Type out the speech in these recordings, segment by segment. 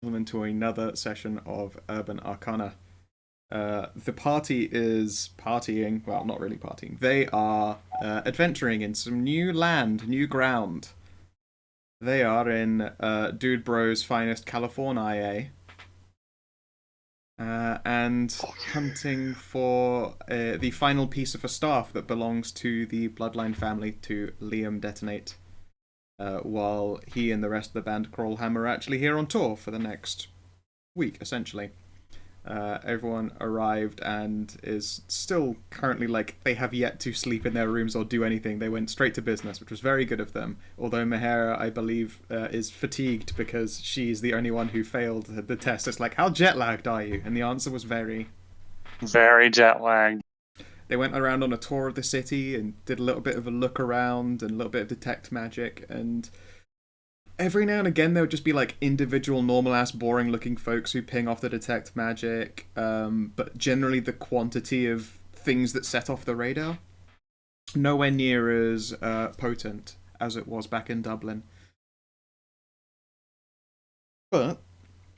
Into another session of Urban Arcana. The party is partying. Well, not really partying. They are adventuring in some new land, new ground. They are in Dude Bro's finest California, and hunting for the final piece of a staff that belongs to the Bloodline family to Liam Detonate. While he and the rest of the band Crawlham are actually here on tour for the next week, essentially. Everyone arrived and is still currently they have yet to sleep in their rooms or do anything. They went straight to business, which was very good of them. Although Mahara, I believe, is fatigued because she's the only one who failed the test. It's like, how jet lagged are you? And the answer was very. Very jet lagged. They went around on a tour of the city and did a little bit of a look around and a little bit of detect magic, and every now and again there would just be individual normal ass boring looking folks who ping off the detect magic, but generally the quantity of things that set off the radar nowhere near as potent as it was back in Dublin. But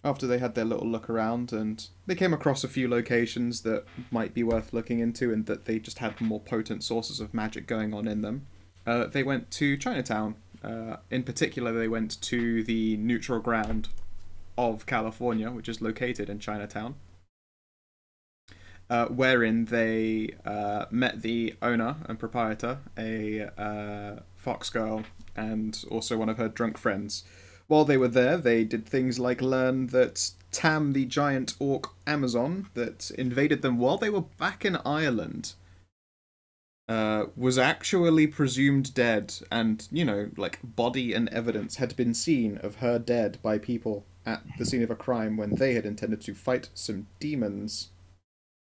after they had their little look around and they came across a few locations that might be worth looking into and that they just had more potent sources of magic going on in them, they went to Chinatown. In particular, they went to the neutral ground of California, which is located in Chinatown, wherein they met the owner and proprietor, a fox girl, and also one of her drunk friends. While they were there, they did things like learn that Tam, the giant orc Amazon that invaded them while they were back in Ireland, was actually presumed dead, and, body and evidence had been seen of her dead by people at the scene of a crime when they had intended to fight some demons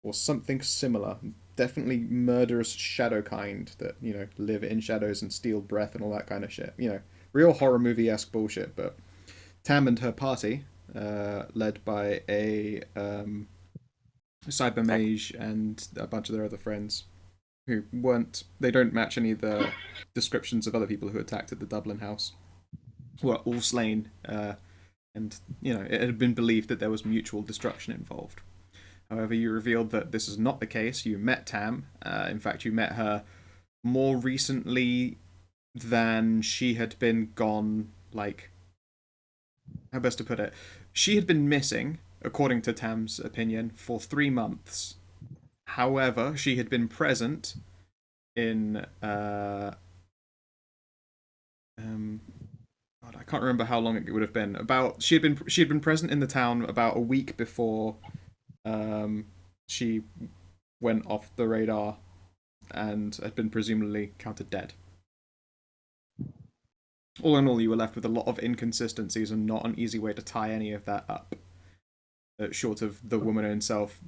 or something similar. Definitely murderous shadow kind that, live in shadows and steal breath and all that kind of shit. Real horror movie-esque bullshit, but Tam and her party, led by a cyber mage and a bunch of their other friends, who they don't match any of the descriptions of other people who attacked at the Dublin house, were all slain, and, it had been believed that there was mutual destruction involved. However, you revealed that this is not the case. You met Tam. In fact, you met her more recently than she had been gone, how best to put it? She had been missing, according to Tam's opinion, for 3 months. However, she had been present in God, I can't remember how long it would have been. About she had been present in the town about a week before she went off the radar and had been presumably counted dead. All in all, you were left with a lot of inconsistencies and not an easy way to tie any of that up. Short of the woman herself,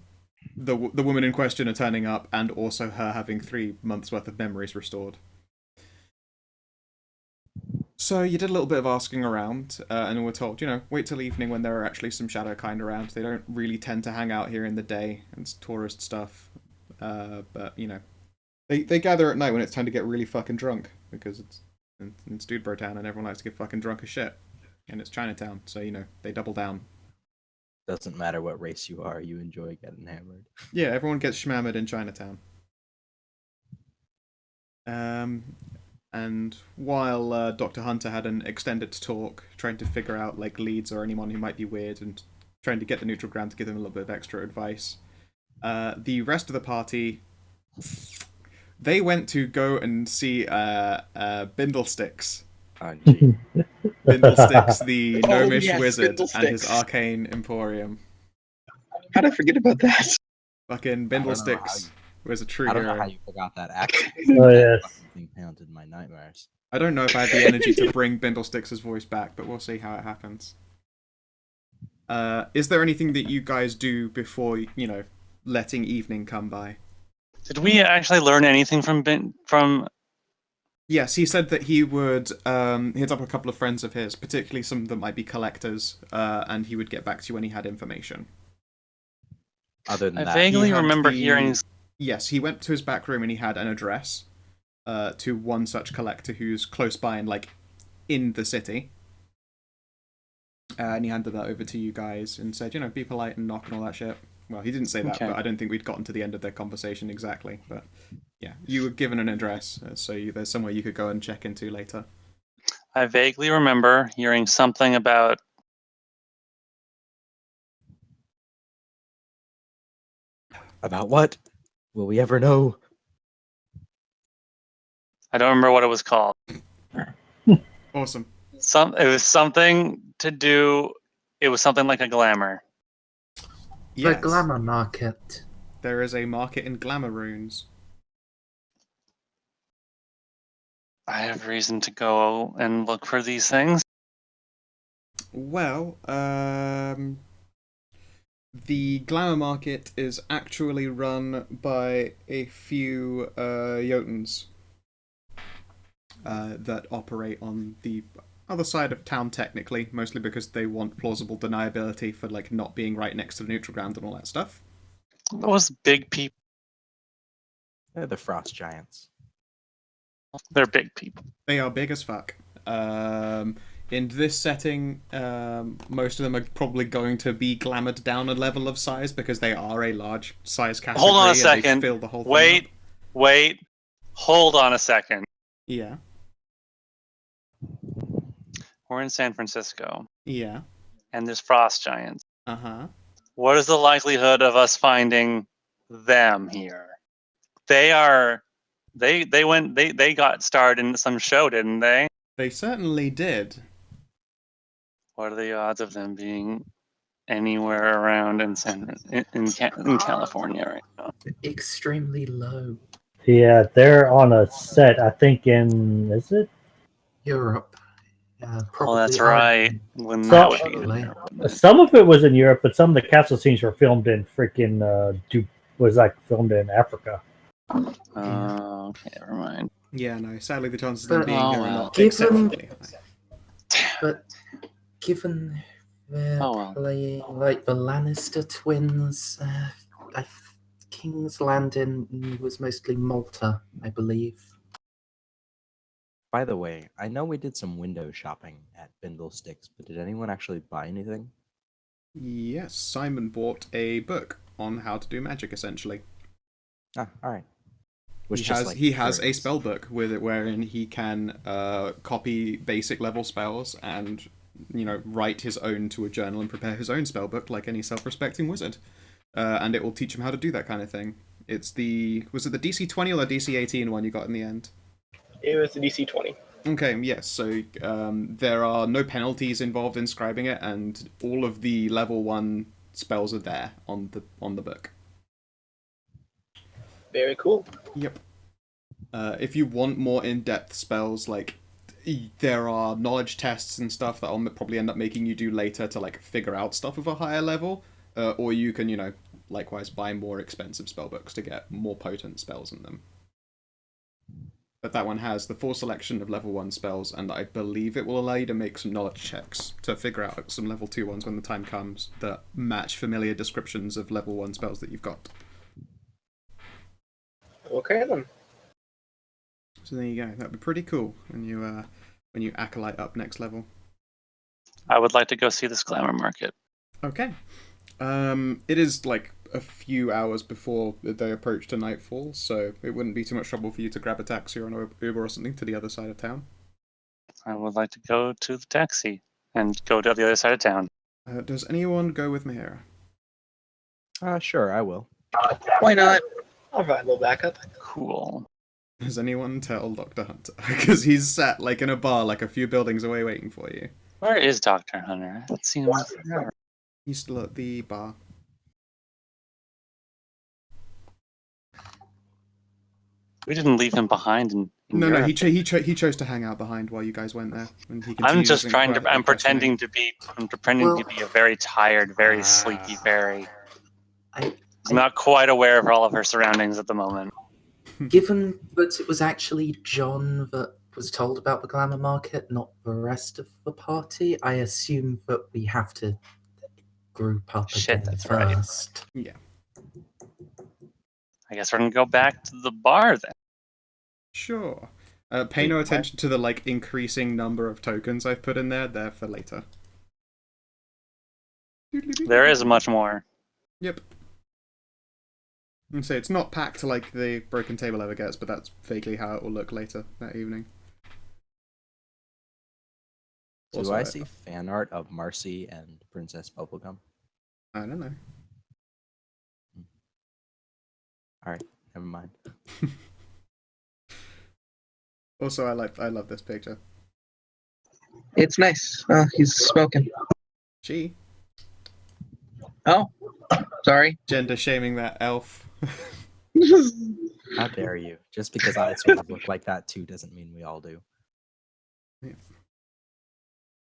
the woman in question turning up, and also her having 3 months worth of memories restored. So you did a little bit of asking around, and were told, wait till evening when there are actually some shadow kind around. They don't really tend to hang out here in the day. It's tourist stuff, but they gather at night when it's time to get really fucking drunk because it's Dude Bro Town and everyone likes to get fucking drunk as shit, and it's Chinatown, so they double down. Doesn't matter what race you are, you enjoy getting hammered. Yeah, everyone gets schmammered in Chinatown. And while Dr. Hunter had an extended talk trying to figure out leads or anyone who might be weird and trying to get the neutral ground to give them a little bit of extra advice, the rest of the party, they went to go and see Bindlesticks. Oh, gee. Bindlesticks, the gnomish yes, wizard, and his Bindlesticks. arcane emporium. How did I forget about that? Fucking Bindlesticks was a true I don't know hero. how you forgot that accent. Oh, yes. That fucking thing haunted my nightmares. I don't know if I had the energy to bring Bindlesticks' voice back, but we'll see how it happens. Is there anything that you guys do before, letting evening come by? Did we actually learn anything from? Yes, he said that he would hit up a couple of friends of his, particularly some that might be collectors, and he would get back to you when he had information. Other than I that, vaguely He had remember the- hearing. Yes, he went to his back room and he had an address to one such collector who's close by and in the city. And he handed that over to you guys and said, be polite and knock and all that shit. Well, he didn't say that, Okay. but I don't think we'd gotten to the end of their conversation exactly. But yeah, you were given an address, there's somewhere you could go and check into later. I vaguely remember hearing something about About what? Will we ever know? I don't remember what it was called. Awesome. It was something to do. It was something like a glamour. The Yes, glamour market. there is a market in Glamour Runes. I have reason to go and look for these things. Well, the Glamour Market is actually run by a few Jotuns that operate on the other side of town, technically, mostly because they want plausible deniability for not being right next to the neutral ground and all that stuff. Those big people. They're the frost giants. They're big people. They are big as fuck. In this setting, most of them are probably going to be glamoured down a level of size because they are a large size category. Hold on a and they second. fill the whole thing Wait. up. Hold on a second. Yeah. We're in San Francisco, Yeah. and there's frost giants. Uh-huh. What is the likelihood of us finding them here? They got starred in some show, didn't they? They certainly did. What are the odds of them being anywhere around in California right now? Extremely low. Yeah, they're on a set, I think is it? Europe. Probably Oh, that's right. Ireland. When So- that would be in Probably. there. Some of it was in Europe, but some of the castle scenes were filmed in freaking, filmed in Africa. Okay, never mind. Yeah, no. Sadly, the chances of them But- being Oh, here are well. not Given- exceptionally high. But given they're Oh, well. playing like the Lannister twins, King's Landing was mostly Malta, I believe. By the way, I know we did some window shopping at Bindle Sticks, but did anyone actually buy anything? Yes, Simon bought a book on how to do magic, essentially. Ah, all right. He has a spell book with it wherein he can copy basic level spells and write his own to a journal and prepare his own spell book like any self-respecting wizard, and it will teach him how to do that kind of thing. Was it the DC 20 or the DC 18 one you got in the end? It was the DC 20. Okay, yes. So there are no penalties involved in scribing it, and all of the level 1 spells are there on the book. Very cool. Yep. If you want more in-depth spells, there are knowledge tests and stuff that I'll probably end up making you do later to figure out stuff of a higher level, or you can likewise buy more expensive spellbooks to get more potent spells in them. But that one has the full selection of level 1 spells, and I believe it will allow you to make some knowledge checks to figure out some level 2 ones when the time comes that match familiar descriptions of level 1 spells that you've got. Okay then. So there you go. That'd be pretty cool when you acolyte up next level. I would like to go see this glamour market. Okay. It is a few hours before they approach to nightfall, so it wouldn't be too much trouble for you to grab a taxi or an Uber or something to the other side of town. I would like to go to the taxi and go to the other side of town. Does anyone go with Mahira? Sure, I will. Why not? I'll provide a little backup. Cool. Does anyone tell Dr. Hunter? Because he's sat in a bar a few buildings away waiting for you. Where is Dr. Hunter? I haven't seen him in forever. He's still at the bar. We didn't leave him behind in No, Europe. he chose to hang out behind while you guys went there. And he I'm continues just in trying to. quiet I'm pretending Well- to be a very tired, very sleepy fairy. I, I'm not quite aware of all of her surroundings at the moment. given that it was actually John that was told about the glamour market, not the rest of the party, I assume that we have to group up Shit, again that's right. first. Yeah. I guess we're gonna go back to the bar then. Sure. Pay no attention to the increasing number of tokens I've put in there. They're for later. There is much more. Yep. And so it's not packed like the broken table ever gets, but that's vaguely how it will look later that evening. Do Also, I see fan art of Marcy and Princess Bubblegum? I don't know. All right, never mind. Also, I love this picture. It's nice. He's smoking. She Oh, sorry. gender shaming that elf. How dare you? Just because I sort of look like that too doesn't mean we all do. Yeah.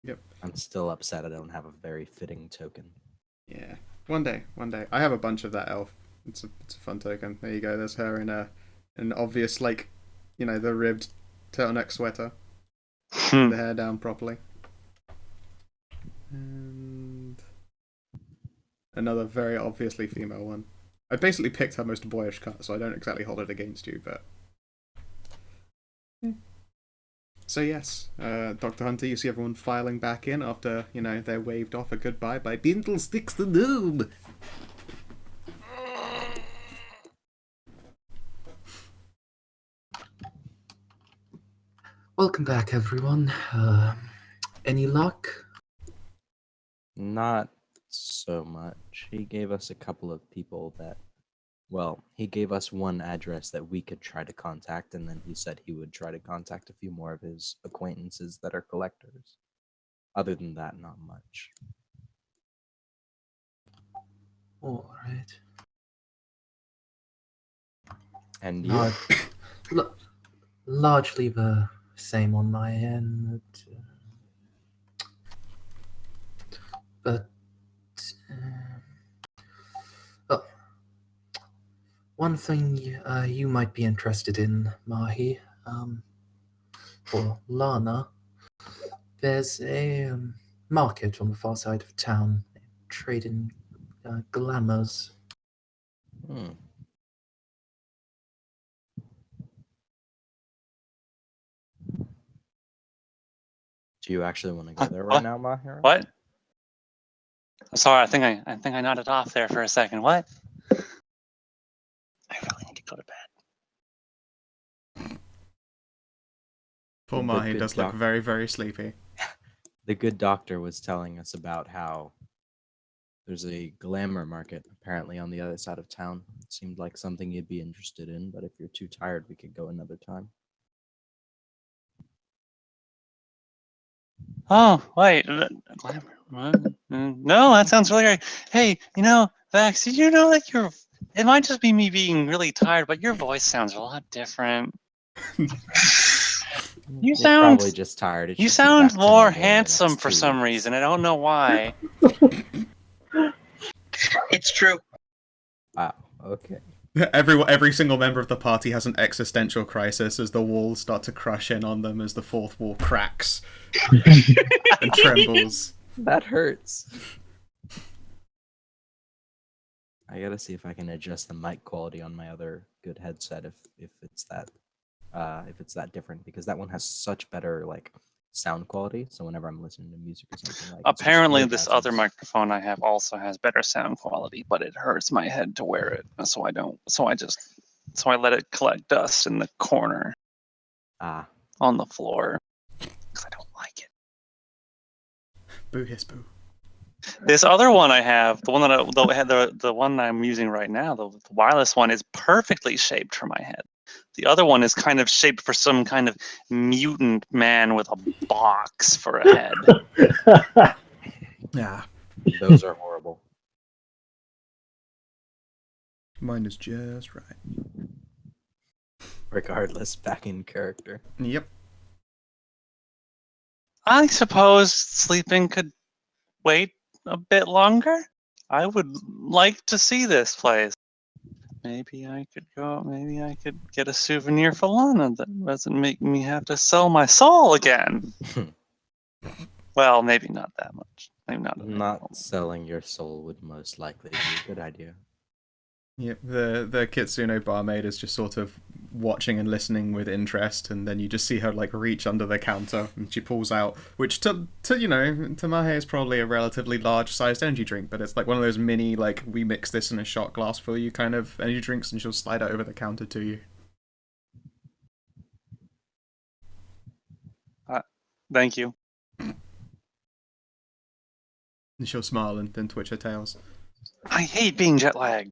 Yep. I'm still upset I don't have a very fitting token. Yeah. One day. I have a bunch of that elf. It's a fun token. There you go. There's her in an obvious, like, the ribbed turtleneck sweater. Hmm. The hair down properly. And another very obviously female one. I basically picked her most boyish cut, so I don't exactly hold it against you, but... So yes, Dr. Hunter, you see everyone filing back in after, they're waved off a goodbye by Bindlesticks the Noob. Welcome back, everyone. Any luck? Not so much. He gave us a couple of people that, well, he gave us one address that we could try to contact, and then he said he would try to contact a few more of his acquaintances that are collectors. Other than that, not much. All right. And you? Largely the same on my end. But oh, one thing you might be interested in, Mahi, for Lana, there's a market on the far side of town, trading glamours. Hmm. Do you actually want to go there right What? now, Mahira? What? Sorry, I think I nodded off there for a second. What? I really need to go to bed. Poor The Mahi good does look doc- very, very sleepy. The good doctor was telling us about how there's a glamour market apparently on the other side of town. It seemed like something you'd be interested in, but if you're too tired, we could go another time. Oh, wait. Glamour. No, that sounds really great. Hey, Vax, did you know that it might just be me being really tired, but your voice sounds a lot different. You You're sound probably just tired. It You should be back sound to more normal in the handsome next for 2 some weeks. reason. I don't know why. It's true. Wow. Okay. Every single member of the party has an existential crisis as the walls start to crush in on them as the fourth wall cracks and trembles. That hurts. I gotta see if I can adjust the mic quality on my other good headset if it's that different, because that one has such better sound quality. So whenever I'm listening to music or something, it's just Apparently, this other orgasms. microphone I have also has better sound quality, but it hurts my head to wear it, so I don't. So I let it collect dust in the corner Ah, on the floor because I don't like it. Boo hiss boo. This other one I have, the one the one I'm using right now, the wireless one, is perfectly shaped for my head. The other one is kind of shaped for some kind of mutant man with a box for a head. Yeah. those are horrible. Mine is just right. Regardless, back in character. Yep. I suppose sleeping could wait a bit longer. I would like to see this place. Maybe I could go. Maybe I could get a souvenir for Lana that doesn't make me have to sell my soul again. Well, maybe not that much. Maybe not. Not selling your soul would most likely be a good idea. Yep, the Kitsune barmaid is just sort of watching and listening with interest, and then you just see her like reach under the counter and she pulls out, which to Mahe is probably a relatively large sized energy drink, but it's like one of those mini like we mix this in a shot glass for you kind of energy drinks, and she'll slide it over the counter to you. Thank you. And she'll smile and then twitch her tails. I hate being jet lagged.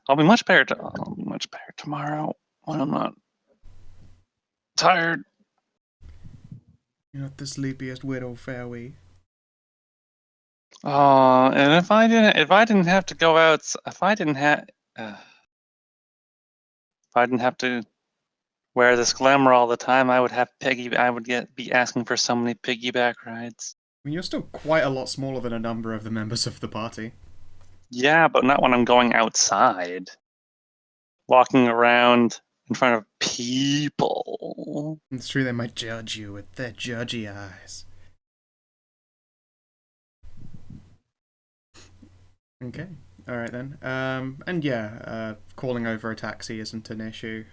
I'll be much better tomorrow when I'm not tired. You're not the sleepiest widow, Fairway. And if I didn't have to go out, if I didn't have to wear this glamour all the time, I would be asking for so many piggyback rides. I mean, you're still quite a lot smaller than a number of the members of the party. Yeah, but not when I'm going outside. Walking around in front of people. It's true, they might judge you with their judgy eyes. Okay, alright then. And yeah, calling over a taxi isn't an issue.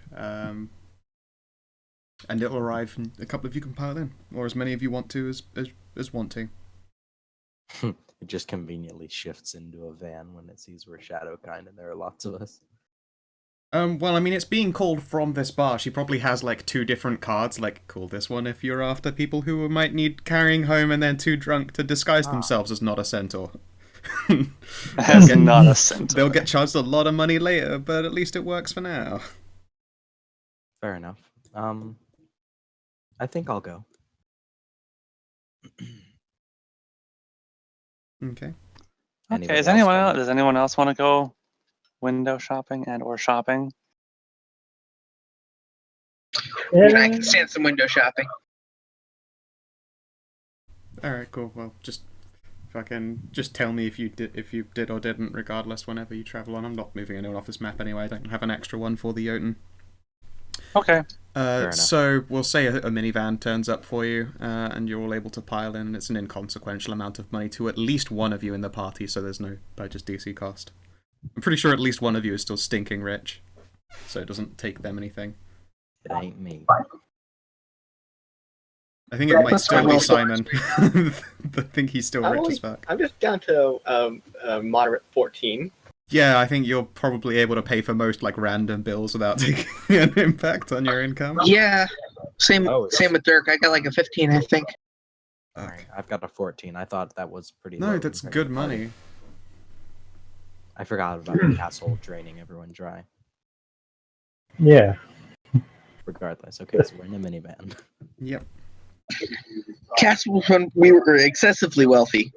And it'll arrive and a couple of you can pile in. Or as many of you want to as want to. It just conveniently shifts into a van when it sees we're Shadowkind and there are lots of us. Well, I mean, it's being called from this bar. She probably has, like, 2 different cards, like, call this one if you're after people who might need carrying home and then too drunk to disguise themselves as not a centaur. As not a centaur. They'll get charged a lot of money later, but at least it works for now. Fair enough. I think I'll go. Okay. Okay, does anyone else want to go window shopping and or shopping? I can stand some window shopping. Alright, cool. Well, just tell me if you did or didn't, regardless, whenever you travel on. I'm not moving anyone off this map anyway. I don't have an extra one for the Jotun. Okay. So we'll say a minivan turns up for you, and you're all able to pile in. It's an inconsequential amount of money to at least one of you in the party, so there's no purchase DC cost. I'm pretty sure at least one of you is still stinking rich, so it doesn't take them anything. It ain't me. I think it might still be Simon. I think he's still rich as fuck. I'm just down to moderate 14. Yeah, I think you're probably able to pay for most like random bills without taking an impact on your income. Yeah, same with Dirk. I got like a 15, I think. Alright, I've got a 14. I thought that was pretty No, low that's compared good to the party. money. I forgot about the castle draining everyone dry. Yeah. Regardless, okay, so we're in a minivan. Yep. Castle when we were excessively wealthy.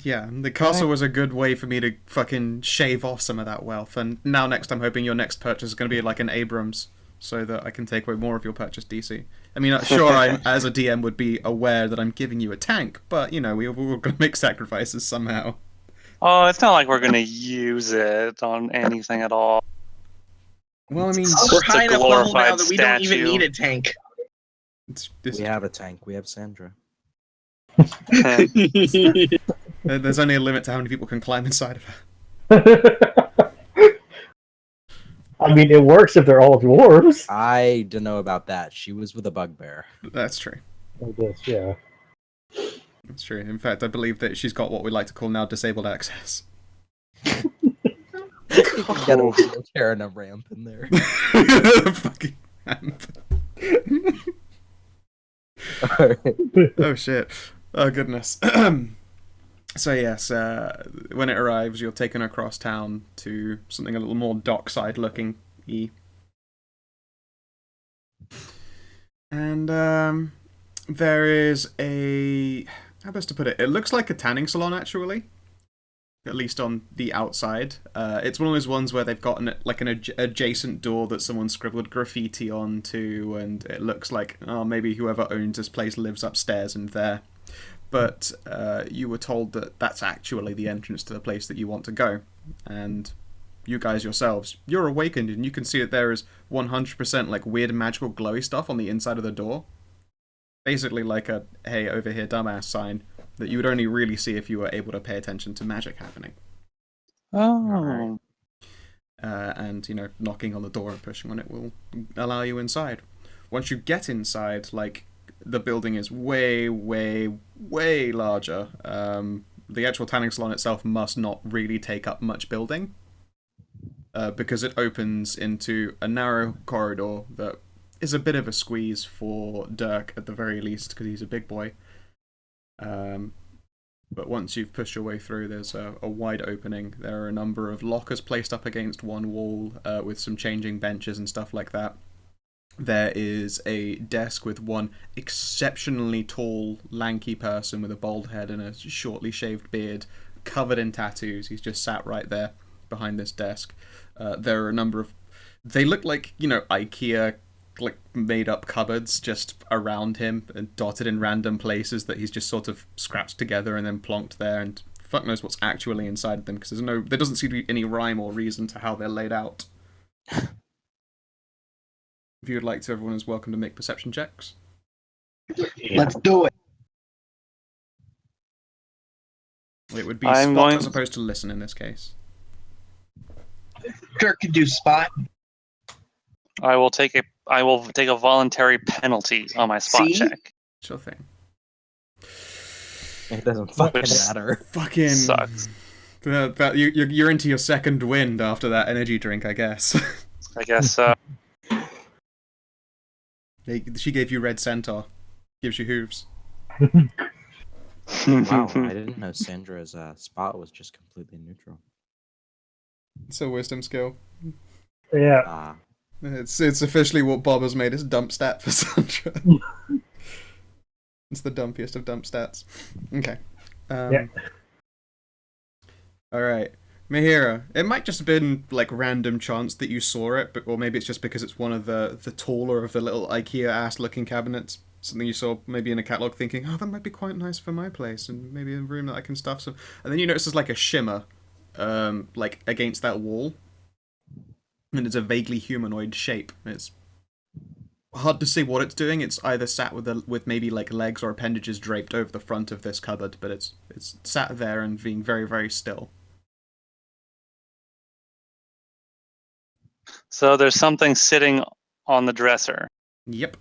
Yeah, the castle was a good way for me to fucking shave off some of that wealth, and now next I'm hoping your next purchase is going to be like an Abrams, so that I can take away more of your purchase DC. I mean, sure, I, as a DM, would be aware that I'm giving you a tank, but, you know, we're going to make sacrifices somehow. Oh, it's not like we're gonna use it on anything at all. Well, I mean, We're high enough level now that we don't even statue. need a tank. We have a tank. We have Sandra. There's only a limit to how many people can climb inside of her. I mean, it works if they're all dwarves. I don't know about that. She was with a bugbear. That's true. I guess, yeah. That's true. In fact, I believe that she's got what we like to call now disabled access. You can get a wheelchair and a ramp in there. Fucking ramp. Alright. Oh shit. Oh goodness. So yes, when it arrives, you're taken across town to something a little more dockside looking. And there is a, how best to put it? It looks like a tanning salon actually. At least on the outside. It's one of those ones where they've got an adjacent door that someone scribbled graffiti onto, and it looks like, oh, maybe whoever owns this place lives upstairs and there. But you were told that that's actually the entrance to the place that you want to go. And you guys yourselves, you're awakened and you can see that there is 100% like weird magical glowy stuff on the inside of the door. Basically like a, hey, over here, dumbass sign. that you would only really see if you were able to pay attention to magic happening. Oh. And, knocking on the door and pushing on it will allow you inside. Once you get inside, the building is way, way, way larger. The actual tanning salon itself must not really take up much building, because it opens into a narrow corridor that is a bit of a squeeze for Dirk at the very least, because he's a big boy. But once you've pushed your way through, there's a wide opening. There are a number of lockers placed up against one wall, with some changing benches and stuff like that. There is a desk with one exceptionally tall, lanky person with a bald head and a shortly shaved beard, covered in tattoos. He's just sat right there behind this desk. There are a number of... They look like, IKEA made up cupboards just around him and dotted in random places that he's just sort of scrapped together and then plonked there, and fuck knows what's actually inside them, because there doesn't seem to be any rhyme or reason to how they're laid out. If you would like to, everyone is welcome to make perception checks. Let's do it. It would be spot as opposed to listen in this case. Dirk can do spot. I will take a voluntary penalty on my spot check. Sure thing. It doesn't fucking matter. Fucking sucks. You're into your second wind after that energy drink, I guess. I guess so. She gave you red centaur. Gives you hooves. Wow, I didn't know Sandra's spot was just completely neutral. It's a wisdom skill. Yeah. It's officially what Bob has made his dump stat for Sandra. It's the dumpiest of dump stats. Okay. Alright. Mahira, it might just have been random chance that you saw it, or maybe it's just because it's one of the taller of the little IKEA-ass looking cabinets. Something you saw maybe in a catalogue thinking, oh, that might be quite nice for my place, and maybe a room that I can stuff some... And then you notice there's a shimmer, against that wall. And it's a vaguely humanoid shape. It's hard to see what it's doing. It's either sat with maybe legs or appendages draped over the front of this cupboard, but it's sat there and being very, very still. So there's something sitting on the dresser. Yep.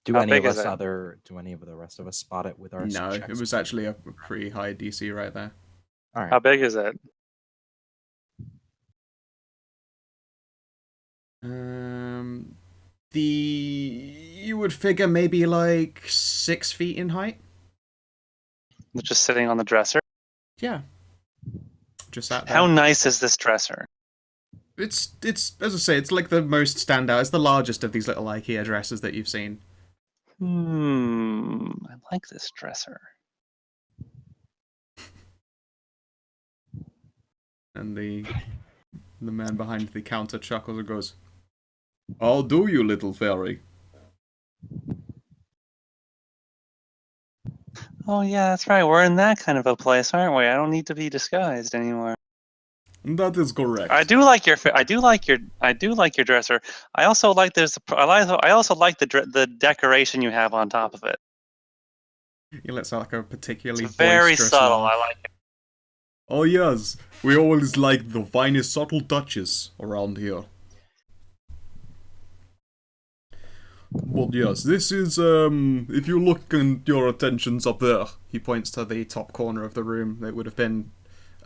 Do any of the rest of us spot it with our No, checks? it was actually a pretty high DC right there. All right. How big is it? You would figure maybe 6 feet in height. It's just sitting on the dresser. Yeah. Just sat there. How nice is this dresser? It's as I say, it's the most standout. It's the largest of these little IKEA dressers that you've seen. I like this dresser. And the man behind the counter chuckles and goes, "How do you, little fairy?" Oh yeah, that's right. We're in that kind of a place, aren't we? I don't need to be disguised anymore. That is correct. I do like your dresser. I also like the decoration you have on top of it. You let out a particularly It's very boisterous subtle. laugh. I like it. Oh yes, we always like the finest subtle touches around here. But yes, this is, if you look and your attention's up there, he points to the top corner of the room that would have been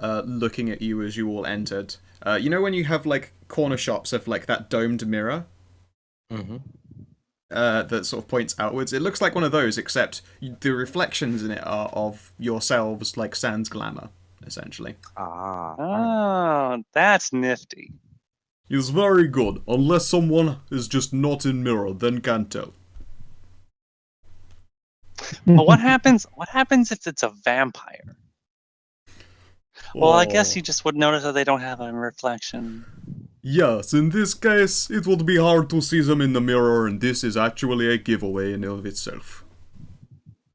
looking at you as you all entered. You know when you have, corner shops of, that domed mirror? Mm-hmm. That sort of points outwards? It looks like one of those, except the reflections in it are of yourselves, sans glamour, essentially. Oh, that's nifty. It's very good, unless someone is just not in mirror, then can't tell. But what happens if it's a vampire? Well, I guess you just would notice that they don't have a reflection. Yes, in this case, it would be hard to see them in the mirror, and this is actually a giveaway in of itself.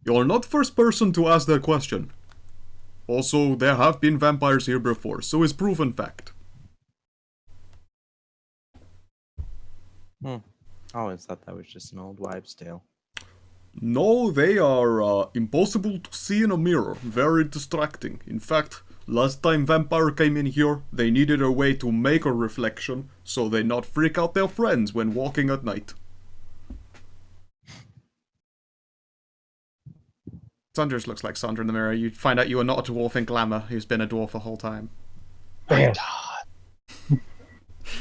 You're not the first person to ask that question. Also, there have been vampires here before, so it's proven fact. I always thought that was just an old wives' tale. No, they are impossible to see in a mirror. Very distracting. In fact, last time vampire came in here, they needed a way to make a reflection so they not freak out their friends when walking at night. Sandra just looks like Sandra in the mirror. You find out you are not a dwarf in glamour who's been a dwarf the whole time. Damn.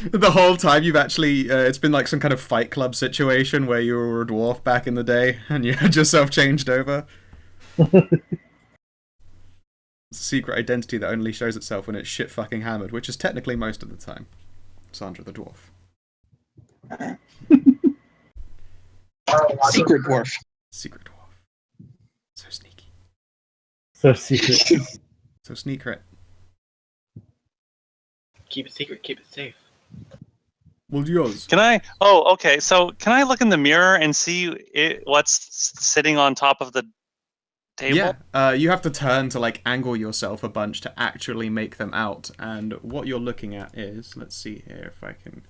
The whole time you've actually, it's been like some kind of Fight Club situation where you were a dwarf back in the day and you had yourself changed over. It's a secret identity that only shows itself when it's shit fucking hammered, which is technically most of the time. Sandra the dwarf. Secret dwarf. Secret dwarf. So sneaky. So secret. So sneaker. Keep it secret, keep it safe. Well, yours. Can I? Oh, okay. So can I look in the mirror and see what's sitting on top of the table? Yeah, you have to turn to like angle yourself a bunch to actually make them out. And what you're looking at is, let's see here if I can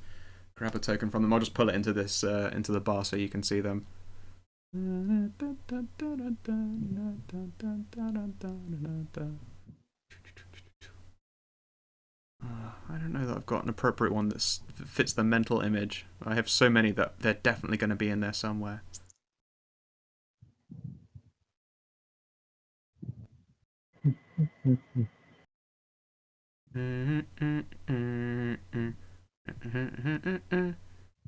grab a token from them. I'll just pull it into this into the bar so you can see them. I don't know that I've got an appropriate one that fits the mental image. I have so many that they're definitely going to be in there somewhere.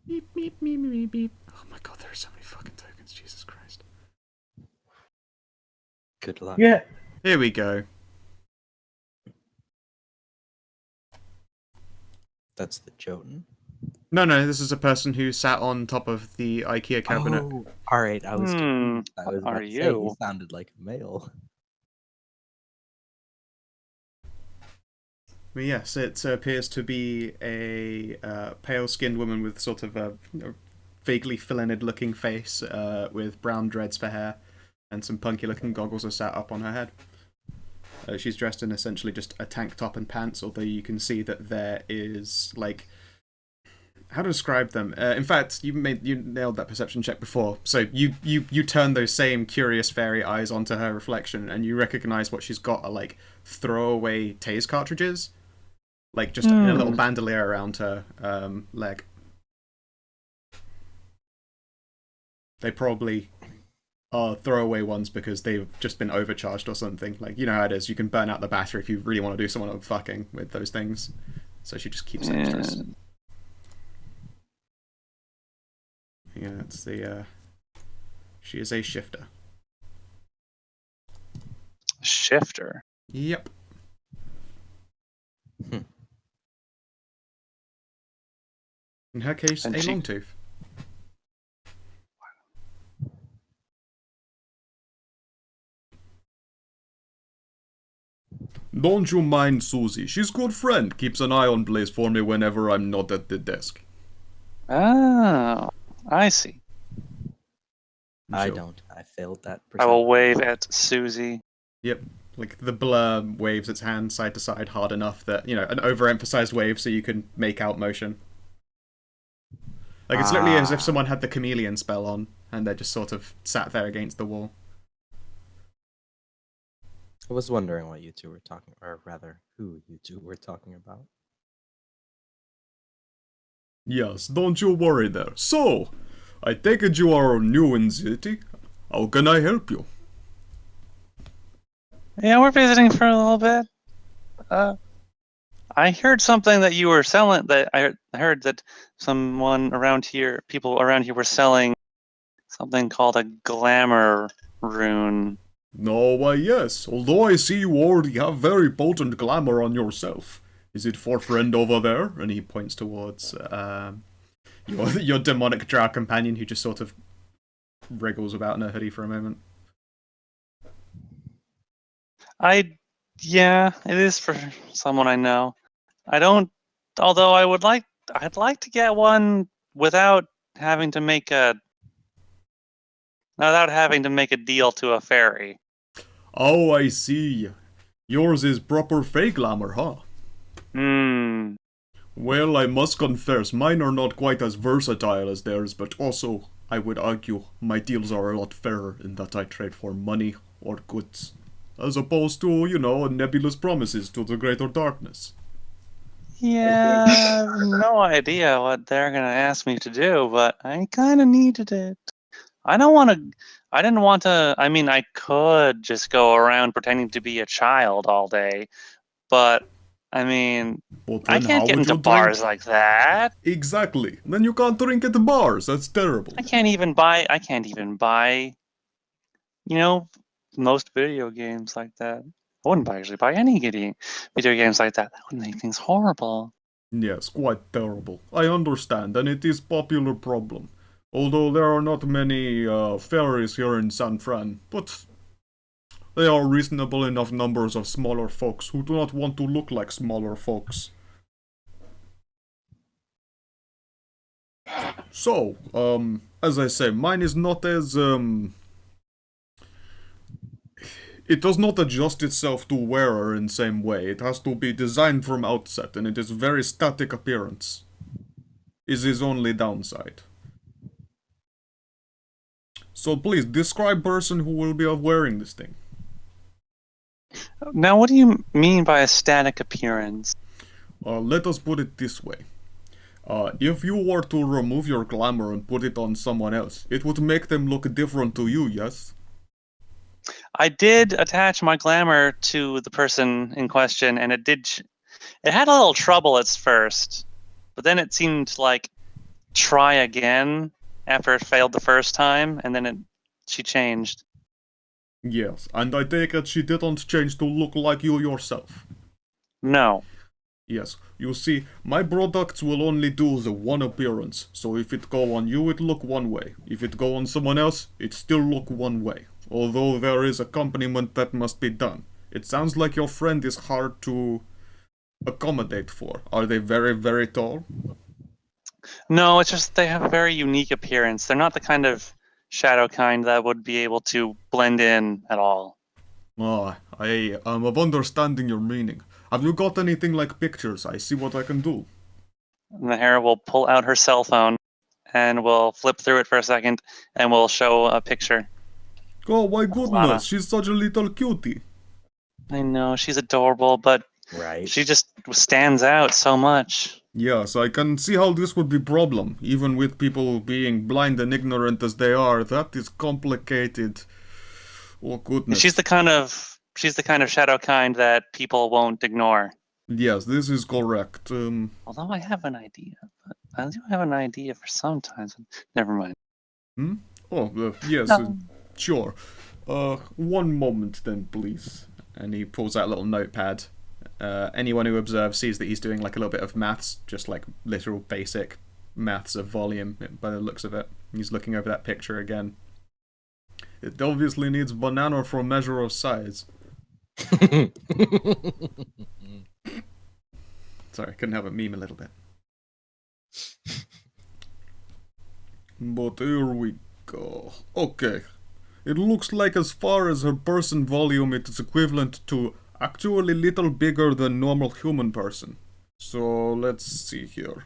Beep, beep, beep, beep, beep. Oh my god, there are so many fucking tokens, Jesus Christ. Good luck. Yeah. Here we go. That's the Jotun. No, this is a person who sat on top of the IKEA cabinet. Oh, all right. I was. Confused. I was about Are to say you? he sounded like a male. Well, yes, it appears to be a pale-skinned woman with sort of a vaguely villained-looking face, with brown dreads for hair, and some punky-looking goggles are sat up on her head. She's dressed in essentially just a tank top and pants, although you can see that there is, like... How to describe them? In fact, you nailed that perception check before. So you turn those same curious fairy eyes onto her reflection, and you recognize what she's got are, like, throwaway tase cartridges. Like, just in a little bandolier around her leg. They probably are throwaway ones because they've just been overcharged or something. Like, you know how it is. You can burn out the battery if you really want to do someone fucking with those things. So she just keeps extras. Yeah, it's the, she is a shifter. Shifter. Yep. In her case, And a she- long tooth. Don't you mind Susie. She's a good friend. Keeps an eye on Blaze for me whenever I'm not at the desk. Oh, I see. I So- don't. I failed that. I will perception. wave at Susie. Yep. Like, the blur waves its hand side to side hard enough that, you know, an overemphasized wave so you can make out motion. Like, it's literally as if someone had the chameleon spell on, and they're just sort of sat there against the wall. I was wondering what you two were talking, or rather, who you two were talking about. Yes, don't you worry there. So, I take it you are new in city. How can I help you? Yeah, we're visiting for a little bit. I heard something that you were selling. That I heard that someone around here, people around here, were selling something called a glamour rune. No, why yes. Although I see you already have very potent glamour on yourself. Is it for friend over there? And he points towards your demonic drow companion who just sort of wriggles about in a hoodie for a moment. Yeah, it is for someone I know. I don't. Although I'd like to get one without having to make a deal to a fairy. Oh, I see. Yours is proper fake glamour, huh? Hmm. Well, I must confess, mine are not quite as versatile as theirs, but also I would argue my deals are a lot fairer in that I trade for money or goods, as opposed to, nebulous promises to the greater darkness. Yeah, I have no idea what they're gonna ask me to do, but I kind of needed it. I didn't want to. I mean, I could just go around pretending to be a child all day, but I mean, Well, I then can't how get would into you bars drink? like that. Exactly. Then you can't drink at the bars. That's terrible. I can't even buy, most video games like that. I wouldn't actually buy any video games like that. That would make things horrible. Yes, quite terrible. I understand, and it is popular problem. Although there are not many fairies here in San Fran, but they are reasonable enough numbers of smaller folks who do not want to look like smaller folks. So, as I say, mine is not as, it does not adjust itself to wearer in same way. It has to be designed from outset, and it is very static appearance. Is his only downside. So please, describe person who will be wearing this thing. Now, what do you mean by a static appearance? Let us put it this way. If you were to remove your glamour and put it on someone else, it would make them look different to you, yes? I did attach my glamour to the person in question, and it had a little trouble at first, but then it seemed like try again after it failed the first time, and then she changed. Yes, and I take it she didn't change to look like you yourself. No. Yes, you see, my products will only do the one appearance, so if it go on you, it look one way. If it go on someone else, it still look one way. Although there is accompaniment that must be done. It sounds like your friend is hard to accommodate for. Are they very, very tall? No, it's just they have a very unique appearance. They're not the kind of shadow kind that would be able to blend in at all. Ah, I am of understanding your meaning. Have you got anything like pictures? I see what I can do. And the hare will pull out her cell phone and will flip through it for a second and will show a picture. Oh my Lana. goodness, she's such a little cutie. I know, she's adorable, but Right. she just stands out so much. Yes, I can see how this would be problem, even with people being blind and ignorant as they are. That is complicated. Oh goodness. She's the kind of shadow kind that people won't ignore. Yes, this is correct. Although I have an idea, but I do have an idea for sometimes. Never mind. Oh, yes, No. sure. One moment then, please. And he pulls out a little notepad. Anyone who observes sees that he's doing like a little bit of maths, just like literal basic maths of volume by the looks of it. He's looking over that picture again. It obviously needs banana for measure of size. Sorry, couldn't help but meme a little bit. But here we go. Okay. It looks like as far as her person volume, it is equivalent to actually little bigger than normal human person. So let's see here.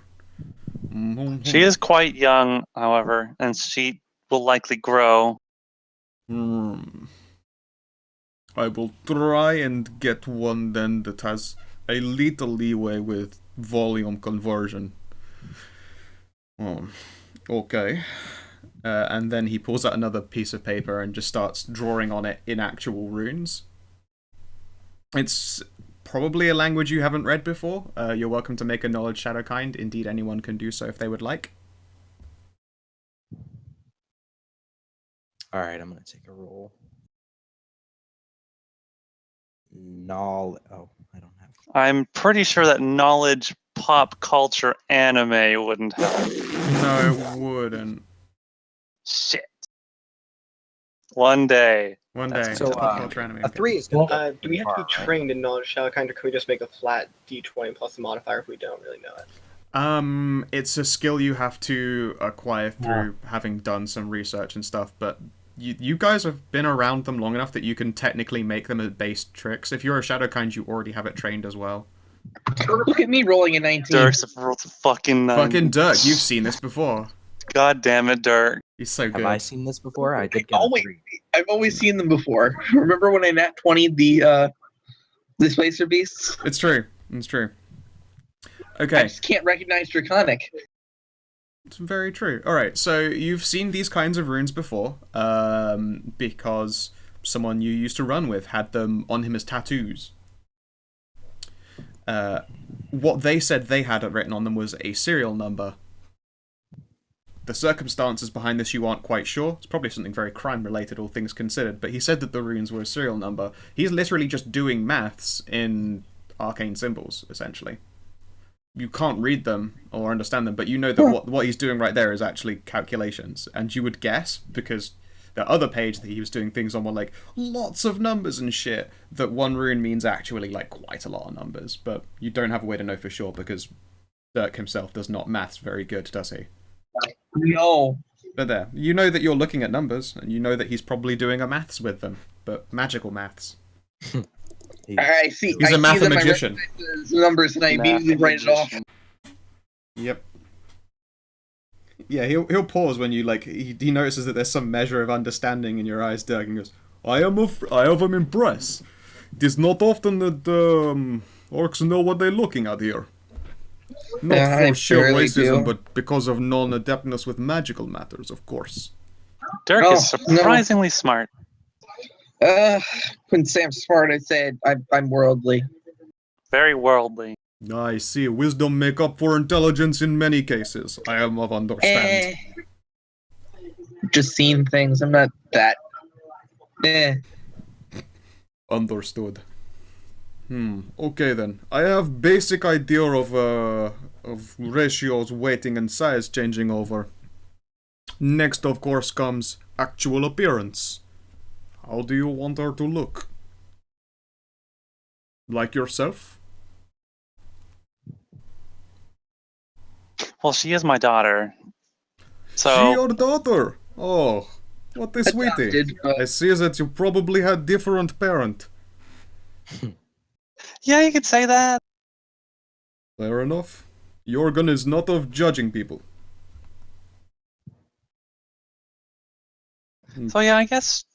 She is quite young, however, and she will likely grow. I will try and get one then that has a little leeway with volume conversion. Okay. And then he pulls out another piece of paper and just starts drawing on it in actual runes. It's probably a language you haven't read before. You're welcome to make a knowledge shadowkind. Indeed, anyone can do so if they would like. Alright, I'm gonna take a roll. Oh, I don't have. I'm pretty sure that knowledge pop culture anime wouldn't help. No, it wouldn't. Shit. One day. One day. So, pop culture anime. A 3 is gonna Do we have to be trained in knowledge shadowkind, or can we just make a flat d20 plus a modifier if we don't really know it? It's a skill you have to acquire through having done some research and stuff, but you guys have been around them long enough that you can technically make them as base tricks. If you're a shadowkind, you already have it trained as well. Look at me rolling a 19. Dirk's a fucking Fucking Dirk, you've seen this before. God damn it, Dirk. He's so Have good. I seen this before? I did get a 3. I've always seen them before. Remember when I nat 20'd the Displacer Beasts? It's true. It's true. I Okay. just can't recognize Draconic. It's very true. Alright, so you've seen these kinds of runes before, because someone you used to run with had them on him as tattoos. What they said they had written on them was a serial number. The circumstances behind this you aren't quite sure. It's probably something very crime-related, all things considered, but he said that the runes were a serial number. He's literally just doing maths in arcane symbols, essentially. You can't read them or understand them, but you know that what he's doing right there is actually calculations. And you would guess, because the other page that he was doing things on were like lots of numbers and shit, that one rune means actually like quite a lot of numbers. But you don't have a way to know for sure, because Dirk himself does not maths very good, does he? No. But there, you know that you're looking at numbers, and you know that he's probably doing a maths with them, but magical maths. I see. He's I a see them, I mathematician. recognize the numbers, and I immediately write it off. Yep. Yeah, he'll pause when you like. He notices that there's some measure of understanding in your eyes, Dirk, and goes, I am impressed. It is not often that orcs know what they're looking at here. Not I for sheer surely racism, do. but because of non-adeptness with magical matters, of course. Dirk Oh, is surprisingly smart. Couldn't say I'm smart. I'd say I'm worldly. Very worldly. I see. Wisdom make up for intelligence in many cases. I am of understand. Just seen things. I'm not that. Understood. Okay then. I have basic idea of ratios, weighting, and size changing over. Next, of course, comes actual appearance. How do you want her to look? Like yourself? Well, she is my daughter. She So, your daughter? Oh, what a sweetie. Adopted, but I see that you probably had different parent. yeah, you could say that. Fair enough. Jorgen is not of judging people. So yeah, I guess,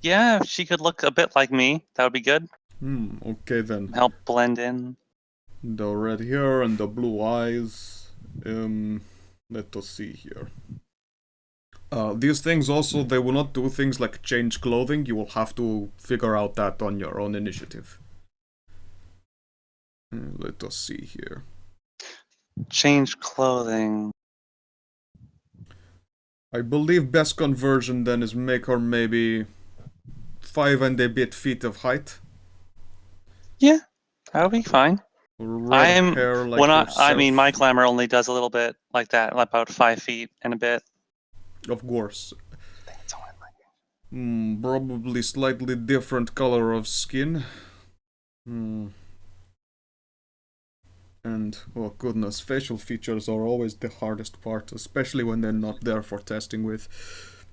yeah, if she could look a bit like me, that would be good. Okay then. Help blend in. The red hair and the blue eyes. Let us see here. These things also, they will not do things like change clothing. You will have to figure out that on your own initiative. Let us see here. Change clothing. I believe best conversion then is make her maybe 5 and a bit feet of height. Yeah, that would be fine. Red hair like when I yourself. mean, my glamour only does a little bit like that, about 5 feet and a bit. Of course. Probably slightly different color of skin. And, oh goodness, facial features are always the hardest part, especially when they're not there for testing with.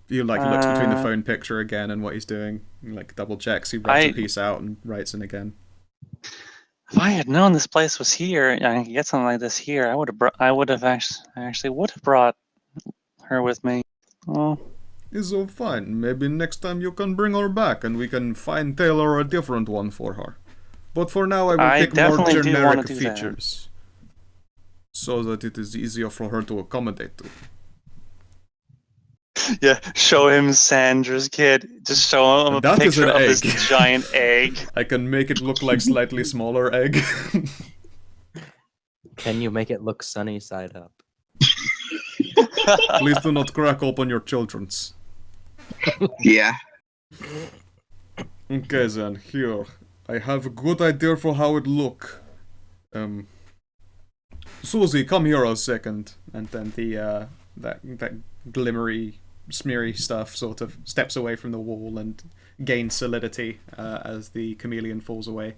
He looks between the phone picture again and what he's doing. He, double checks, he writes a piece out and writes in again. If I had known this place was here, and I could get something like this here, I would have actually brought her with me. Oh. It's so fine. Maybe next time you can bring her back and we can tailor a different one for her. But for now I will pick more generic features. So that it is easier for her to accommodate to. Yeah, show him Sandra's kid. Just show him a picture of this giant egg. I can make it look like slightly smaller egg. Can you make it look sunny side up? Please do not crack open your children's. Yeah. Okay then, here. I have a good idea for how it look. Susie, come here a second. And then the that glimmery, smeary stuff sort of steps away from the wall and gains solidity as the chameleon falls away.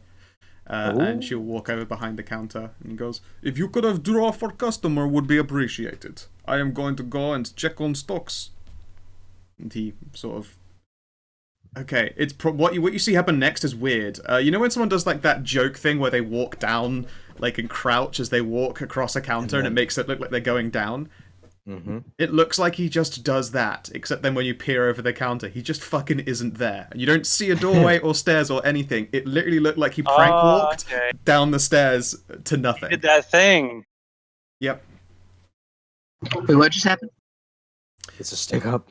And she'll walk over behind the counter and goes, "If you could have draw for customer, would be appreciated. I am going to go and check on stocks." And he sort of... Okay, it's what you see happen next is weird. You know when someone does that joke thing where they walk down, and crouch as they walk across a counter and it makes it look like they're going down? Mm-hmm. It looks like he just does that, except then when you peer over the counter, he just fucking isn't there. You don't see a doorway or stairs or anything. It literally looked like he prank walked down the stairs to nothing. He did that thing. Yep. Wait, what just happened? It's a stick up.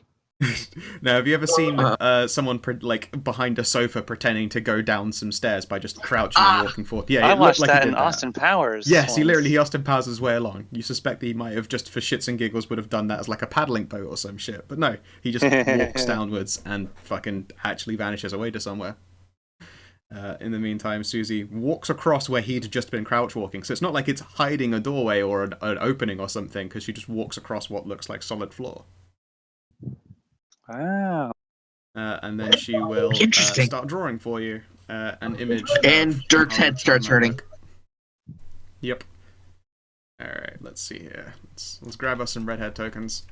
Now, have you ever seen someone like behind a sofa pretending to go down some stairs by just crouching and walking forward? Yeah, I it looked watched like that he in did that. Austin Powers. Yes, he once. literally Austin Powers his way along. You suspect that he might have just for shits and giggles would have done that as like a paddling boat or some shit, but no, he just walks downwards and fucking actually vanishes away to somewhere. In the meantime, Susie walks across where he'd just been crouch walking, so it's not like it's hiding a doorway or an opening or something, because she just walks across what looks like solid floor. Wow. And then she will start drawing for you an image. And Dirk's head starts hurting. Yep. All right. Let's see here. Let's grab us some redhead tokens.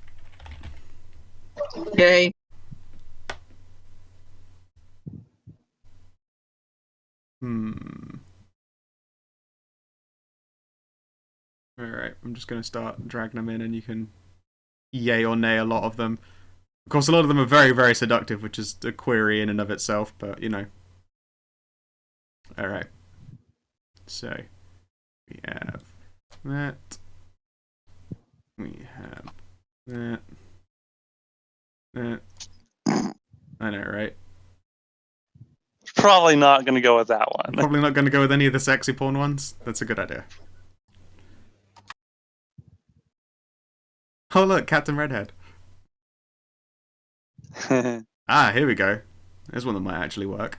Yay. All right. I'm just gonna start dragging them in, and you can yay or nay a lot of them. Of course, a lot of them are very, very seductive, which is a query in and of itself, but, you know. Alright. So, we have that. We have that. That. I know, right? Probably not going to go with that one. Probably not going to go with any of the sexy porn ones. That's a good idea. Oh, look, Captain Redhead. Ah, here we go. There's one that might actually work.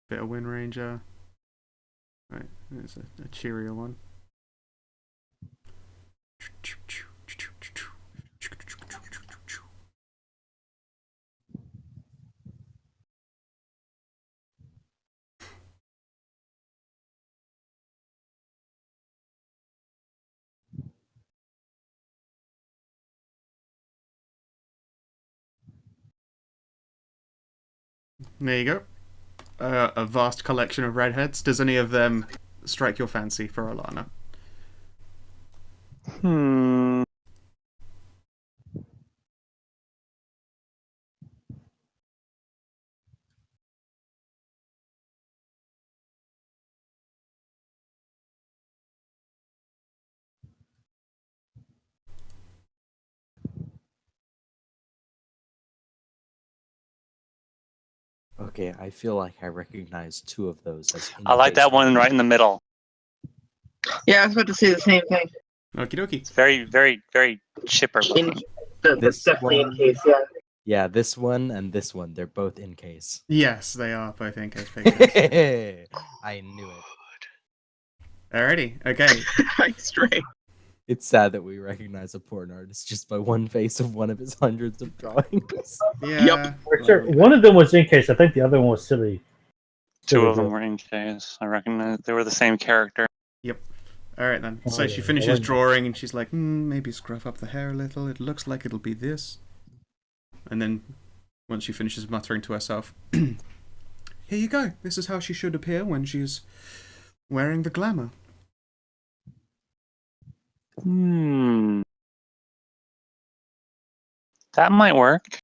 Bit of Wind Ranger. Right, there's a cheerier one. There you go. A vast collection of redheads. Does any of them strike your fancy for Alana? Okay, I feel like I recognize two of those as I like that one in-case right in the middle. Yeah, I was about to say the same thing. Okie dokie. It's very, very, very chipper. This definitely one- in case, yeah. Yeah, this one and this one, they're both in case. Yes, they are both in case pictures. I knew it. Alrighty, okay. Straight. It's sad that we recognize a porn artist just by one face of one of his hundreds of drawings. Yeah. Sure. One of them was in case. I think the other one was silly. Two of them were in case. I recognize they were the same character. Yep. Alright then. Oh, So she yeah. finishes drawing and she's like, maybe scruff up the hair a little. It looks like it'll be this. And then once she finishes muttering to herself, here you go. This is how she should appear when she's wearing the glamour. That might work.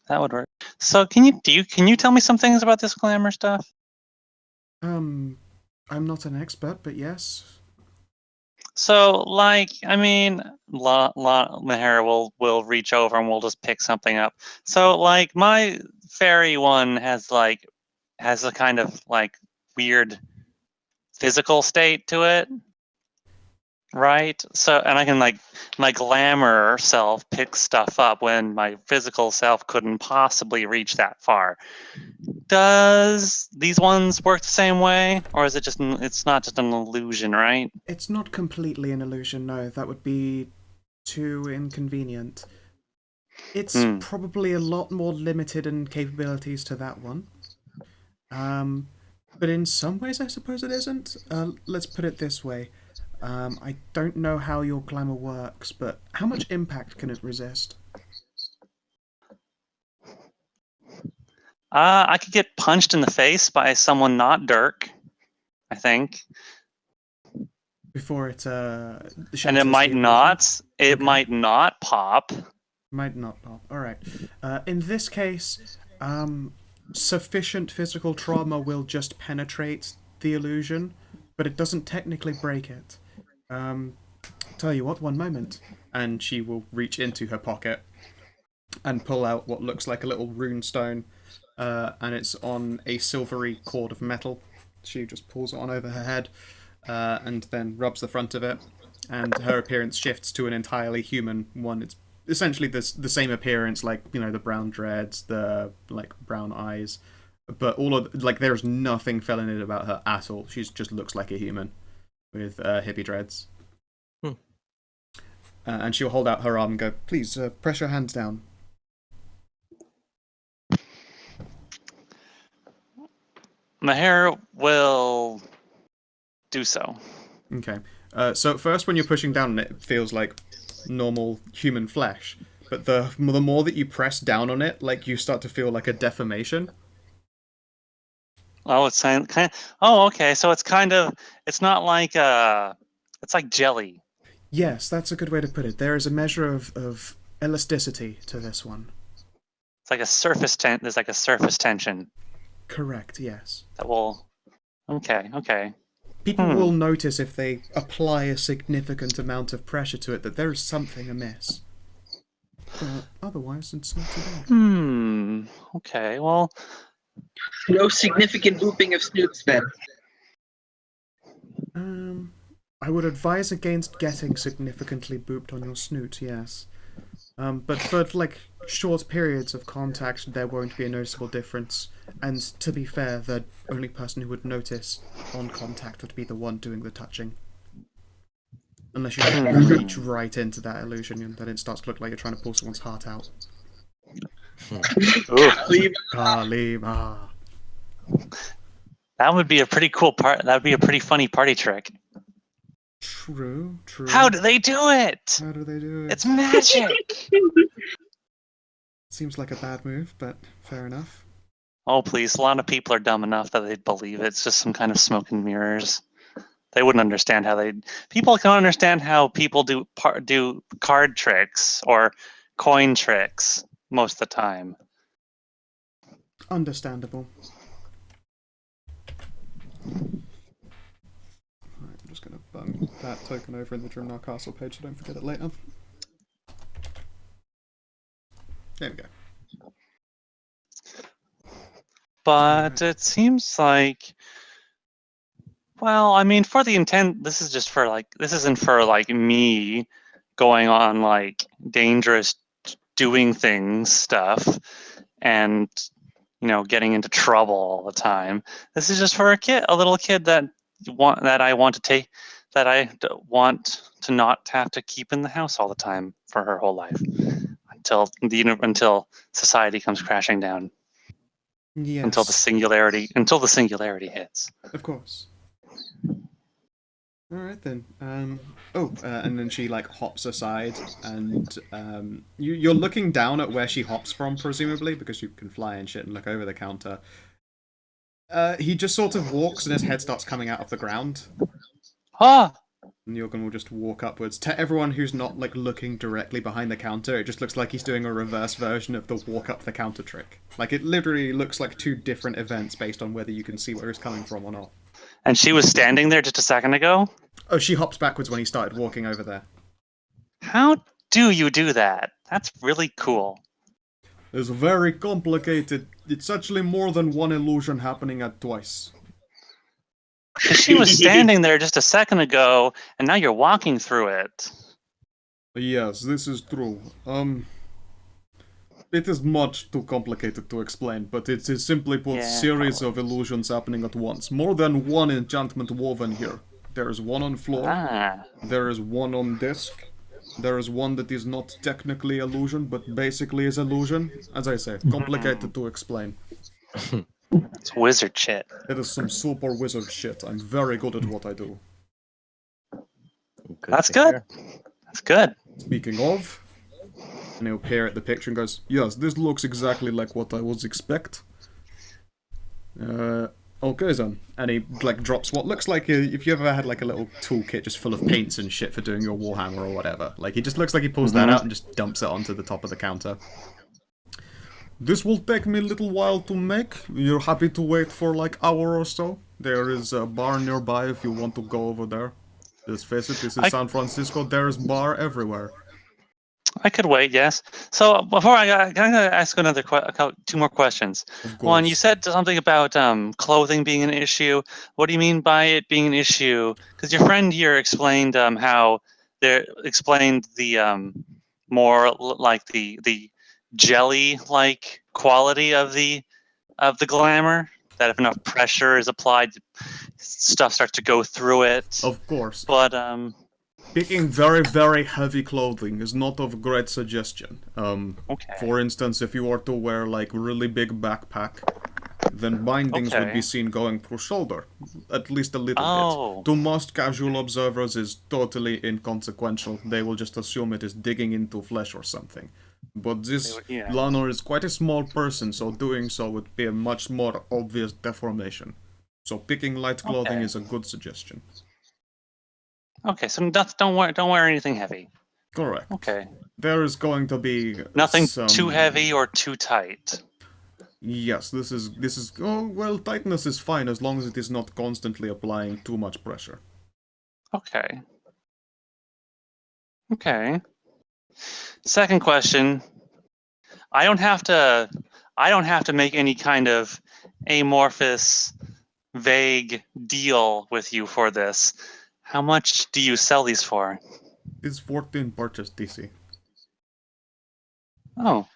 That would work. So can you tell me some things about this glamour stuff? I'm not an expert, but yes. So, like, I mean, Mahara will reach over and we'll just pick something up. So, like, my fairy one has a kind of like weird physical state to it, right? So, and I can like my glamour self pick stuff up when my physical self couldn't possibly reach that far. Does these ones work the same way, or is it just it's not just an illusion, right? It's not completely an illusion, no. That would be too inconvenient. It's probably a lot more limited in capabilities to that one. But in some ways, I suppose it isn't. Let's put it this way. I don't know how your glamour works, but how much impact can it resist? I could get punched in the face by someone not Dirk, I think. Before it And it might not. It might not pop. Might not pop. All right. In this case, sufficient physical trauma will just penetrate the illusion, but it doesn't technically break it. Tell you what, one moment. And she will reach into her pocket and pull out what looks like a little rune stone, and it's on a silvery cord of metal. She just pulls it on over her head, and then rubs the front of it, and her appearance shifts to an entirely human one. It's essentially the same appearance, like, the brown dreads, the brown eyes, but all of there's nothing feminine about her at all. She just looks like a human with hippie dreads. And she'll hold out her arm and go, "Please, press your hands down." Maher will do so. Okay. So at first, when you're pushing down on it, it feels like normal human flesh. But the more that you press down on it, you start to feel like a deformation. Oh, it's kind of. Oh, okay. So it's kind of. It's not like it's like jelly. Yes, that's a good way to put it. There is a measure of elasticity to this one. It's like a surface There's like a surface tension. Correct. Yes. That will. Okay. People will notice if they apply a significant amount of pressure to it that there is something amiss. But otherwise, it's not too bad. Okay. Well. No significant booping of snoots, then. I would advise against getting significantly booped on your snoot, yes. But for, short periods of contact, there won't be a noticeable difference. And to be fair, the only person who would notice on contact would be the one doing the touching. Unless you reach right into that illusion, and then it starts to look like you're trying to pull someone's heart out. Kalima. That would be a pretty cool part. That would be a pretty funny party trick. True. How do they do it? How do they do it? It's magic! Seems like a bad move, but fair enough. Oh, please. A lot of people are dumb enough that they'd believe it's just some kind of smoke and mirrors. They wouldn't understand how people can understand how people do card tricks or coin tricks most of the time. Understandable. Alright, I'm just going to bung that token over in the Drimnar Castle page so don't forget it later. There we go. But it seems like, well, I mean, for the intent, this isn't for me going on dangerous doing things stuff and getting into trouble all the time. This is just for a little kid that I want to not have to keep in the house all the time for her whole life until society comes crashing down. Yes. Until the singularity hits. Of course. All right then. And then she hops aside, and you're looking down at where she hops from, presumably, because you can fly and shit and look over the counter. He just sort of walks, and his head starts coming out of the ground. And Jorgen will just walk upwards. To everyone who's not looking directly behind the counter, it just looks like he's doing a reverse version of the walk up the counter trick. It literally looks like two different events based on whether you can see where he's coming from or not. And she was standing there just a second ago? Oh, she hops backwards when he started walking over there. How do you do that? That's really cool. It's very complicated. It's actually more than one illusion happening at twice. She was standing there just a second ago, and now you're walking through it. Yes, this is true. It is much too complicated to explain, but it is simply put series of illusions happening at once. More than one enchantment woven here. There is one on floor, there is one on disc, there is one that is not technically illusion, but basically is illusion. As I say, complicated to explain. It's wizard shit. It is some super wizard shit. I'm very good at what I do. That's good. That's good. Speaking of, and he'll peer at the picture and goes, yes, this looks exactly like what I was expect. Okay then. And he like drops what looks like if you ever had like a little toolkit just full of paints and shit for doing your Warhammer or whatever. Like he just looks like he pulls that out and just dumps it onto the top of the counter. This will take me a little while to make. You're happy to wait for like hour or so? There is a bar nearby if you want to go over there. Let's face it, this is San Francisco, there's bar everywhere. I could wait, yes. So before I'm gonna ask another two more questions. One, you said something about clothing being an issue. What do you mean by it being an issue? Because your friend here explained how explained the more like the jelly-like quality of the glamour. That if enough pressure is applied, stuff starts to go through it. Of course. But picking very, very heavy clothing is not of great suggestion. Okay. For instance, if you were to wear like really big backpack, then bindings would be seen going through shoulder, at least a little bit. To most casual observers is totally inconsequential. They will just assume it is digging into flesh or something. But this Lanor is quite a small person, so doing so would be a much more obvious deformation. So picking light clothing is a good suggestion. Okay, so don't wear anything heavy. Correct. Okay. There is going to be nothing too heavy or too tight. Yes, this is oh well, tightness is fine as long as it is not constantly applying too much pressure. Okay. Okay. Second question. I don't have to make any kind of amorphous, vague deal with you for this. How much do you sell these for? It's 14 purchase DC. Oh.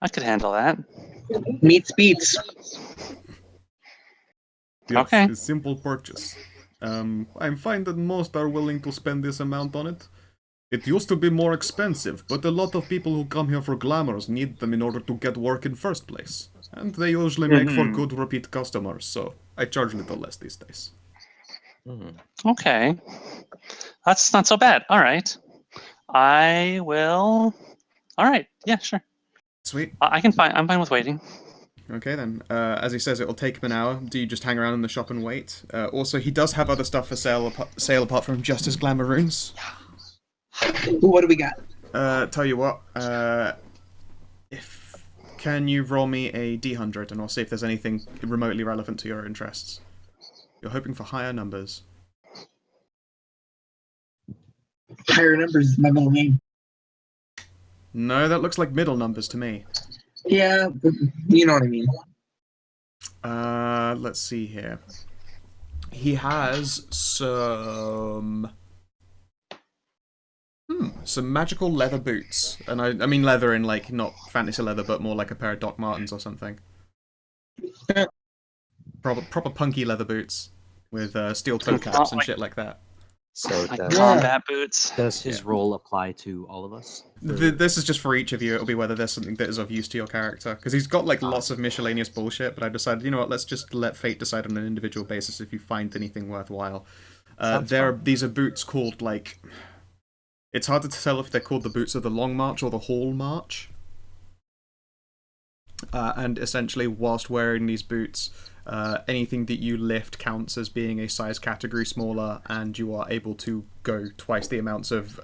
I could handle that. Meets beats. Yes, okay. It's simple purchase. I find that most are willing to spend this amount on it. It used to be more expensive, but a lot of people who come here for glamours need them in order to get work in first place. And they usually make for good repeat customers, so I charge a little less these days. Okay. That's not so bad. All right. I will... All right. Yeah, sure. Sweet. I'm fine with waiting. Okay then. As he says, it will take him an hour. Do you just hang around in the shop and wait? Also, he does have other stuff for sale apart from just his glamour runes. What do we got? Tell you what. Can you roll me a D100 and I'll see if there's anything remotely relevant to your interests. You're hoping for higher numbers. Higher numbers is my middle name. No, that looks like middle numbers to me. Yeah, but you know what I mean. Let's see here. He has some magical leather boots. And I mean leather in like not fantasy leather, but more like a pair of Doc Martens or something. Proper punky leather boots with steel toe caps and shit like that. So like combat boots. Does his role apply to all of us? This is just for each of you. It'll be whether there's something that is of use to your character. Because he's got like lots of miscellaneous bullshit, but I decided, you know what, let's just let fate decide on an individual basis if you find anything worthwhile. These are boots called like... It's hard to tell if they're called the boots of the Long March or the Hall March. And essentially, whilst wearing these boots, anything that you lift counts as being a size category smaller, and you are able to go twice the amounts of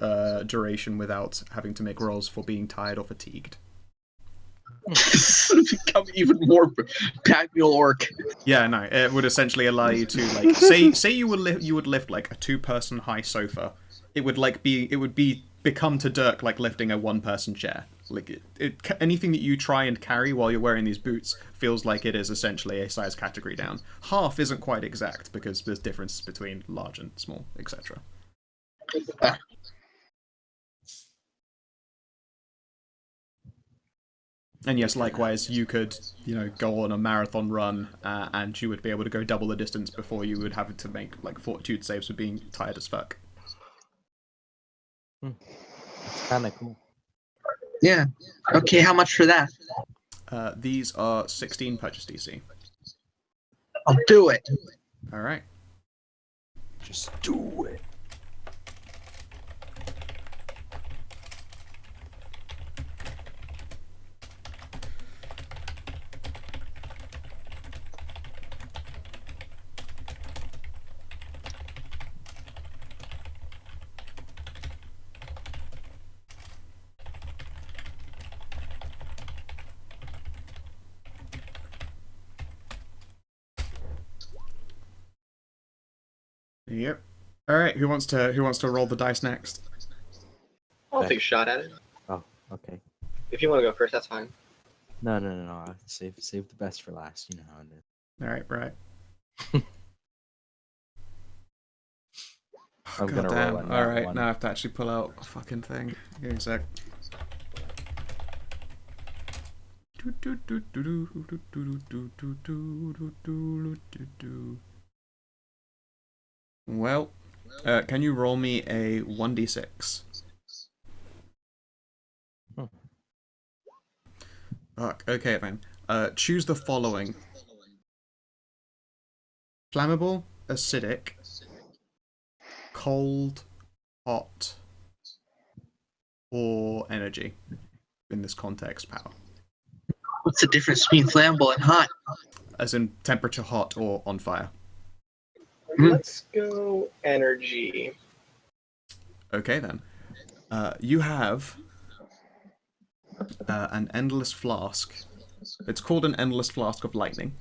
duration without having to make rolls for being tired or fatigued. Become even more pack mule orc. Yeah, no, it would essentially allow you to like say you would lift like a 2-person high sofa. It would become to Dirk like lifting a 1-person chair. Like anything that you try and carry while you're wearing these boots feels like it is essentially a size category down. Half isn't quite exact because there's differences between large and small, etc. And yes, likewise, you could, go on a marathon run, and you would be able to go double the distance before you would have to make like fortitude saves for being tired as fuck. It's kind of cool. Yeah. Okay, how much for that? These are 16 purchase DC. I'll do it. All right. Just do it. Yep. All right. Who wants to roll the dice next? I'll Okay. take a shot at it. Oh, okay. If you want to go first, that's fine. No. I'll save the best for last. You know how it is. All right. Right. I'm God gonna roll damn. a All nat right. one. Now I have to actually pull out a fucking thing. Give me a sec. Well, can you roll me a 1d6? Hmm. Fuck. Okay then. Choose the following: flammable, acidic, cold, hot, or energy. In this context, power. What's the difference between flammable and hot? As in temperature hot or on fire. Let's go energy. Okay then. You have an endless flask. It's called an endless flask of lightning.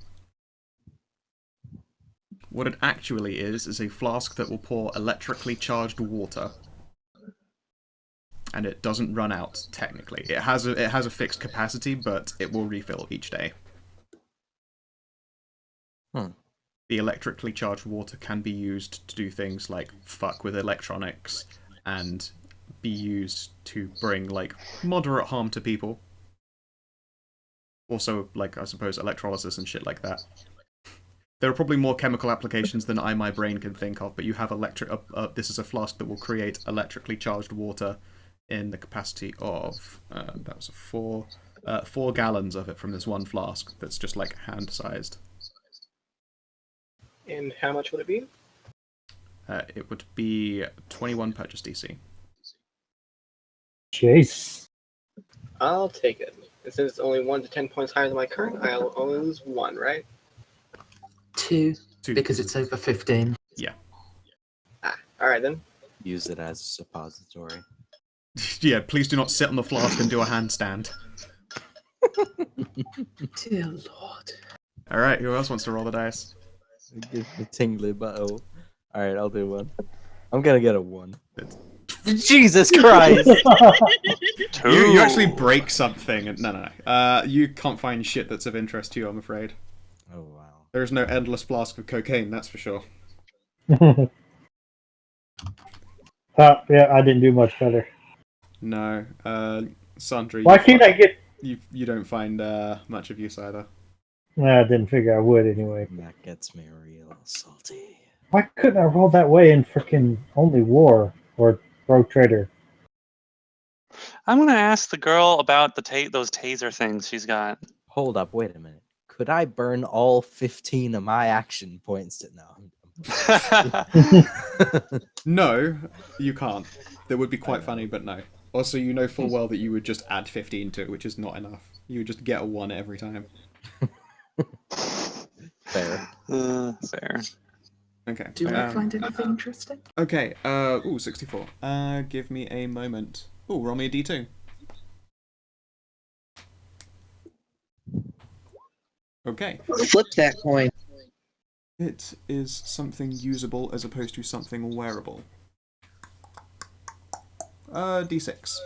What it actually is a flask that will pour electrically charged water. And it doesn't run out, technically. It has a fixed capacity, but it will refill each day. The electrically charged water can be used to do things like fuck with electronics and be used to bring, like, moderate harm to people. Also, like, I suppose, electrolysis and shit like that. There are probably more chemical applications than my brain can think of, but you have this is a flask that will create electrically charged water in the capacity of, that was 4 gallons of it from this one flask that's just, like, hand-sized. And how much would it be? It would be 21 purchase DC. Jeez. I'll take it. And since it's only 1 to 10 points higher than my current, I'll only lose 1, right? 2, 2. because it's over 15. Yeah. Alright then. Use it as a suppository. Yeah, please do not sit on the flask and do a handstand. Dear Lord. Alright, who else wants to roll the dice? Give the tingly butthole. Alright, I'll do one. I'm gonna get a 1. Jesus Christ! You actually break something. And no. You can't find shit that's of interest to you, I'm afraid. Oh, wow. There's no endless flask of cocaine, that's for sure. Yeah, I didn't do much better. No. Sandra, Why can't I get... You don't find much of use either. Nah, I didn't figure I would anyway. That gets me real salty. Why couldn't I roll that way in freaking Only War or Rogue Trader? I'm gonna ask the girl about those taser things she's got. Hold up, wait a minute. Could I burn all 15 of my action points to No, you can't. That would be quite funny, but no. Also, you know full well that you would just add 15 to it, which is not enough. You would just get a 1 every time. Fair. Fair. Okay. Do I find anything interesting? Okay, 64. Give me a moment. Ooh, roll me a d2. Okay. Flip that coin. It is something usable as opposed to something wearable. D6.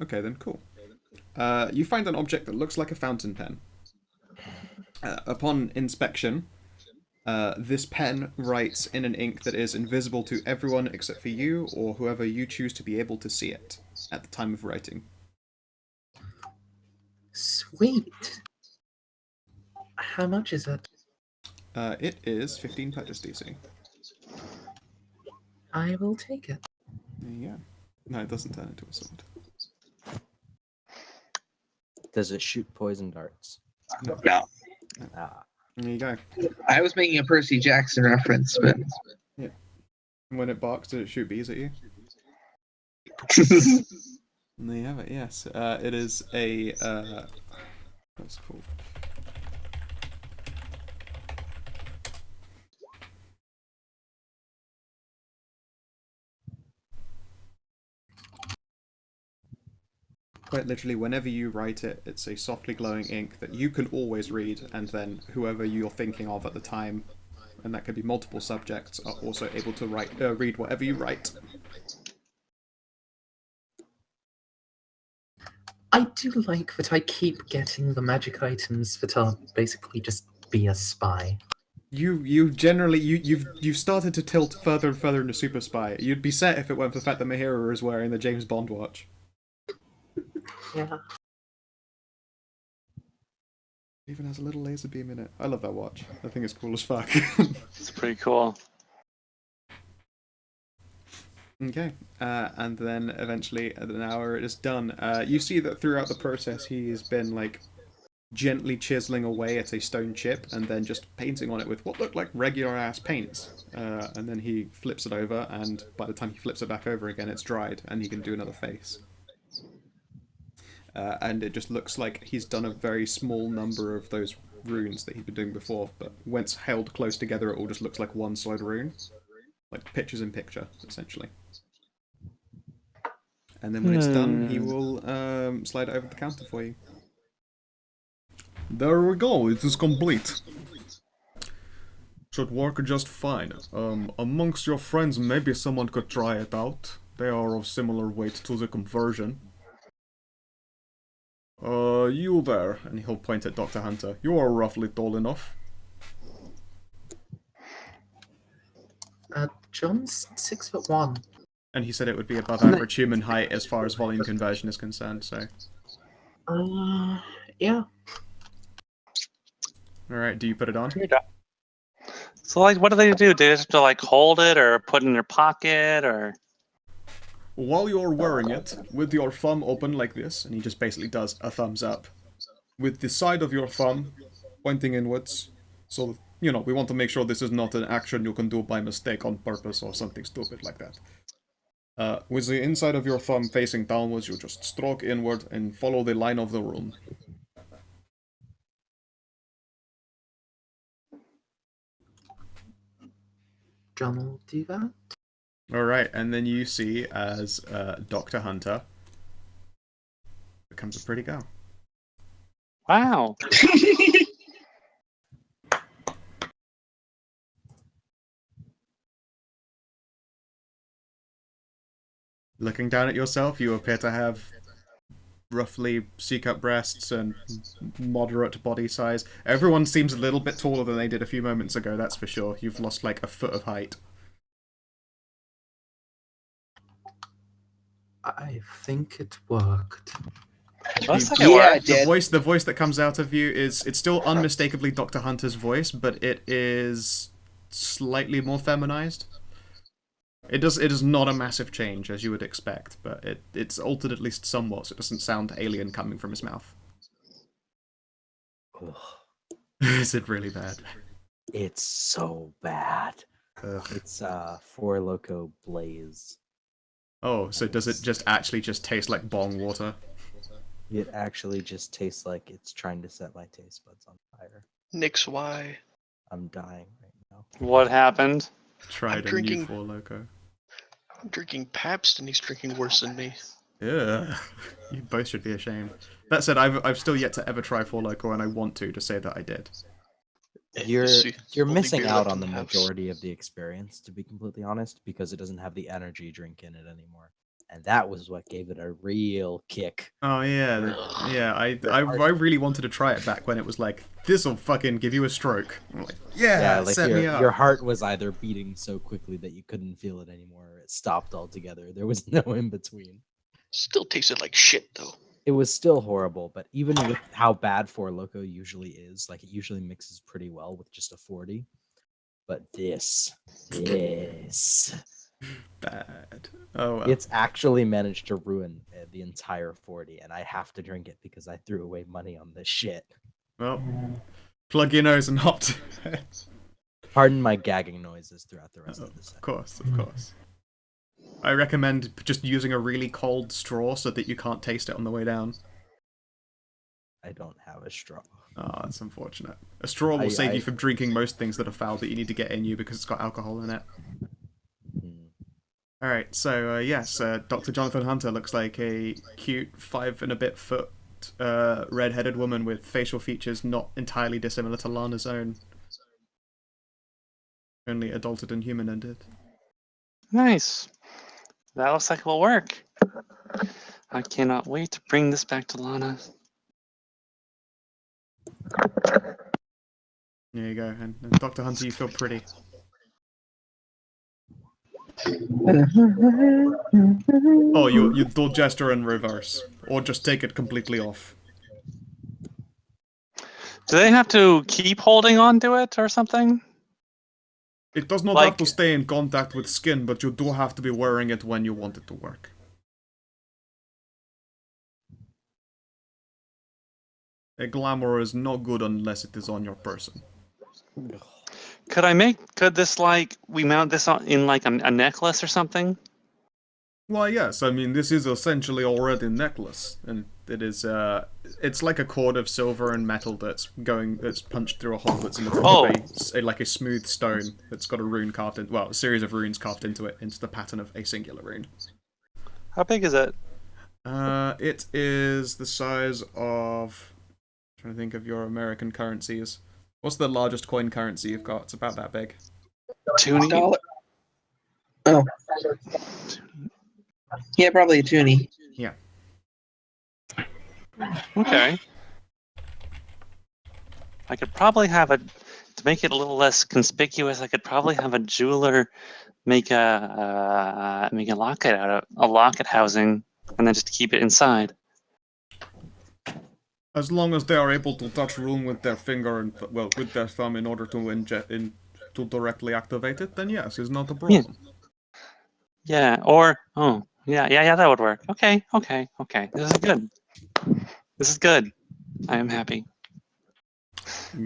Okay then, cool. You find an object that looks like a fountain pen. Upon inspection, this pen writes in an ink that is invisible to everyone except for you or whoever you choose to be able to see it at the time of writing. Sweet. How much is it? It is 15 purchase DC. I will take it. Yeah. No, it doesn't turn into a sword. Does it shoot poison darts? No. Ah. There you go. I was making a Percy Jackson reference, but When it barks, did it shoot bees at you? And there you have it. Yes, it is a. What's it called? Quite literally, whenever you write it, it's a softly glowing ink that you can always read, and then whoever you're thinking of at the time, and that could be multiple subjects, are also able to read whatever you write. I do like that I keep getting the magic items that are basically just be a spy. You generally you've started to tilt further and further into super spy. You'd be set if it weren't for the fact that Mahira is wearing the James Bond watch. Yeah. It even has a little laser beam in it. I love that watch. I think it's cool as fuck. It's pretty cool. Okay, and then eventually at an hour it is done. You see that throughout the process he's been like gently chiseling away at a stone chip and then just painting on it with what looked like regular ass paints. And then he flips it over, and by the time he flips it back over again, it's dried and he can do another face. And it just looks like he's done a very small number of those runes that he'd been doing before, but once held close together, it all just looks like one solid rune. Like pictures in picture, essentially. And then when it's done, he will slide it over the counter for you. There we go, it is complete. Should work just fine. Amongst your friends, maybe someone could try it out. They are of similar weight to the conversion. You there, and he'll point at Dr. Hunter. You are roughly tall enough. John's 6'1". And he said it would be above average human height as far as volume conversion is concerned, so... Yeah. Alright, do you put it on? So, like, what do they do? Do they have to, like, hold it or put it in their pocket, or...? While you're wearing it, with your thumb open like this, and he just basically does a thumbs up, with the side of your thumb pointing inwards, so, you know, we want to make sure this is not an action you can do by mistake on purpose or something stupid like that. With the inside of your thumb facing downwards, you just stroke inward and follow the line of the rune. John will do that. Alright, and then you see as Dr. Hunter becomes a pretty girl. Wow. Looking down at yourself, you appear to have roughly C-cup breasts and moderate body size. Everyone seems a little bit taller than they did a few moments ago, that's for sure. You've lost like a foot of height. I think it worked. Looks like it worked. The voice that comes out of you it's still unmistakably Dr. Hunter's voice, but it is slightly more feminized. It is not a massive change as you would expect, but it's altered at least somewhat, so it doesn't sound alien coming from his mouth. Is it really bad? It's so bad. Ugh. It's Four Loko Blaze. Oh, so does it just actually just taste like bong water? It actually just tastes like it's trying to set my taste buds on fire. Nix, why? I'm dying right now. What happened? Tried a new Four Loko. I'm drinking Pabst and he's drinking worse than me. Yeah, you both should be ashamed. That said, I've still yet to ever try Four Loko, and I want to say that I did. You're Only missing beer out left on the in house. majority of the experience, to be completely honest, because it doesn't have the energy drink in it anymore. And that was what gave it a real kick. Oh yeah, yeah. I really wanted to try it back when it was like, this'll fucking give you a stroke. I'm like, yeah, like set me up. your heart was either beating so quickly that you couldn't feel it anymore, or it stopped altogether. There was no in between. Still tasted like shit though. It was still horrible, but even with how bad Four Loko usually is, like it usually mixes pretty well with just a 40. But this. Bad. Oh well. It's actually managed to ruin the entire 40, and I have to drink it because I threw away money on this shit. Well, plug your nose and hop to bed. Pardon my gagging noises throughout the rest of the set. Of course, of course. I recommend just using a really cold straw so that you can't taste it on the way down. I don't have a straw. Oh, that's unfortunate. A straw will save you from drinking most things that are foul that you need to get in you because it's got alcohol in it. Alright, so yes, Dr. Jonathan Hunter looks like a cute 5 and a bit foot red-headed woman with facial features not entirely dissimilar to Lana's own. Only adulted and human-ended. Nice. That looks like it will work. I cannot wait to bring this back to Lana. There you go, and Dr. Hunter, you feel pretty. Oh, you do gesture in reverse, or just take it completely off. Do they have to keep holding on to it or something? It does not have to stay in contact with skin, but you do have to be wearing it when you want it to work. A glamour is not good unless it is on your person. Could this, like, we mount this on in, like, a necklace or something? Well, yes, I mean, this is essentially already a necklace, and it is, it's like a cord of silver and metal that's punched through a hole that's in the top of like a smooth stone that's got a rune carved in, well, a series of runes carved into it, into the pattern of a singular rune. How big is it? It is the size of, I'm trying to think of your American currencies. What's the largest coin currency you've got? It's about that big. $2. Oh. Yeah, probably a toonie. Yeah. Okay. I could probably have to make it a little less conspicuous, I could probably have a jeweler make a locket out of a locket housing and then just keep it inside. As long as they are able to touch rune with their finger and, well, with their thumb in order to to directly activate it, then yes, it's not a problem. Yeah, or, yeah, that would work. Okay. This is good. This is good. I am happy.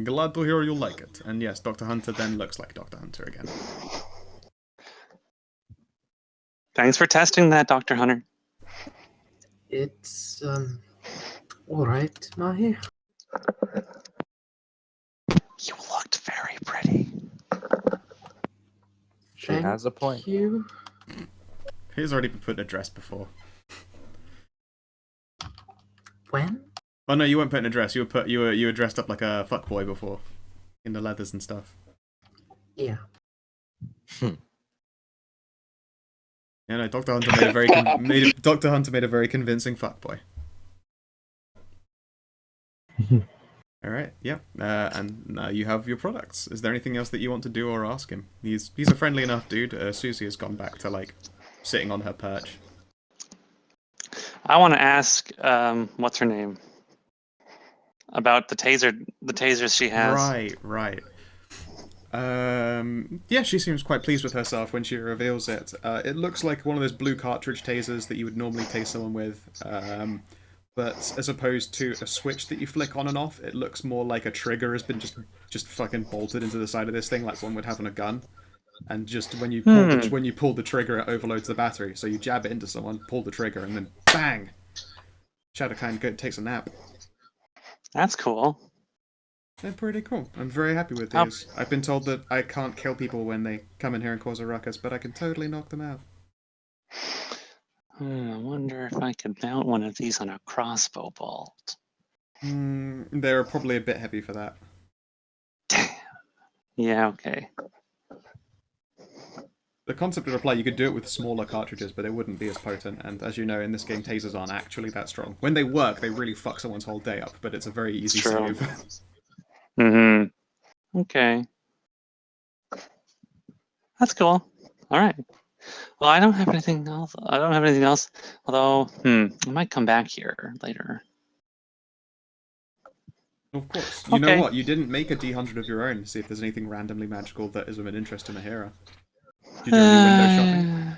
Glad to hear you like it. And yes, Dr. Hunter then looks like Dr. Hunter again. Thanks for testing that, Dr. Hunter. It's, alright, Mahi. You looked very pretty. She has a point. Thank you. He's already been put in a dress before. When? Oh no, you weren't put in a dress. You were dressed up like a fuckboy before, in the leathers and stuff. Yeah. Yeah, no, Dr. Hunter made a very Dr. Hunter made a very convincing fuckboy. All right, yeah, and now you have your products. Is there anything else that you want to do or ask him? He's a friendly enough dude. Susie has gone back to like sitting on her perch. I want to ask, what's her name? About the tasers she has. Right. Yeah, she seems quite pleased with herself when she reveals it. It looks like one of those blue cartridge tasers that you would normally tase someone with, but as opposed to a switch that you flick on and off, it looks more like a trigger has been just fucking bolted into the side of this thing, like one would have on a gun. And just when you pull the trigger, it overloads the battery. So you jab it into someone, pull the trigger, and then bang! Shadow kind of takes a nap. That's cool. They're pretty cool. I'm very happy with these. I've been told that I can't kill people when they come in here and cause a ruckus, but I can totally knock them out. I wonder if I could mount one of these on a crossbow bolt. They're probably a bit heavy for that. Damn. Yeah, okay. The concept would apply. You could do it with smaller cartridges, but they wouldn't be as potent. And as you know, in this game, tasers aren't actually that strong. When they work, they really fuck someone's whole day up, but it's a very easy save. Okay. That's cool. All right. Well, I don't have anything else. Although, I might come back here later. Of course. You know what? You didn't make a D100 of your own to see if there's anything randomly magical that is of an interest in a hero. Did you do any window shopping?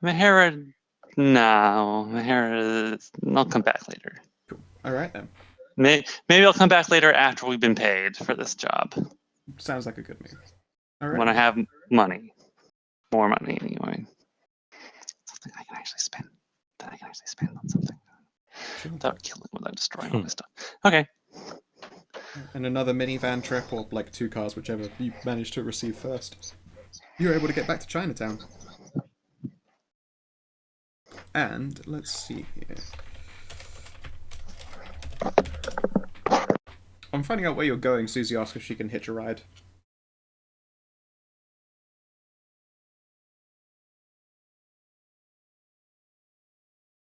Mahara, no. Mahara, I'll come back later. Cool. All right then. Maybe I'll come back later after we've been paid for this job. Sounds like a good move. All right. When I have money. More money, anyway. Something I can actually spend. That I can actually spend on something. Sure. Without killing, without destroying all my stuff. Okay. And another minivan trip, or like 2 cars, whichever you managed to receive first. You're able to get back to Chinatown. And let's see here. I'm finding out where you're going. Susie asks if she can hitch a ride.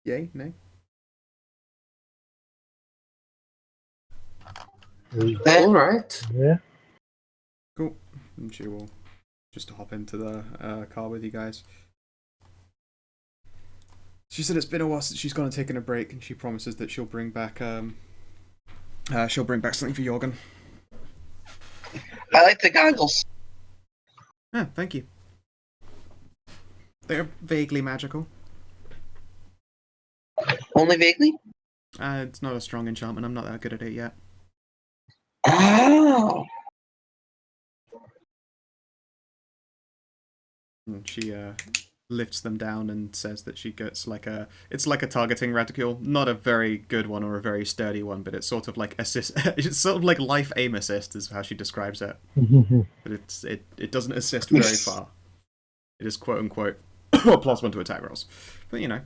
Yay? Nay? All right. Yeah. Cool. And she will just hop into the car with you guys. She said it's been a while since she's gone and taken a break, and she promises that she'll bring back something for Jorgen. I like the goggles. Ah, thank you. They're vaguely magical. Only vaguely? It's not a strong enchantment. I'm not that good at it yet. Oh. And she lifts them down and says that she gets it's like a targeting reticule, not a very good one or a very sturdy one, but it's sort of like assist. It's sort of like life aim assist is how she describes it. But it doesn't assist very far. It is quote unquote +1 to attack rolls. But you know,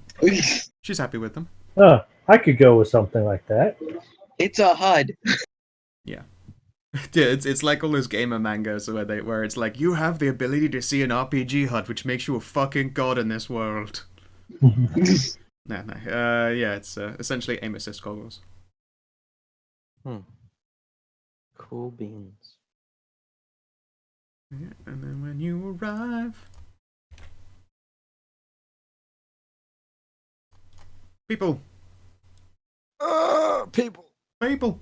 she's happy with them. Oh, I could go with something like that. It's a HUD. Yeah. Yeah, it's like all those gamer mangas where it's like, you have the ability to see an RPG HUD, which makes you a fucking god in this world. No. Yeah, it's essentially aim assist goggles. Cool beans. Yeah, and then when you arrive, people. People.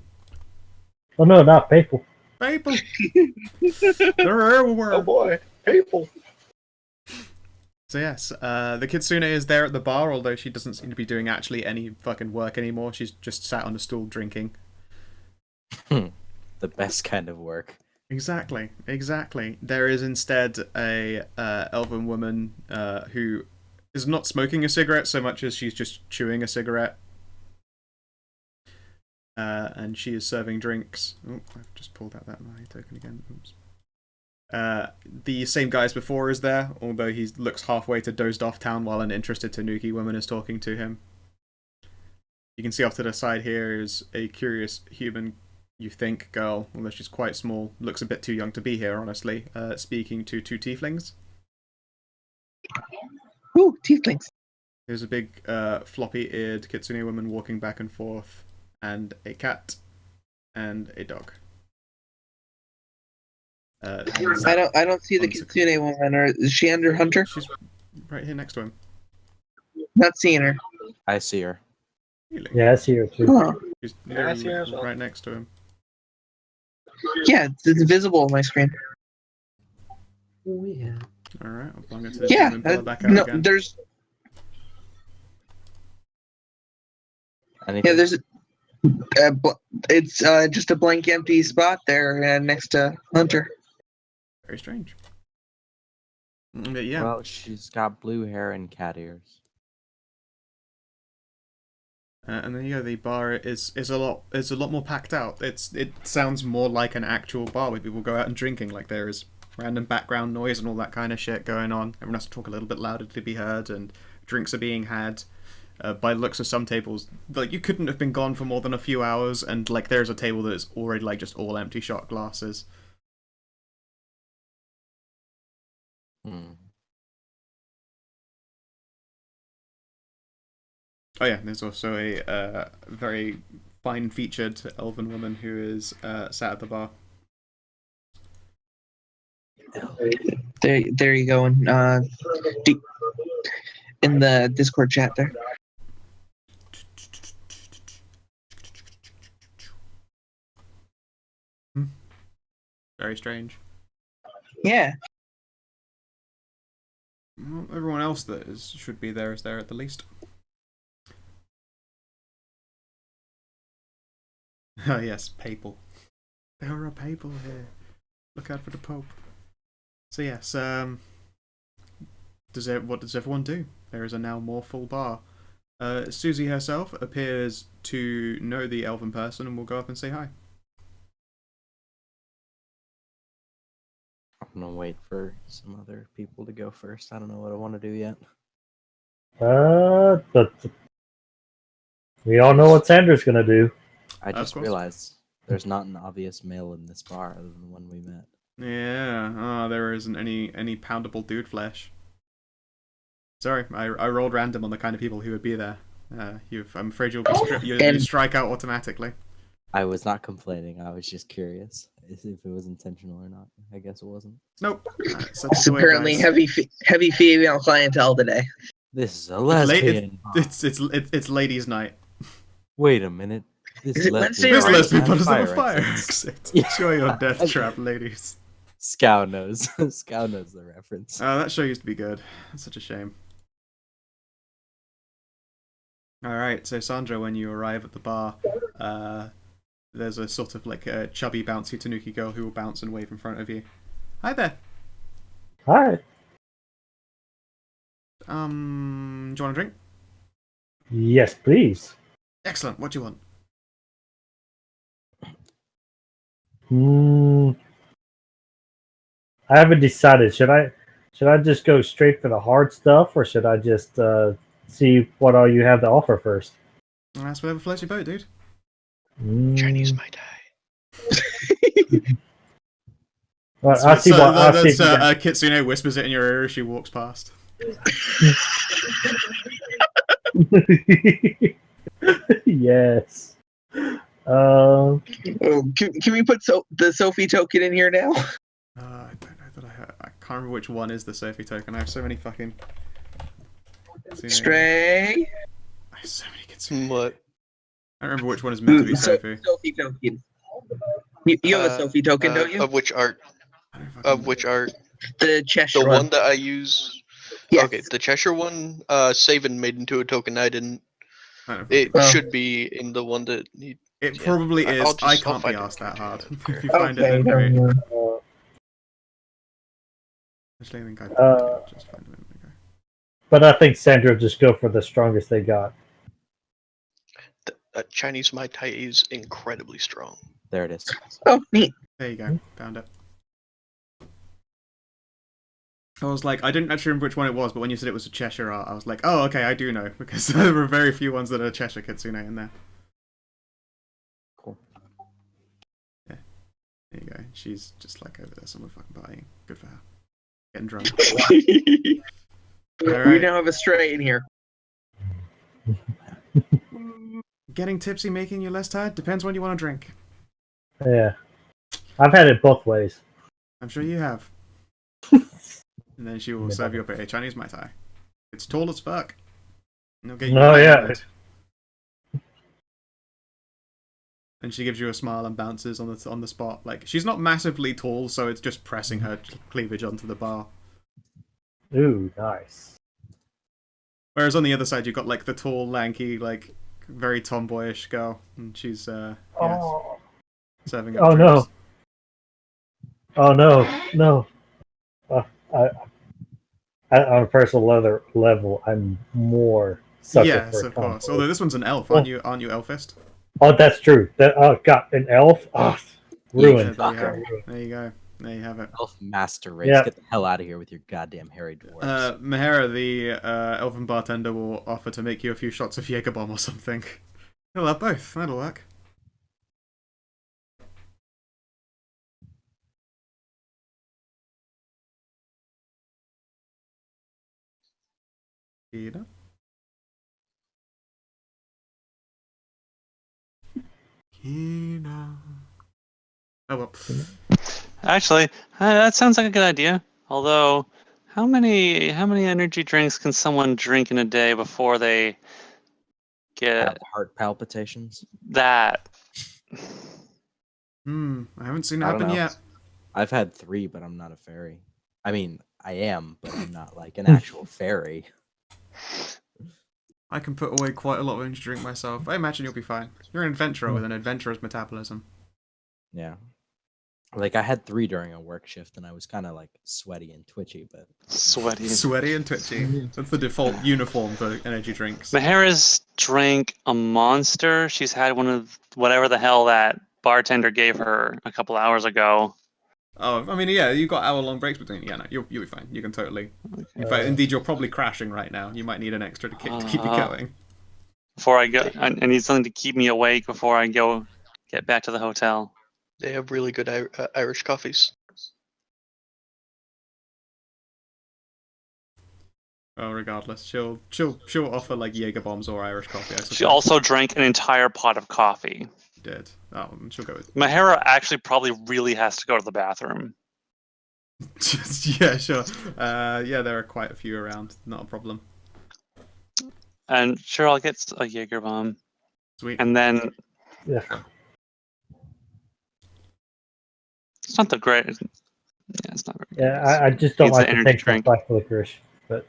Oh no, not people. People. They're everywhere. Oh boy, people. So yes, the Kitsune is there at the bar, although she doesn't seem to be doing actually any fucking work anymore. She's just sat on a stool drinking. The best kind of work. Exactly. There is instead a elven woman who is not smoking a cigarette so much as she's just chewing a cigarette. And she is serving drinks. Oh, I've just pulled out that money token again. Oops. The same guy as before is there, although he looks halfway to dozed off town while an interested Tanuki woman is talking to him. You can see off to the side here is a curious human, you think, girl, although she's quite small, looks a bit too young to be here, honestly, speaking to 2 tieflings. Ooh, tieflings. There's a big floppy-eared kitsune woman walking back and forth, and a cat, and a dog. I don't see the Kitsune woman. Or is she under Hunter? She's right here next to him. Not seeing her. I see her. Really? Yeah, I see her too. Huh. She's Yeah, I see her as literally well. right next to him. Yeah, it's visible on my screen. Oh yeah. Alright, I'll plug it to this Yeah, one and pull her back out no, again. there's Anything? there's it's just a blank empty spot there next to Hunter. Very strange. But yeah. Well, she's got blue hair and cat ears. And then the bar is a lot more packed out. It sounds more like an actual bar where people go out and drinking. Like there is random background noise and all that kind of shit going on. Everyone has to talk a little bit louder to be heard, and drinks are being had. By the looks of some tables, like you couldn't have been gone for more than a few hours, and like there's a table that is already like just all empty shot glasses. Oh yeah, there's also a very fine-featured elven woman who is sat at the bar. There you go. In the Discord chat there. Very strange. Yeah. Well, everyone else should be there is there at the least. Oh yes, papal. There are papal here. Look out for the Pope. So yes, what does everyone do? There is a now more full bar. Susie herself appears to know the elven person and will go up and say hi. I'm gonna wait for some other people to go first. I don't know what I want to do yet. But we all know what Sandra's gonna do. I just realized there's not an obvious male in this bar other than the one we met. Yeah, there isn't any poundable dude flesh. Sorry, I rolled random on the kind of people who would be there. I'm afraid you'll strike out automatically. I was not complaining. I was just curious if it was intentional or not. I guess it wasn't. Nope. It's apparently heavy female clientele today. This is a lesbian. It's ladies' night. Wait a minute. This lesbian doesn't have a fire exit. Show your death trap, ladies. Scow knows. Scow knows the reference. Oh, that show used to be good. That's such a shame. Alright, so Sandra, when you arrive at the bar, there's a sort of like a chubby, bouncy Tanuki girl who will bounce and wave in front of you. Hi there. Hi. Do you want a drink? Yes, please. Excellent. What do you want? I haven't decided. Should I just go straight for the hard stuff, or should I just see what all you have to offer first? That's whatever floats your boat, dude. Chinese Mai Tai. Well, I'll see what Kitsune whispers it in your ear as she walks past. Yes. Can we put the Sophie token in here now? I don't know that I can't remember which one is the Sophie token. I have so many fucking Stray. I have so many Kitsune. What? I don't remember which one is meant to be Sophie. Sophie token. You have a Sophie token, don't you? Of which art? Which art? The Cheshire The one that I use. Yes. Okay, the Cheshire one. Savin made into a token. I didn't. It should be in the one that he. It probably is. I can't be asked that hard. If you find it, Okay, then great. Actually, I think I just find it. But I think Sandra will just go for the strongest they got. The Chinese Mai Tai is incredibly strong. There it is. Oh, neat. There you go. Found it. I was like, I didn't actually remember which one it was, but when you said it was a Cheshire art, I was like, oh, okay, I do know, because there were very few ones that are Cheshire Kitsune in there. Cool. Yeah. There you go. She's just like over there somewhere fucking partying. Good for her. Getting drunk. Right. We now have a stray in here. Getting tipsy making you less tired? Depends when you want to drink. Yeah. I've had it both ways. I'm sure you have. And then she will serve you up a Chinese Mai Tai. It's tall as fuck. Yeah. And she gives you a smile and bounces on the spot. Like, she's not massively tall, so it's just pressing her cleavage onto the bar. Ooh, nice. Whereas on the other side, you've got like the tall, lanky, like very tomboyish girl, and she's serving up drinks. No. On a personal level, I'm more sucker yes, for of course. Although this one's an elf, aren't you elfist? Oh, that's true. God, an elf? Ruined. There you go. There you have it. Elf master race. Yep. Get the hell out of here with your goddamn hairy dwarves. Mahara, the elven bartender, will offer to make you a few shots of Jägerbomb or something. He'll have both. That'll work. Kina? Oh well. Actually, that sounds like a good idea. Although, how many energy drinks can someone drink in a day before they get heart palpitations? That. I haven't seen it happen yet. I've had 3, but I'm not a fairy. I mean, I am, but I'm not like an actual fairy. I can put away quite a lot of energy drink myself. I imagine you'll be fine. You're an adventurer with an adventurer's metabolism. Yeah. Like, I had 3 during a work shift, and I was kind of like sweaty and twitchy, but Sweaty and twitchy. That's the default uniform for energy drinks. Mahara's drank a monster. She's had one of whatever the hell that bartender gave her a couple hours ago. Oh, I mean, yeah, you've got hour-long breaks between. Yeah, no, you'll be fine. You can totally. In fact, indeed, you're probably crashing right now. You might need an extra to keep you going. Before I go, I need something to keep me awake before I go get back to the hotel. They have really good Irish coffees. Oh, regardless, she'll offer like Jaeger bombs or Irish coffee. I suppose. She also drank an entire pot of coffee. Did. Oh, she'll go with. Mahara actually probably really has to go to the bathroom. Yeah, sure. Yeah, there are quite a few around. Not a problem. And sure, I'll get a Jaeger bomb. Sweet. And then Yeah. it's not the great. Yeah, it's not very good. Yeah, I just don't Needs like an to energy take drink. black licorice. But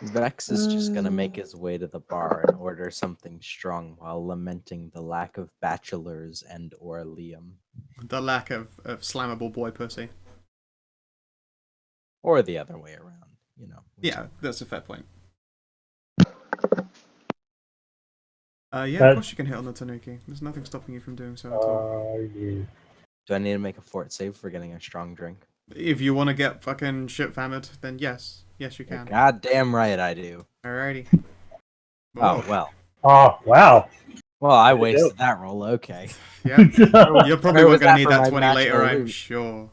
Vex is just gonna make his way to the bar and order something strong while lamenting the lack of bachelors and or Liam. The lack of slammable boy pussy. Or the other way around, you know. Yeah, that's a fair point. Yeah, of course you can hit on the Tanuki. There's nothing stopping you from doing so at all. yeah. Do I need to make a fort save for getting a strong drink? If you want to get fucking shit hammered, then yes. Yes, you can. God damn right I do. Alrighty. Oh, well. Oh, wow. Well, I wasted that roll, okay. Yeah. You're probably Where was going to that need for that my 20 later, magical I'm loot? sure.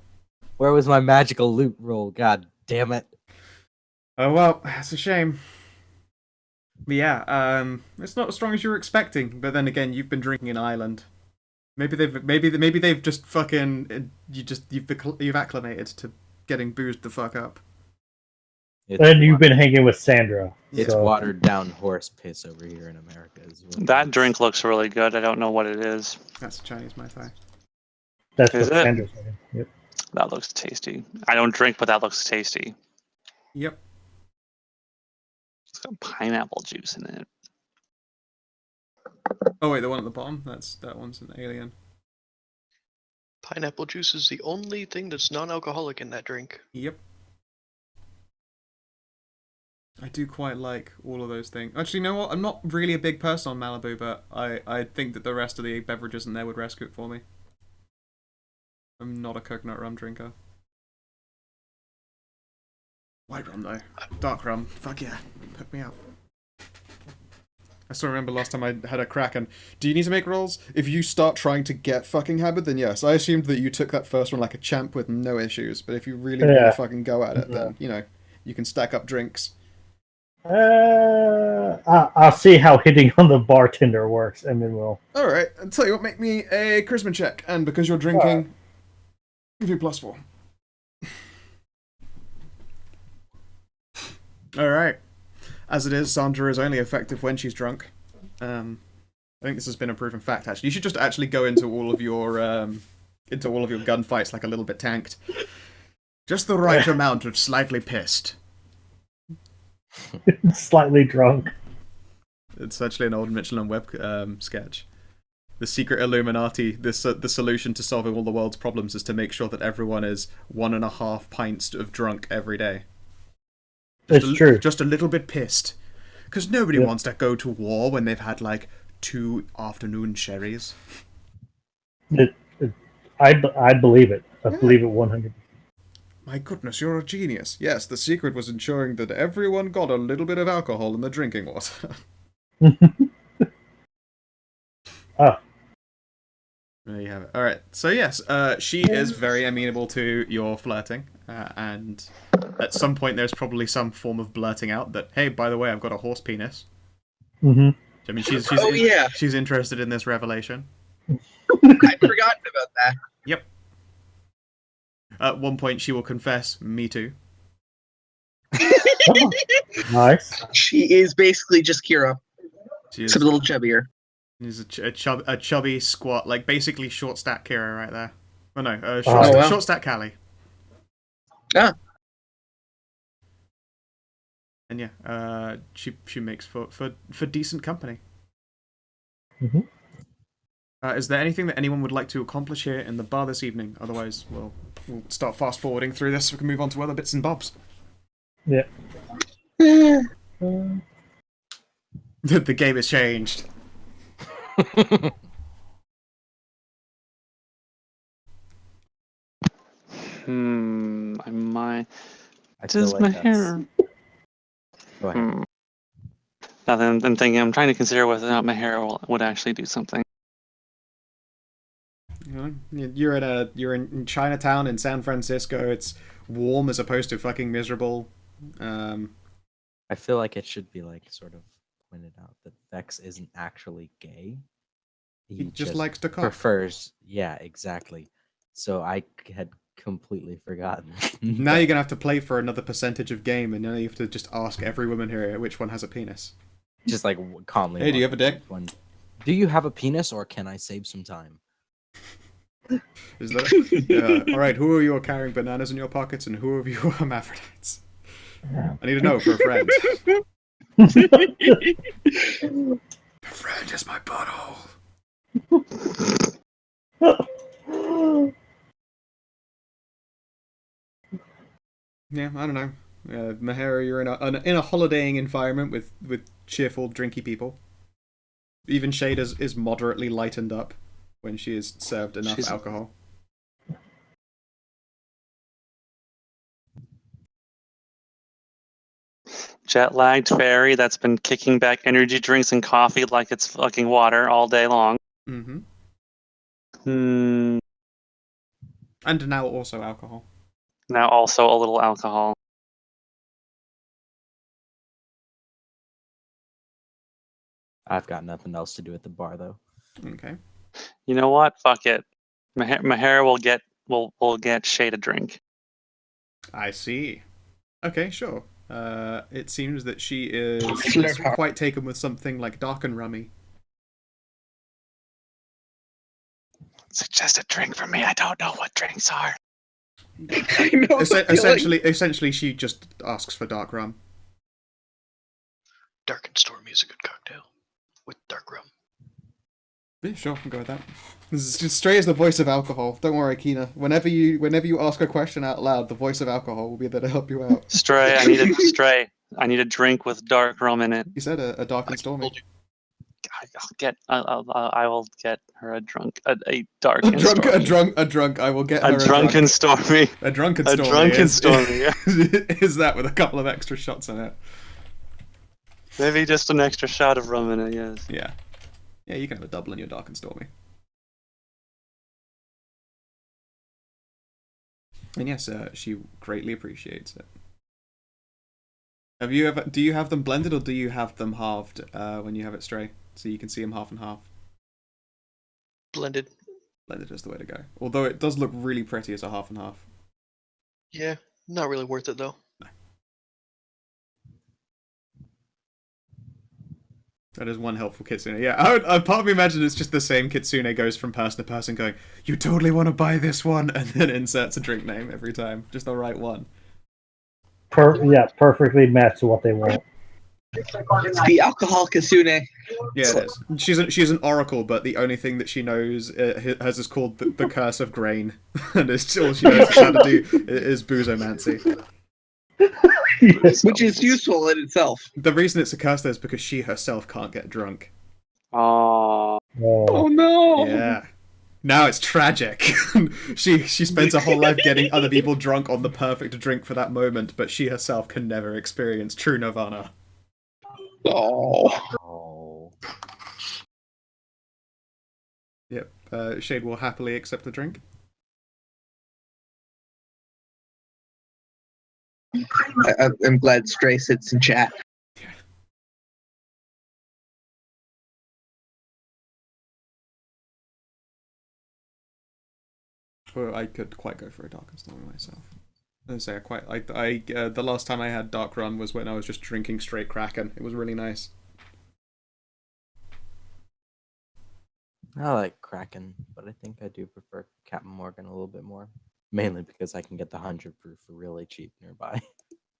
Where was my magical loot roll? God damn it. Oh, well, that's a shame. But yeah, it's not as strong as you were expecting, but then again, you've been drinking in Ireland. Maybe they've just fucking you've acclimated to getting boozed the fuck up. And you've been hanging with Sandra. It's so. watered down horse piss over here in America as well. That drink looks really good. I don't know what it is. That's a Chinese Mai Tai. That's Is what it? Sandra's saying. Yep. That looks tasty. I don't drink, but that looks tasty. Yep. It's got pineapple juice in it. Oh wait, the one at the bottom? That one's an alien. Pineapple juice is the only thing that's non-alcoholic in that drink. Yep. I do quite like all of those things. Actually, you know what? I'm not really a big person on Malibu, but I think that the rest of the beverages in there would rescue it for me. I'm not a coconut rum drinker. White rum, though. Dark rum. Fuck yeah. Hook me up. I still remember last time I had a crack, and do you need to make rolls? If you start trying to get fucking hammered, then yes. I assumed that you took that first one like a champ with no issues, but if you really want to fucking go at it, then, you know, you can stack up drinks. I'll see how hitting on the bartender works, and then we'll... Alright, I'll tell you what, make me a charisma check, and because you're drinking, give you +4. Alright. As it is, Sandra is only effective when she's drunk. I think this has been a proven fact, actually. You should just actually go into all of your gunfights like a little bit tanked. Just the right amount of slightly pissed. Slightly drunk. It's actually an old Mitchell and Webb sketch. The secret Illuminati, the solution to solving all the world's problems is to make sure that everyone is 1.5 pints of drunk every day. It's true. Just a little bit pissed. Because nobody wants to go to war when they've had, like, 2 afternoon sherries. I believe it. I believe it 100%. My goodness, you're a genius. Yes, the secret was ensuring that everyone got a little bit of alcohol in the drinking water. There you have it. Alright, so yes, she is very amenable to your flirting, and at some point there's probably some form of blurting out that, hey, by the way, I've got a horse penis. Mm-hmm. I mean, she's interested in this revelation. I'd forgotten about that. Yep. At one point, she will confess, me too. Oh, nice. She is basically just Kira. She's Except a little chubbier. a chubby, squat, like basically short stack Kira right there. Oh no, wow. short stack Callie. Ah. And yeah, she makes for decent company. Mhm. Is there anything that anyone would like to accomplish here in the bar this evening? Otherwise, we'll start fast forwarding through this so we can move on to other bits and bobs. Yeah. The game has changed. I might. I feel Does like my that's... hair? Go ahead. Nothing. I'm thinking. I'm trying to consider whether or not my hair would actually do something. You know, you're in Chinatown in San Francisco. It's warm as opposed to fucking miserable. I feel like it should be like sort of pointed out that Vex isn't actually gay. He just likes to cock. Prefers, yeah, exactly. So I had completely forgotten. Now you're gonna have to play for another percentage of game, and now you have to just ask every woman here which one has a penis. Just like calmly. Hey, do you have a dick? Do you have a penis, or can I save some time? Is that all right? Who are you carrying bananas in your pockets, and who of you are hermaphrodites? I need to know for a friend. The friend is my butthole. Yeah, I don't know. Mahara, you're in a holidaying environment with cheerful, drinky people. Even Shade is moderately lightened up when she is served enough alcohol. Jet-lagged fairy that's been kicking back energy drinks and coffee like it's fucking water all day long. Mm-hmm. Hmm. And now also alcohol. Now also a little alcohol. I've got nothing else to do at the bar, though. Okay. You know what? Fuck it. Mahara will get Shade a drink. I see. Okay, sure. It seems that she is quite taken with something like dark and rummy. Suggest a drink for me. I don't know what drinks are. I know Essentially, she just asks for dark rum. Dark and Stormy is a good cocktail with dark rum. Yeah, sure, I'll go with that. This is Stray is the voice of alcohol. Don't worry, Kina. Whenever you ask a question out loud, the voice of alcohol will be there to help you out. Stray, I need a drink with dark rum in it. You said a dark and stormy. I will get her a drunk, a dark A and stormy. A drunk. I will get her a drunken stormy. A drunken stormy. A drunken stormy. Yeah. Is that with a couple of extra shots in it? Maybe just an extra shot of rum in it. Yes. Yeah. Yeah, you can have a double in your dark and stormy. And yes, she greatly appreciates it. Do you have them blended or do you have them halved when you have it Stray? So you can see them half and half. Blended. Blended is the way to go. Although it does look really pretty as a half and half. Yeah, not really worth it though. No. That is one helpful kitsune. Yeah, I'd part of me imagine it's just the same kitsune goes from person to person going, you totally want to buy this one, and then inserts a drink name every time. Just the right one. Perfectly matched to what they want. It's the alcohol kitsune. Yeah, it is. She's an oracle, but the only thing that she knows is called the curse of grain, and it's all she knows how to do is boozomancy. Which is useful in itself. The reason it's a curse though is because she herself can't get drunk. Oh. Oh no! Yeah. Now it's tragic. She spends her whole life getting other people drunk on the perfect drink for that moment, but she herself can never experience true nirvana. Oh. Yep. Shade will happily accept the drink. I'm glad Stray sits in chat. Well, I could quite go for a dark and stormy myself. As I say, the last time I had dark rum was when I was just drinking straight Kraken. It was really nice. I like Kraken, but I think I do prefer Captain Morgan a little bit more. Mainly because I can get the 100 proof for really cheap nearby.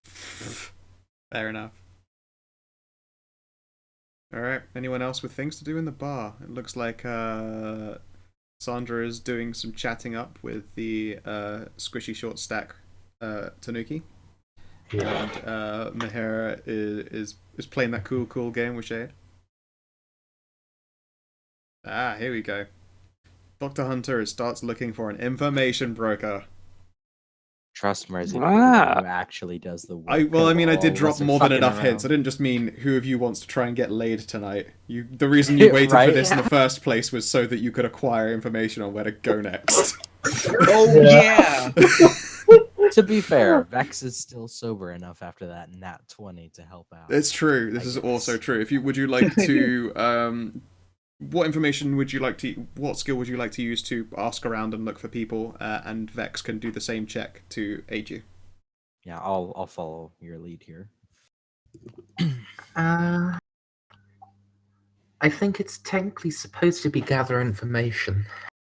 Fair enough. Alright, anyone else with things to do in the bar? It looks like Sandra is doing some chatting up with the squishy short stack Tanuki. Yeah. And Mahara is playing that cool game with Shade. Ah, here we go. Dr. Hunter starts looking for an information broker. Trust Mersey, Wow. who actually does the work. I did drop Unless they're more than fucking enough hints. I around. didn't just mean who of you wants to try and get laid tonight. The reason you waited for Right? this in the first place was so that you could acquire information on where to go next. Oh yeah. To be fair, Vex is still sober enough after that nat 20 to help out. It's true. This is also true. Would you like to what information would you like to? What skill would you like to use to ask around and look for people? And Vex can do the same check to aid you. Yeah, I'll follow your lead here. I think it's technically supposed to be gather information.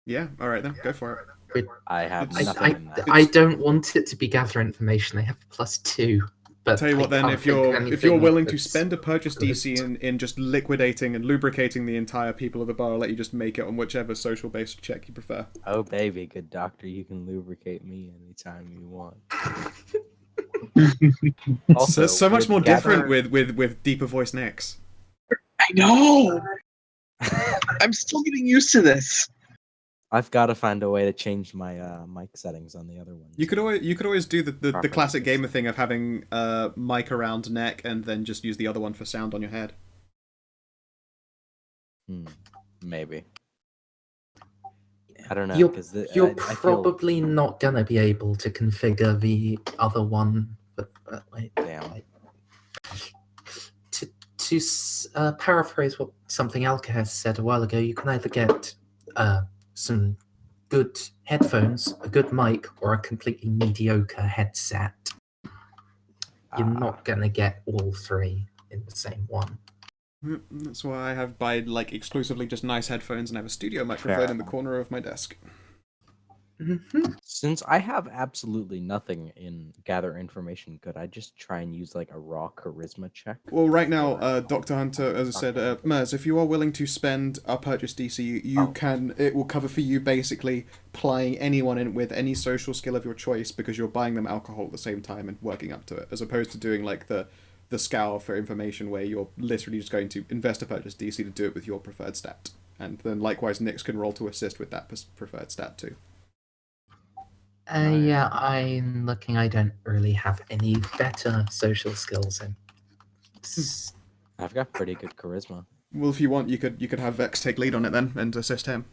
Yeah. All right then. Go for it. But I have It's- nothing in that. I don't want it to be gather information. I have +2. But Tell you what, I then, can't if you're think of willing to anything spend a purchase DC in just liquidating and lubricating the entire people of the bar, I'll let you just make it on whichever social based check you prefer. Oh baby, good doctor, you can lubricate me anytime you want. Also, So much with more gather- different with deeper voice necks. I know. I'm still getting used to this. I've got to find a way to change my mic settings on the other one. You could always do the Proper classic voice. gamer thing of having mic around neck and then just use the other one for sound on your head. Maybe. I don't know. You're, 'cause you're I feel... probably not gonna be able to configure the other one. But wait, Damn. wait. To paraphrase what something Alka has said a while ago, you can either get some good headphones, a good mic, or a completely mediocre headset. You're not gonna get all three in the same one. That's why I buy exclusively just nice headphones and have a studio microphone in the corner of my desk. Since I have absolutely nothing in gather information, could I just try and use a raw charisma check? Well, right now, Dr. Hunter, as I said, Mers, if you are willing to spend a purchase DC, you can. It will cover for you basically plying anyone in with any social skill of your choice because you're buying them alcohol at the same time and working up to it, as opposed to doing the scour for information where you're literally just going to invest a purchase DC to do it with your preferred stat, and then likewise Nyx can roll to assist with that preferred stat too. Yeah, I'm looking. I don't really have any better social skills. I've got pretty good charisma. Well, if you want, you could have Vex take lead on it then and assist him.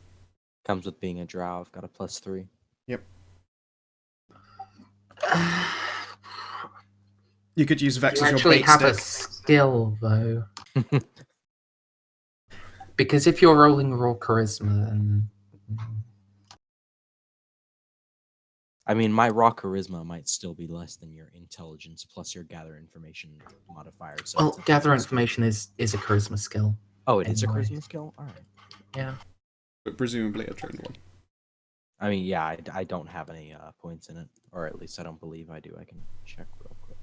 Comes with being a drow. I've got a +3. Yep. You could use Vex You as your actually bait have a stick. skill though, because if you're rolling raw charisma, then I mean, my raw charisma might still be less than your intelligence plus your gather information modifier. So well, it's a gather +2. information is a charisma skill. Oh, it is a anyway. charisma skill? Alright. Yeah. But presumably a trained one. I mean, yeah, I don't have any points in it. Or at least I don't believe I do. I can check real quick.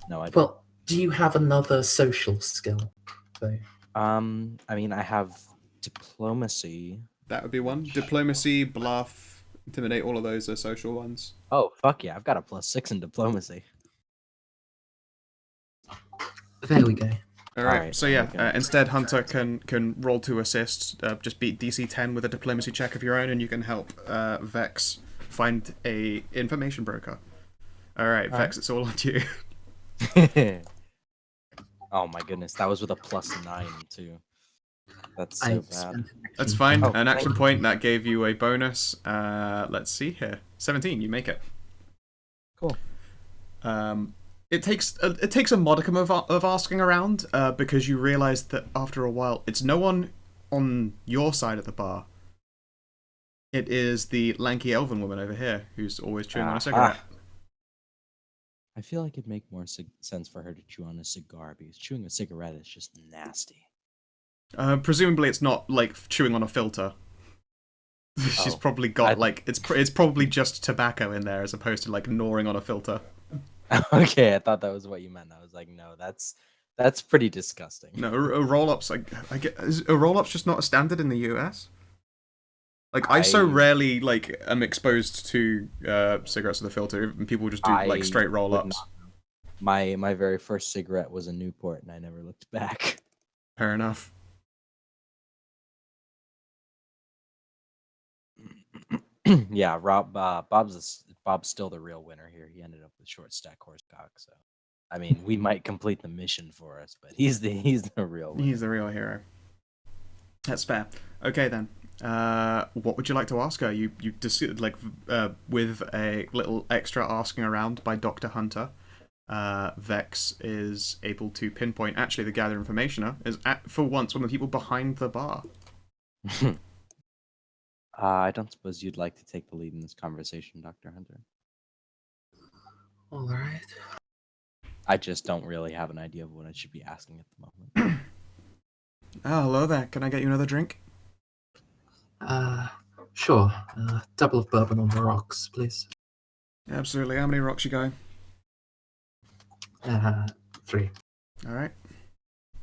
No, I don't. Well, do you have another social skill? Though? I mean, I have diplomacy. That would be one. Diplomacy, bluff, intimidate, all of those are social ones. Oh, fuck yeah, I've got a +6 in diplomacy. There we go. Alright, so yeah, okay. instead Hunter can roll to assist, just beat DC 10 with a diplomacy check of your own, and you can help Vex find a information broker. Alright, Vex, it's all on you. Oh my goodness, that was with a +9 too. That's so I bad. spent an That's action fine. point. An action point, that gave you a bonus. Let's see here. 17, you make it. Cool. It takes a modicum of asking around, because you realise that after a while, it's no one on your side of the bar. It is the lanky elven woman over here, who's always chewing on a cigarette. I feel like it'd make more sense for her to chew on a cigar, because chewing a cigarette is just nasty. Presumably it's not like chewing on a filter. She's Oh, probably got I- like it's probably just tobacco in there as opposed to like gnawing on a filter. Okay, I thought that was what you meant. I was like, no, that's pretty disgusting. No, a roll-ups. I get is a roll-ups just not a standard in the US. Like I so rarely like am exposed to cigarettes with a filter, and people just do like straight would roll-ups. not know. My very first cigarette was a Newport, and I never looked back. Fair enough. Yeah, Bob's still the real winner here. He ended up with short stack horsecock. So, I mean, we might complete the mission for us, but he's the real winner. He's the real hero. That's fair. Okay then. What would you like to ask her? You like with a little extra asking around by Dr. Hunter. Vex is able to pinpoint actually the gather informationer is for once one of the people behind the bar. I don't suppose you'd like to take the lead in this conversation, Dr. Hunter. All right. I just don't really have an idea of what I should be asking at the moment. Oh, hello there. Can I get you another drink? Sure. Double of bourbon on the rocks, please. Absolutely. How many rocks you going? 3. All right.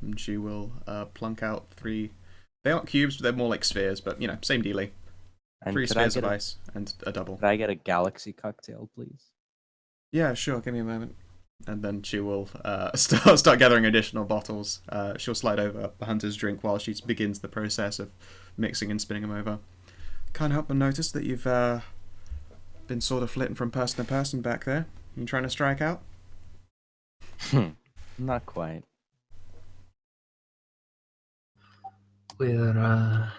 And she will plunk out 3. They aren't cubes, but they're more like spheres. But you know, same dealy. And 3 spheres of ice and a double. Could I get a galaxy cocktail, please? Yeah, sure. Give me a moment. And then she will start gathering additional bottles. She'll slide over the hunter's drink while she begins the process of mixing and spinning them over. Can't help but notice that you've been sort of flitting from person to person back there. You trying to strike out? Not quite. We're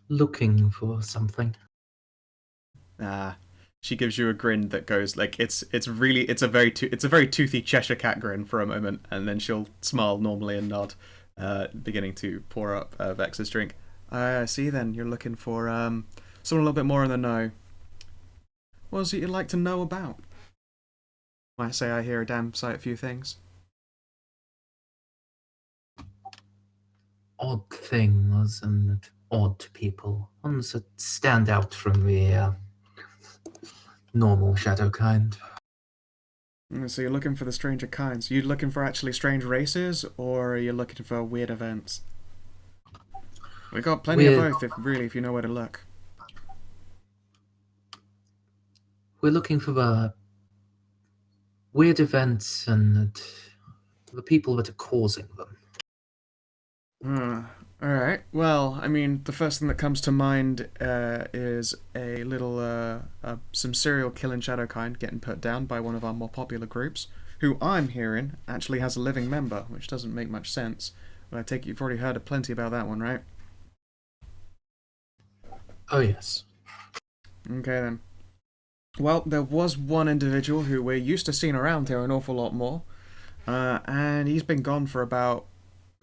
looking for something. She gives you a grin that goes like it's a very toothy Cheshire cat grin for a moment, and then she'll smile normally and nod, beginning to pour up Vex's drink. I see. Then you're looking for someone a little bit more in the know. What is it you'd like to know about? Might say I hear a damn sight few things. Odd things and odd people. Ones that stand out from the normal shadow kind. So you're looking for the stranger kinds. Are you looking for actually strange races, or are you looking for weird events? We got plenty of both, if you know where to look. We're looking for the weird events and the people that are causing them. Alright, well, I mean, the first thing that comes to mind is a little, some serial killing shadowkind getting put down by one of our more popular groups, who I'm hearing actually has a living member, which doesn't make much sense. But I take it you've already heard plenty about that one, right? Oh, yes. Okay, then. Well, there was one individual who we're used to seeing around here an awful lot more, and he's been gone for about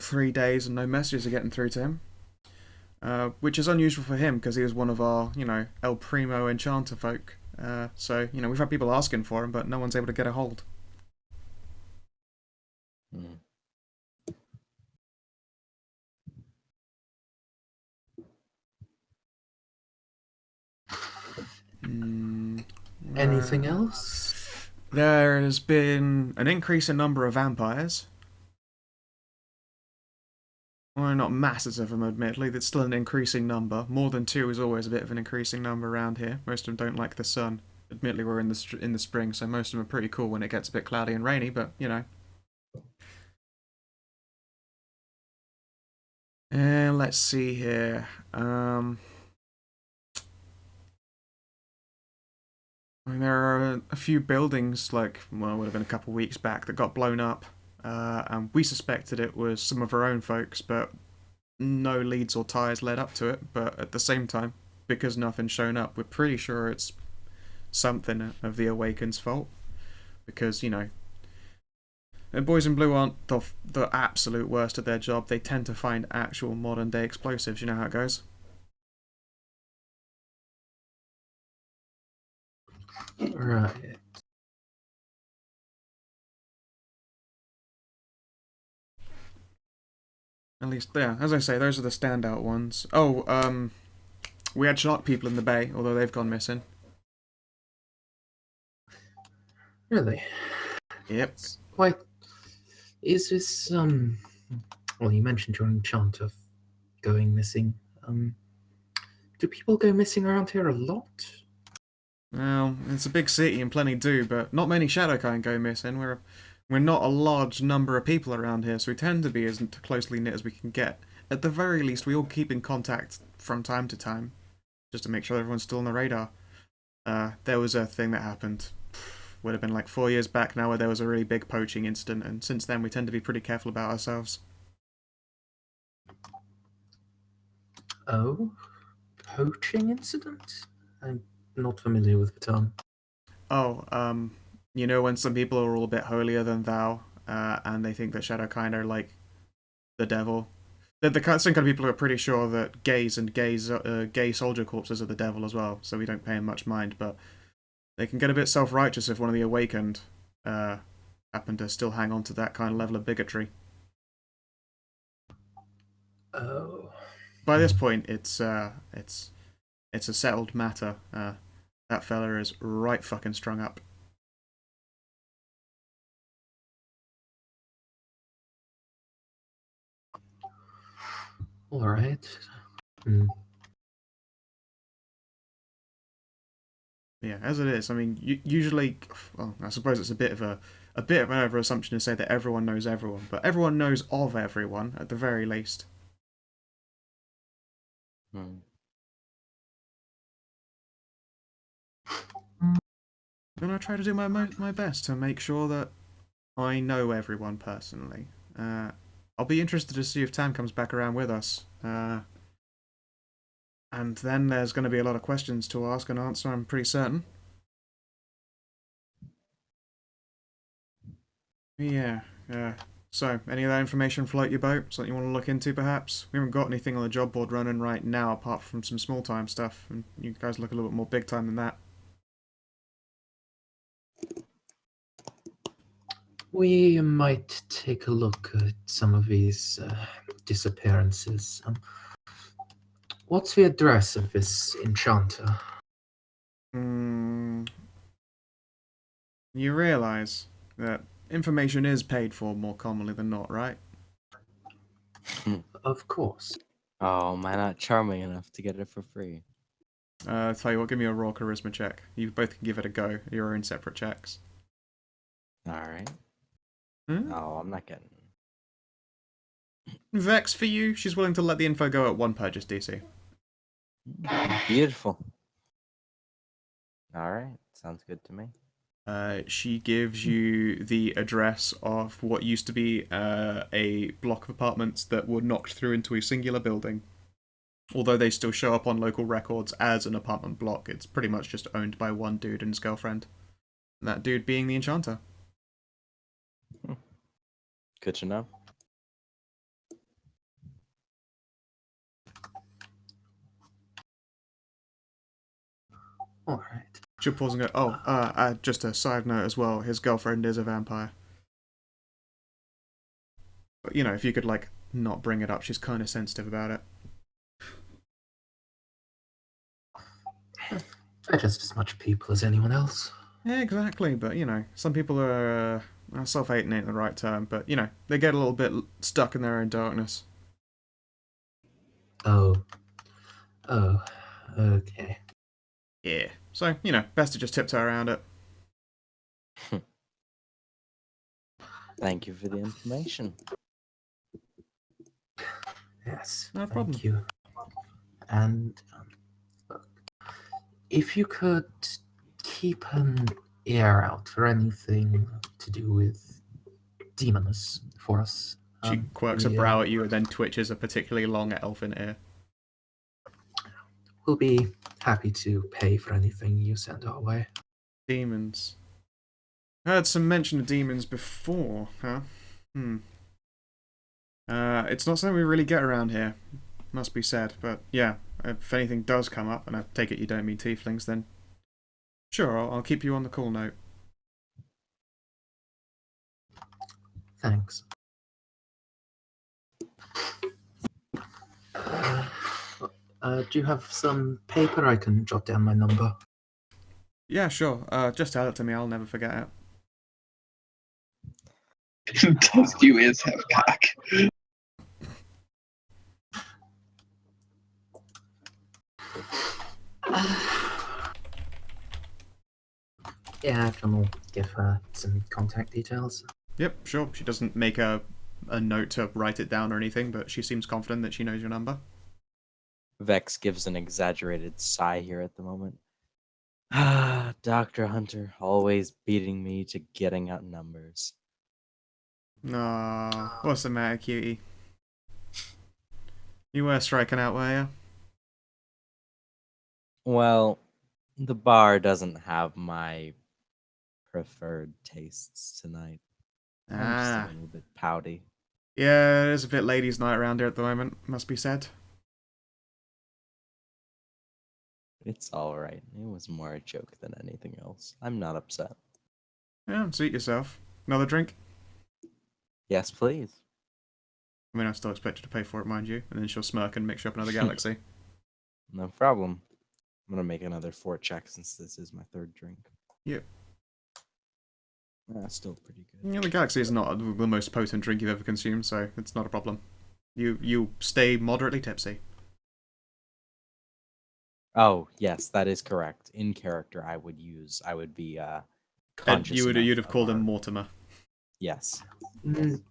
3 days and no messages are getting through to him. Which is unusual for him because he was one of our, El Primo enchanter folk. So, we've had people asking for him, but no one's able to get a hold. Anything else? There has been an increase in number of vampires. Well, not masses of them, admittedly. That's still an increasing number. More than 2 is always a bit of an increasing number around here. Most of them don't like the sun. Admittedly, we're in the spring, so most of them are pretty cool when it gets a bit cloudy and rainy. But And let's see here. I mean, there are a few buildings, it would have been a couple of weeks back, that got blown up. And we suspected it was some of our own folks, but no leads or ties led up to it. But at the same time, because nothing's shown up, we're pretty sure it's something of the Awaken's fault. Because, the Boys in Blue aren't the absolute worst at their job. They tend to find actual modern-day explosives. You know how it goes? Right. At least, yeah, as I say, those are the standout ones. Oh, We had shark people in the bay, although they've gone missing. Really? Yep. Why is this well, you mentioned your enchant of going missing. Do people go missing around here a lot? Well, it's a big city and plenty do, but not many Shadowkind go missing. We're not a large number of people around here, so we tend to be as closely knit as we can get. At the very least, we all keep in contact from time to time, just to make sure everyone's still on the radar. There was a thing that happened, would have been like 4 years back now, where there was a really big poaching incident, and since then we tend to be pretty careful about ourselves. Oh, poaching incident? I'm not familiar with the term. Oh, you know when some people are all a bit holier than thou, and they think that Shadowkind are like the devil? They're the same kind of people who are pretty sure that gay soldier corpses are the devil as well, so we don't pay them much mind, but they can get a bit self-righteous if one of the Awakened happen to still hang on to that kind of level of bigotry. Oh. By this point, it's a settled matter. That fella is right fucking strung up. All right. Yeah, as it is. I mean, usually, well, I suppose it's a bit of an over assumption to say that everyone knows everyone, but everyone knows of everyone at the very least. Hmm. And I try to do my best to make sure that I know everyone personally. I'll be interested to see if Tam comes back around with us. And then there's going to be a lot of questions to ask and answer, I'm pretty certain. Yeah, so, any of that information float your boat? Something you want to look into, perhaps? We haven't got anything on the job board running right now, apart from some small-time stuff, and you guys look a little bit more big-time than that. We might take a look at some of these disappearances. What's the address of this enchanter? You realise that information is paid for more commonly than not, right? Of course. Oh, am I not charming enough to get it for free? Tell you what, give me a raw charisma check. You both can give it a go. Your own separate checks. Alright. Hmm? Oh, I'm not getting... Vex for you. She's willing to let the info go at 1 purchase DC. Beautiful. Alright, sounds good to me. She gives you the address of what used to be a block of apartments that were knocked through into a singular building. Although they still show up on local records as an apartment block, it's pretty much just owned by one dude and his girlfriend. That dude being the enchanter. Good to know. All right. She'll pause and go, just a side note as well, his girlfriend is a vampire. But, you know, if you could, like, not bring it up, she's kind of sensitive about it. They're just as much people as anyone else. Yeah, exactly, but, you know, some people are, self-hating ain't the right term, but, you know, they get a little bit stuck in their own darkness. Oh, okay. Yeah, so, you know, best to just tiptoe around it. Thank you for the information. Yes, No problem. thank you. And look, if you could keep an ear out for anything to do with demons for us. She quirks a brow at you and then twitches a particularly long elfin ear. We'll be happy to pay for anything you send our way. Demons. I heard some mention of demons before, huh? It's not something we really get around here, must be said, but yeah, if anything does come up, and I take it you don't mean tieflings, then sure, I'll keep you on the call note. Thanks. Do you have some paper I can jot down my number? Yeah, sure. Just tell it to me. I'll never forget it. Test you is have cock. Yeah, I can give her some contact details. Yep, sure. She doesn't make a note to write it down or anything, but she seems confident that she knows your number. Vex gives an exaggerated sigh here at the moment. Ah, Dr. Hunter, always beating me to getting out numbers. Aww, what's the matter, cutie? You were striking out, were you? Well, the bar doesn't have my preferred tastes tonight. I'm just a little bit pouty. Yeah, it is a bit ladies' night around here at the moment, must be said. It's alright. It was more a joke than anything else. I'm not upset. Yeah, suit yourself. Another drink? Yes, please. I mean, I still expect you to pay for it, mind you. And then she'll smirk and mix you up another galaxy. No problem. I'm gonna make another 4 check since this is my 3rd drink. Yep. That's still pretty good. Yeah, the galaxy is not the most potent drink you've ever consumed, so it's not a problem. You stay moderately tipsy. Oh, yes, that is correct. In character, I would be conscious. You'd have called him Mortimer. Yes.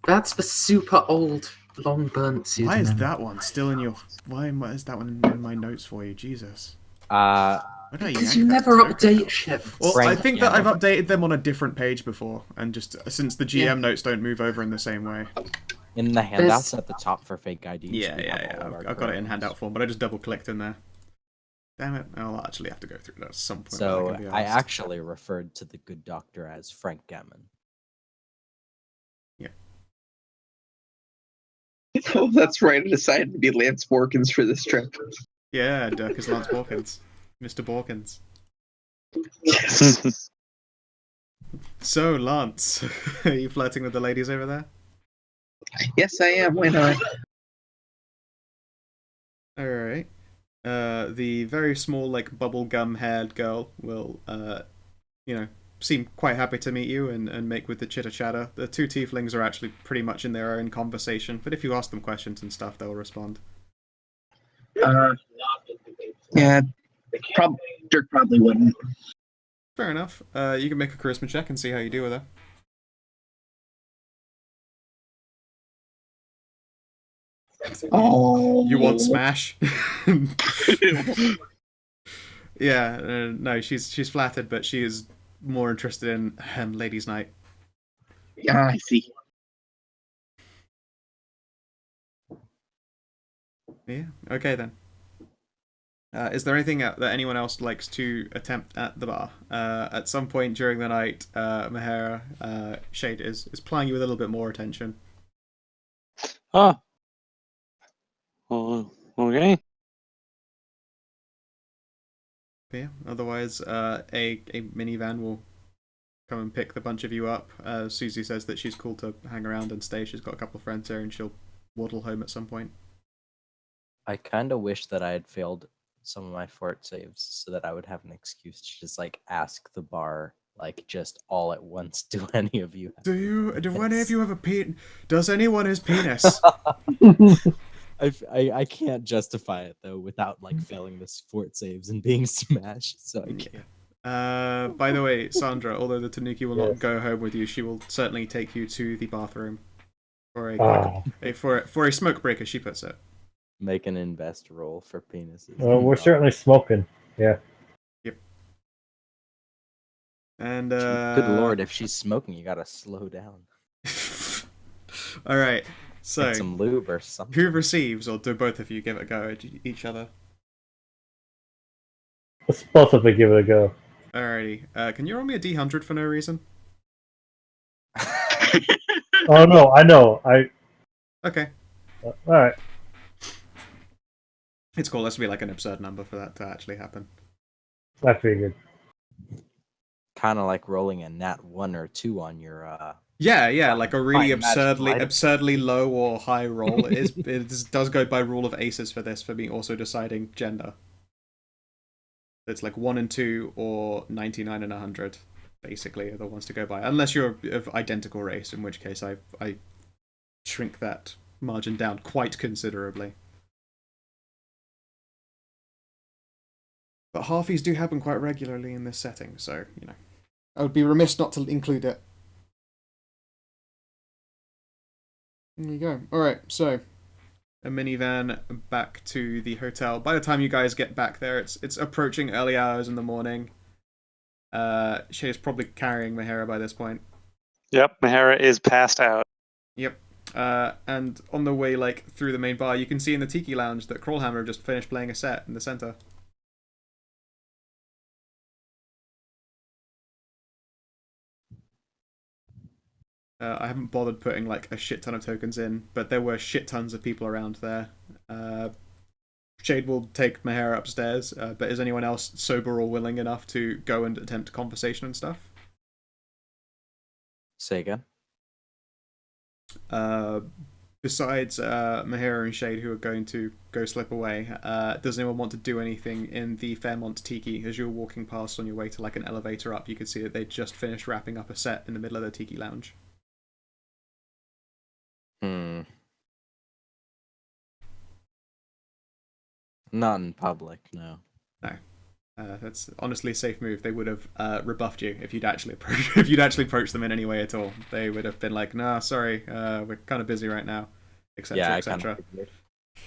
That's the super old, long burnt pseudonym. Why is that one still in your? Why is that one in my notes for you? Jesus. Because you never update ships. Well, I think that I've updated them on a different page before, and just since the GM notes don't move over in the same way. In the handouts at the top for fake IDs. Yeah. I've got it in handout form, but I just double clicked in there. Damn it! I'll actually have to go through that at some point. So I actually referred to the good doctor as Frank Gammon. Yeah. Oh, that's right. I decided to be Lance Borkins for this trip. Yeah, Dirk is Lance Borkins. Mr. Borkins. Yes. So, Lance, are you flirting with the ladies over there? Yes, I am. Why not? Alright. The very small, like, bubblegum-haired girl will, seem quite happy to meet you and make with the chitter-chatter. The 2 tieflings are actually pretty much in their own conversation, but if you ask them questions and stuff, they'll respond. Yeah, Dirk probably wouldn't. Fair enough. You can make a charisma check and see how you do with her. Oh. You want smash? Yeah, no, she's flattered, but she is more interested in ladies' night. Yeah, I see. Yeah, okay then. Is there anything that anyone else likes to attempt at the bar? At some point during the night, Mahara, Shade is plying you with a little bit more attention. Oh. Well, okay. Yeah, otherwise, a minivan will come and pick the bunch of you up. Susie says that she's cool to hang around and stay. She's got a couple of friends here and she'll waddle home at some point. I kind of wish that I had failed some of my fort saves so that I would have an excuse to just like ask the bar like just all at once. Do any of you? Do any of you have a penis? Does anyone has penis? I can't justify it though without like failing this fort saves and being smashed. So I can't. By the way, Sandra, although the Tanuki will not go home with you, she will certainly take you to the bathroom for a smoke break, as she puts it. Make an invest roll for penises. Well, we're certainly smoking. Yeah. Yep. And good lord, if she's smoking, you gotta slow down. All right. So get some lube or something. Who receives, or do both of you give it a go at each other? Let's both of us give it a go. Alrighty. Can you roll me a D100 for no reason? Oh no, I know. Okay. All right. It's cool. This will be like an absurd number for that to actually happen. I figured. kind of like rolling a nat 1 or 2 on your Yeah, like a really Fine, magical item. absurdly low or high roll. Does go by rule of aces for this, for me also deciding gender. It's like 1 and 2 or 99 and 100, basically, are the ones to go by. Unless you're of identical race, in which case I shrink that margin down quite considerably. But halfies do happen quite regularly in this setting, so, you know, I would be remiss not to include it. There you go. Alright, so a minivan back to the hotel. By the time you guys get back there, it's approaching early hours in the morning. Shay's probably carrying Mahara by this point. Yep, Mahara is passed out. Yep. And on the way, like, through the main bar, you can see in the Tiki Lounge that Crawlhammer just finished playing a set in the center. I haven't bothered putting, like, a shit ton of tokens in, but there were shit tons of people around there. Shade will take Mahara upstairs, but is anyone else sober or willing enough to go and attempt conversation and stuff? Say again? Besides Mahara and Shade, who are going to go slip away, does anyone want to do anything in the Fairmont Tiki? As you're walking past on your way to, like, an elevator up, you could see that they just finished wrapping up a set in the middle of the Tiki Lounge. Not in public, no. No. That's honestly a safe move. They would have rebuffed you if you'd actually approached them in any way at all. They would have been like, "Nah, sorry, we're kind of busy right now," etc. Yeah, etc.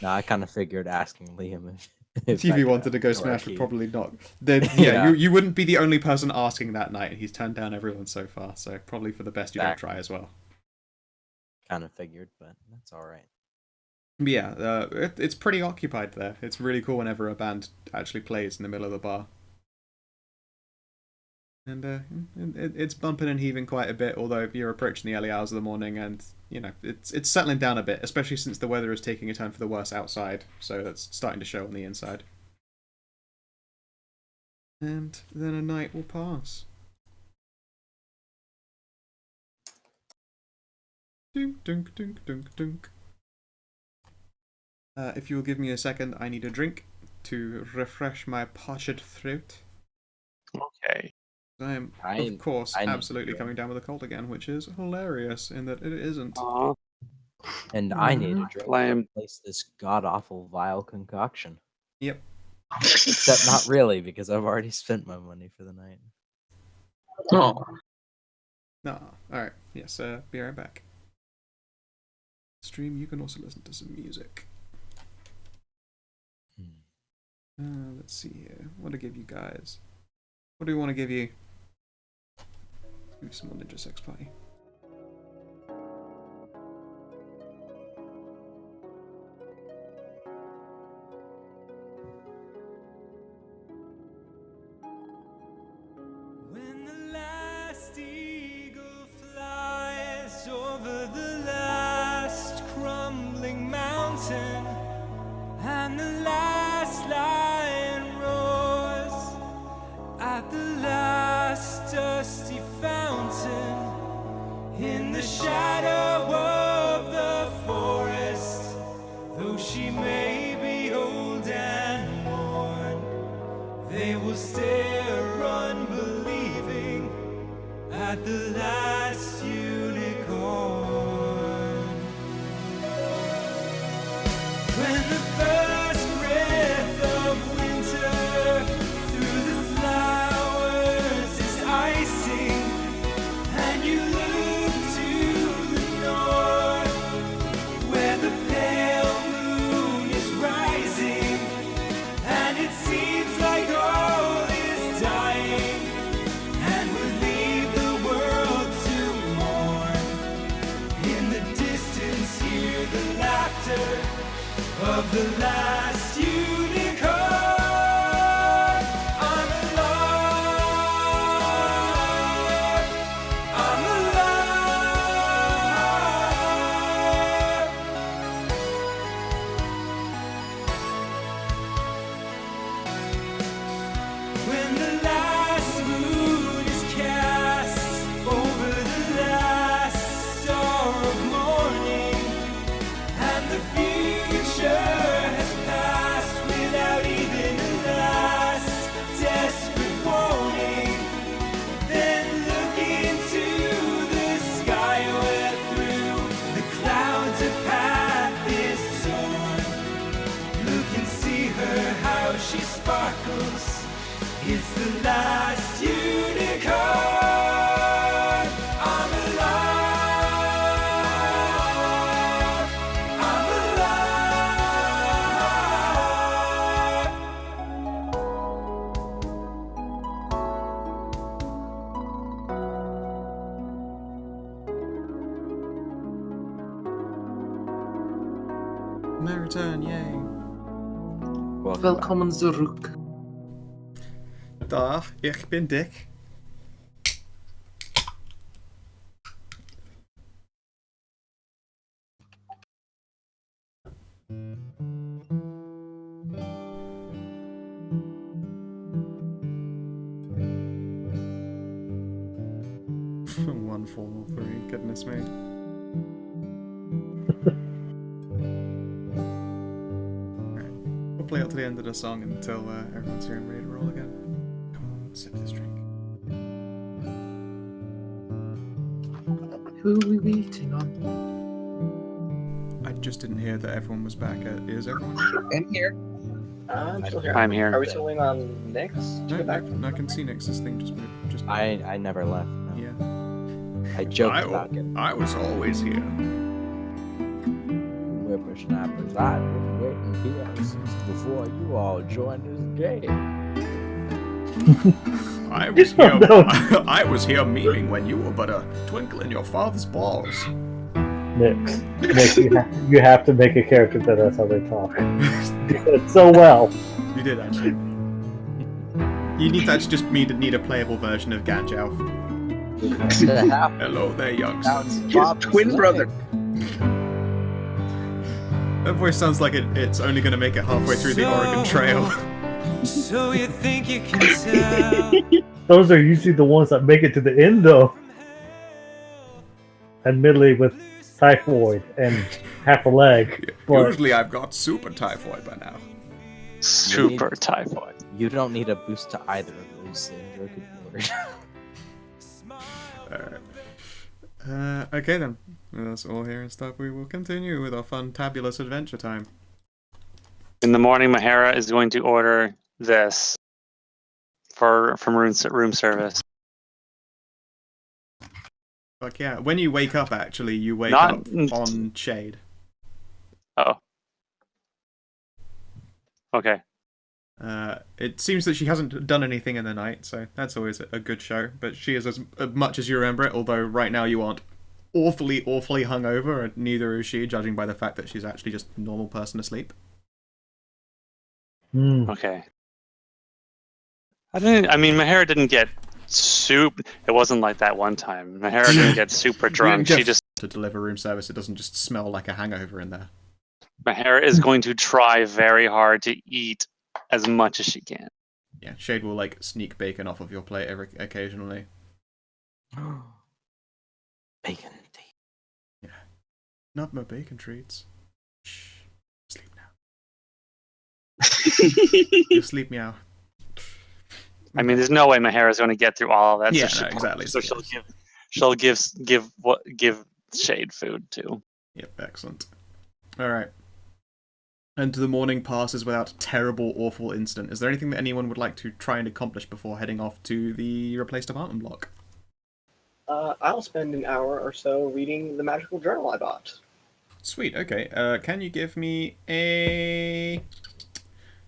I kind of figured asking Liam if he wanted to go smash, would probably not. You wouldn't be the only person asking that night. He's turned down everyone so far, so probably for the best you don't try as well. Kind of figured, but that's all right. Yeah, it's pretty occupied there. It's really cool whenever a band actually plays in the middle of the bar. And it's bumping and heaving quite a bit, although you're approaching the early hours of the morning, and, you know, it's settling down a bit, especially since the weather is taking a turn for the worse outside, so that's starting to show on the inside. And then a night will pass. Dunk, dunk, dunk, dunk, dunk. If you'll give me a second, I need a drink to refresh my parched throat. Okay. I am, of course, absolutely coming down with a cold again, which is hilarious in that it isn't. And I need a drink to replace this god-awful vile concoction. Yep. Except not really, because I've already spent my money for the night. Oh. No. Alright, yes, be right back. Stream, you can also listen to some music. Let's see here. What to give you guys? What do we want to give you? Let's give you some more Ninja Sex Party. When the last eagle flies over the last crumbling mountain, and the last lion roars at the last dusty fountain, in the shadow of the forest, though she may be old and worn, they will stare unbelieving at the last unicorn. When the first breath of winter through the flowers is icing, and you look to the north, where the pale moon is rising, and it seems like all is dying, and would leave the world to mourn. In the distance, hear the laughter of the last unicorn. I'm alive. I'm alive. When the last moon is My return, yay. Welcome zurück. Dag, ich bin Dick. One, 4, 3, goodness me. Alright, we'll play up to the end of the song until everyone's here and ready to roll again. Come on, sip this drink. Who are we waiting on? I just didn't hear that everyone was back. Is everyone? I'm here. I'm still here. I'm here. Are we still waiting on Nix to No, get back? I can see Nix's thing just moved. Just I never left. No. yeah. I joked about it. I was always here. Whippersnappers, I've been waiting here since before you all joined this game. I was here. I was here memeing when you were but a twinkle in your father's balls. Nix, you have to make a character that's how they talk. You did it so well. You did actually. You need that's just need a playable version of Ganjao. Hello there, youngsters. His twin brother. That voice sounds like it's only going to make it halfway through the Oregon Trail. So you think you can tell? Those are usually the ones that make it to the end, though. Admittedly, with typhoid and half a leg. But Usually I've got super typhoid by now. Super typhoid. You don't need a boost to either of those things. You're ignored. Alright. Okay then. That's all here and stuff. We will continue with our fantabulous adventure time. In the morning, Mahara is going to order this from room service. Fuck yeah. When you wake up, actually, you wake Not- up on Shade. Oh. Okay. It seems that she hasn't done anything in the night, so that's always a good show. But she is as much as you remember it, although right now you aren't awfully hungover, and neither is she, judging by the fact that she's actually just a normal person asleep. Okay. I mean, Mahara didn't get soup. It wasn't like that one time. Mahara didn't get super drunk. She just to deliver room service. It doesn't just smell like a hangover in there. Mahara is going to try very hard to eat as much as she can. Yeah, Shade will like sneak bacon off of your plate occasionally. Bacon tea. Yeah, not my bacon treats. Shh, sleep now. You sleep meow. I mean, there's no way Mahara is going to get through all of that. Yeah, so no, exactly. So she'll give Shade food too. Yep, excellent. All right. And the morning passes without terrible, awful incident. Is there anything that anyone would like to try and accomplish before heading off to the replaced apartment block? I'll spend an hour or so reading the magical journal I bought. Sweet. Okay. Can you give me a?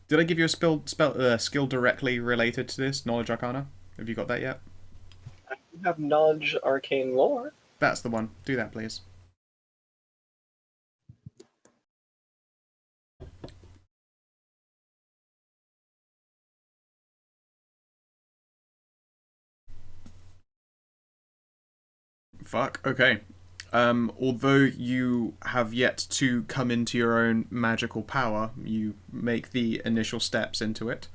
Did I give you a skill directly related to this knowledge arcana? Have you got that yet? I have knowledge arcane lore. That's the one. Do that, please. Fuck. Okay. Although you have yet to come into your own magical power, you make the initial steps into it.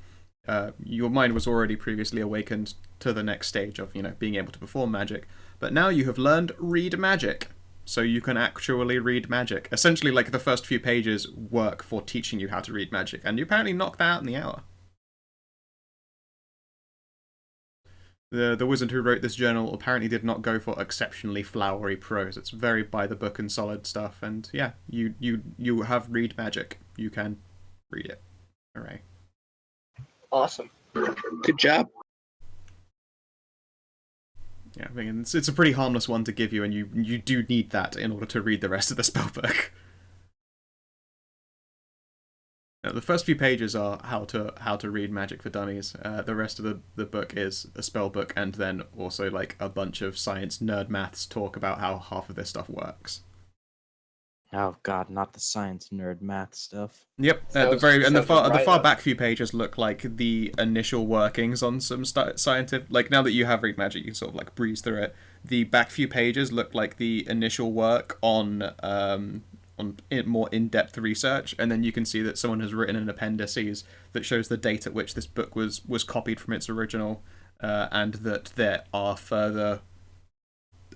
Your mind was already previously awakened to the next stage of, being able to perform magic. But now you have learned read magic. So you can actually read magic. Essentially, like, the first few pages work for teaching you how to read magic. And you apparently knocked that out in the hour. The wizard who wrote this journal apparently did not go for exceptionally flowery prose. It's very by the book and solid stuff. And yeah, you have read magic. You can read it. Hooray. Awesome. Good job. Yeah, I mean, it's a pretty harmless one to give you, and you do need that in order to read the rest of the spellbook. The first few pages are how to read magic for dummies. The rest of the book is a spell book, and then also like a bunch of science nerd maths talk about how half of this stuff works. Oh god, not the science nerd math stuff. Yep, at the far back few pages look like the initial workings on some scientific. Like now that you have read magic, you can sort of like breeze through it. The back few pages look like the initial work on more in-depth research, and then you can see that someone has written an appendices that shows the date at which this book was copied from its original, and that there are further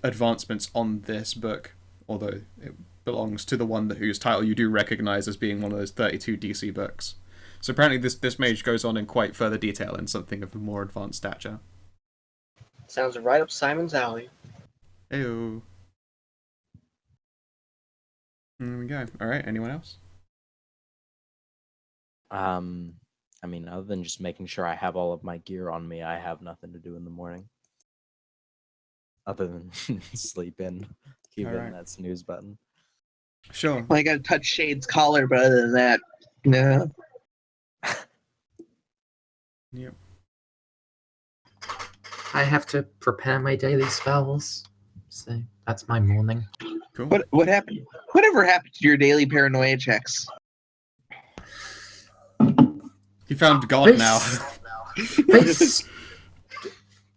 advancements on this book, although it belongs to the one whose title you do recognize as being one of those 32 DC books. So apparently this mage goes on in quite further detail in something of a more advanced stature. Sounds right up Simon's alley. Ew. There we go. Alright, anyone else? I mean, other than just making sure I have all of my gear on me, I have nothing to do in the morning. Other than sleep in, keep hitting that snooze button. Sure. Well, I gotta touch Shade's collar, but other than that, no. Yep. I have to prepare my daily spells, so that's my morning. Cool. What happened? Whatever happened to your daily paranoia checks? He found God now.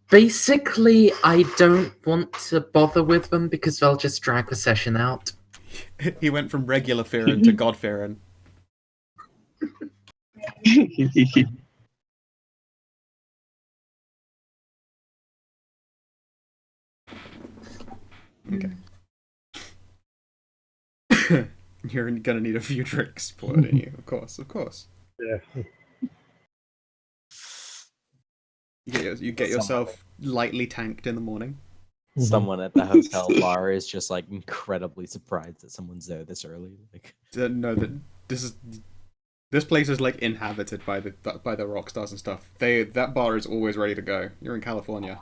Basically, I don't want to bother with them because they'll just drag the session out. He went from regular fearing to God fearing. Okay. You're gonna need a few drinks for it, aren't you? Of course. Yeah. You get yourself lightly tanked in the morning. Someone at the hotel bar is just like incredibly surprised that someone's there this early. Like, no, that this place is like inhabited by the rock stars and stuff. That bar is always ready to go. You're in California.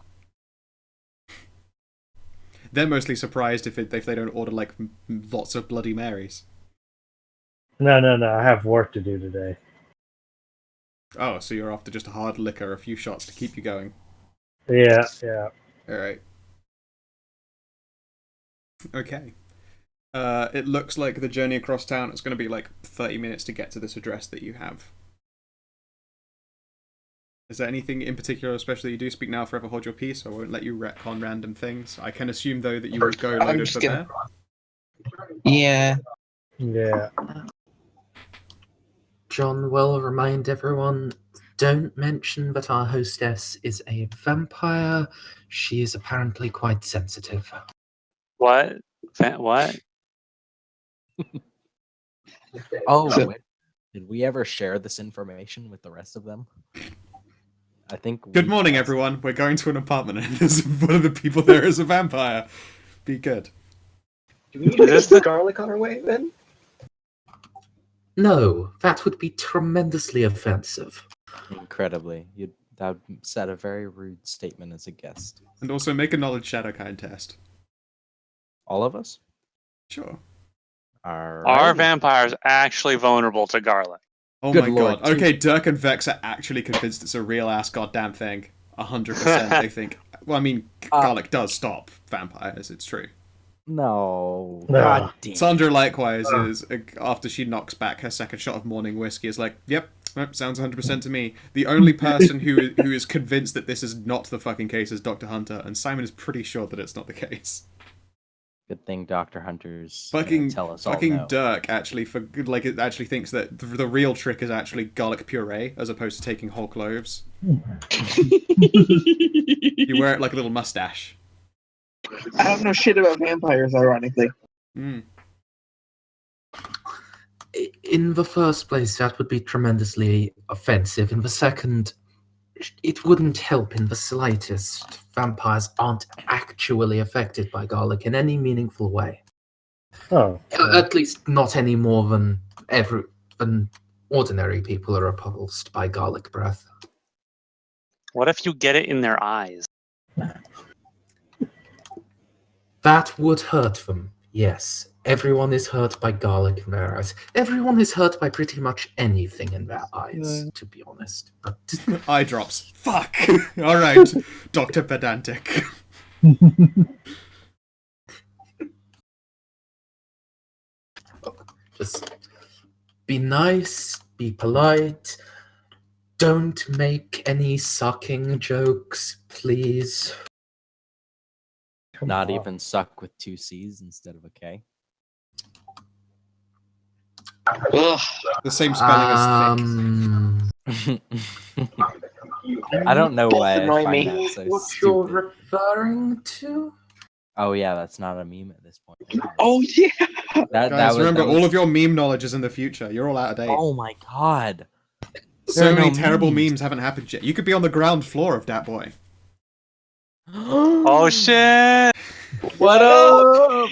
They're mostly surprised if they don't order like lots of Bloody Marys. No. I have work to do today. Oh, so you're after just a hard liquor, a few shots to keep you going. Yeah. All right. Okay. It looks like the journey across town is going to be like 30 minutes to get to this address that you have. Is there anything in particular, especially you do speak now, forever hold your peace? I won't let you retcon random things. I can assume, though, that you would go loaded for there. Yeah. John will remind everyone, don't mention that our hostess is a vampire. She is apparently quite sensitive. What? What? oh, did we ever share this information with the rest of them? I think. Good morning, everyone. We're going to an apartment, and there's one of the people there is a vampire. Be good. Do we need to get garlic on our way, then? No, that would be tremendously offensive. Incredibly. That would set a very rude statement as a guest. And also make a knowledge shadow kind test. All of us? Sure. Are vampires actually vulnerable to garlic? Oh my god. Okay, Dirk and Vex are actually convinced it's a real ass goddamn thing. 100%. They think. Well, I mean, garlic does stop vampires, it's true. No. God damn. Sandra likewise is, after she knocks back her second shot of morning whiskey, is like, yep, sounds 100% to me. The only person who is convinced that this is not the fucking case is Dr. Hunter, and Simon is pretty sure that it's not the case. Good thing Dr. Hunter's tell us all no. Dirk actually it actually thinks that the real trick is actually garlic puree as opposed to taking whole cloves. You wear it like a little mustache. I don't know shit about vampires, ironically. In the first place, that would be tremendously offensive. In the second, it wouldn't help in the slightest. Vampires aren't actually affected by garlic in any meaningful way. Oh. At least not any more than ordinary people are repulsed by garlic breath. What if you get it in their eyes? That would hurt them, yes. Everyone is hurt by garlic in their eyes. Everyone is hurt by pretty much anything in their eyes, to be honest. But eye drops. Fuck! Alright, Dr. Pedantic. Just be nice, be polite. Don't make any sucking jokes, please. Come Not on. even suck with 2 C's instead of a K. Ugh. The same spelling as thick. I don't know Both why annoy I find me. that so What you're stupid. referring to? Oh yeah, that's not a meme at this point. anymore. Oh yeah. Guys, remember, that was- all of your meme knowledge is in the future. You're all out of date. Oh my god. There So are many no terrible memes. memes haven't happened yet. You could be on the ground floor of that boy. Oh shit! What up?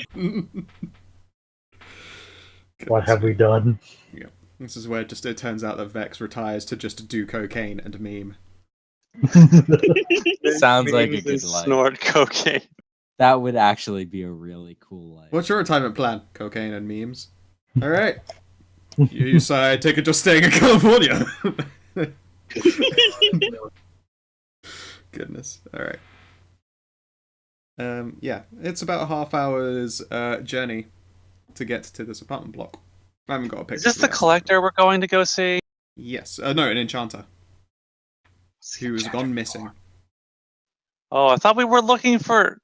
What have we done? Yeah. This is where it turns out that Vex retires to just do cocaine and meme. Sounds like a Memes good and life. snort cocaine. That would actually be a really cool life. What's your retirement plan? Cocaine and memes. All right. You say I take it just staying in California. Goodness. All right. Yeah, it's about a half hour's journey to get to this apartment block. I haven't got a picture. Is this for the you guys. collector we're going to go see? Yes. No, an enchanter who's gone missing. Oh, I thought we were looking for.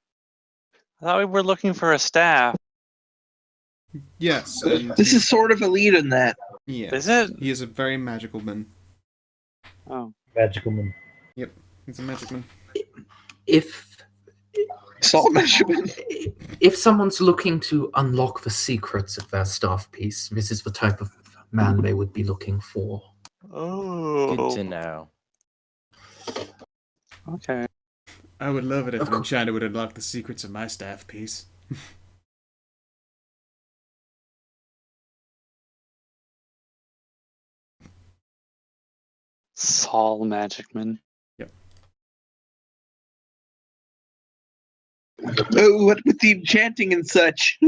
I thought we were looking for a staff. Yes. And This is sort of a lead in that. Yes. Is it? He is a very magical man. Oh, Magical man. Yep. He's a magic man. If Salt measurement. if someone's looking to unlock the secrets of their staff piece, this is the type of man they would be looking for. oh, Good to know. Okay. I would love it if Of an cour- enchanter would unlock the secrets of my staff piece. Saul Magicman. Oh, what with the enchanting and such?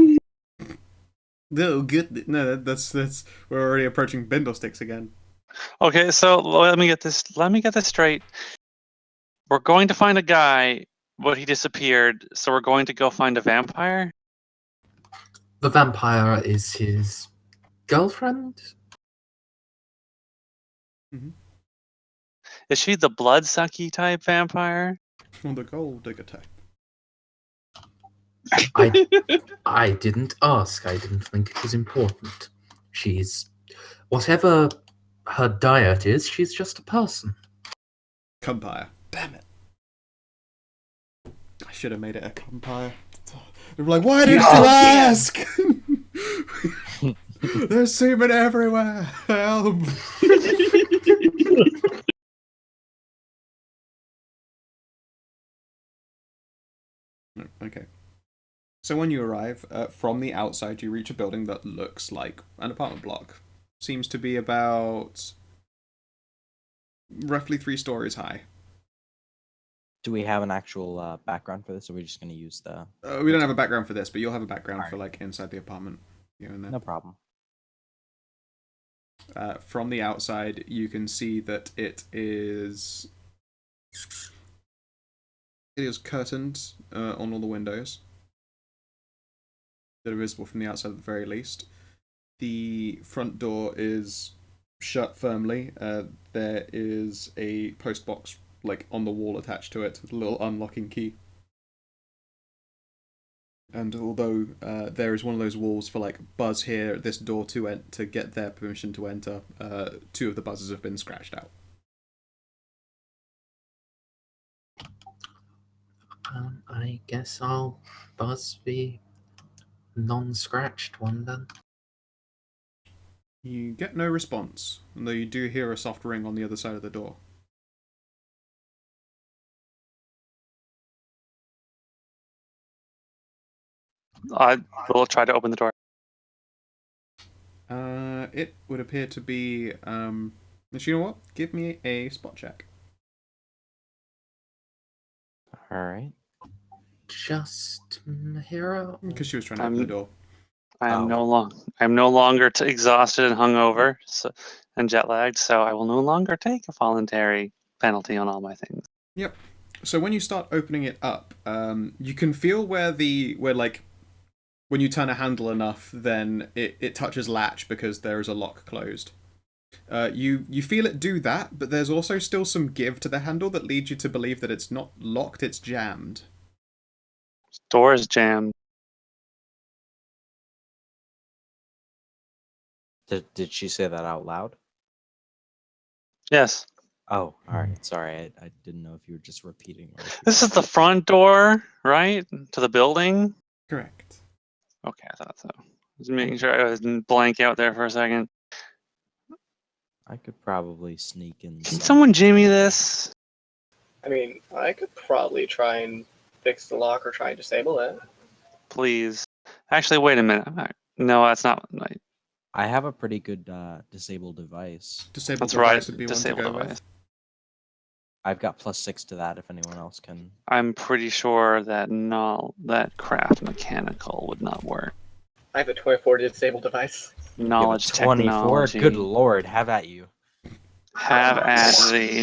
No, good. No, that's we're already approaching Bindlesticks again. Okay, so let me get this. Let me get this straight. We're going to find a guy, but he disappeared. So we're going to go find a vampire. The vampire is his girlfriend? Is she the bloodsucky type vampire? On the gold digger type. I didn't ask. I didn't think it was important. She's whatever her diet is, she's just a person. Cumpire. Damn it. I should have made it a cumpire. They were like, why didn't you ask? There's semen everywhere. Help. Okay. So when you arrive, from the outside, you reach a building that looks like an apartment block. Seems to be about roughly 3 stories high. Do we have an actual background for this, or are we just going to use the... We don't have a background for this, but you'll have a background for like inside the apartment. Here and there. No problem. From the outside, you can see that it is curtained on all the windows that are visible from the outside at the very least. The front door is shut firmly. There is a post box like on the wall attached to it with a little unlocking key. And although there is one of those walls for like buzz here at this door to get their permission to enter, 2 of the buzzers have been scratched out. I guess I'll buzz the non-scratched one then. You get no response, although you do hear a soft ring on the other side of the door. I will try to open the door. It would appear to be. But you know what? Give me a spot check. Alright. Just Hero. Because she was trying to open the door. I am Oh. no longer exhausted and hungover and jet lagged, so I will no longer take a voluntary penalty on all my things. Yep. So when you start opening it up, you can feel where like when you turn a handle enough, then it touches latch because there is a lock closed. You feel it do that, but there's also still some give to the handle that leads you to believe that it's not locked, it's jammed. Door is jammed. Did she say that out loud? Yes. Oh, all right. Sorry, I didn't know if you were just repeating. This is the front door, right? To the building? Correct. Okay, I thought so. Just making sure I wasn't blank out there for a second. I could probably sneak in. Can someone jimmy this? I mean, I could probably try and fix the lock or try and disable it. Please. Actually, wait a minute. No, that's not. I have a pretty good disable device. Disabled That's device right. would be Disabled one to go device. with. I've got +6 to that if anyone else can. I'm pretty sure that that craft mechanical would not work. I have a 24 to disable device. Knowledge 24? technology. Good lord, have at you. Have at thee.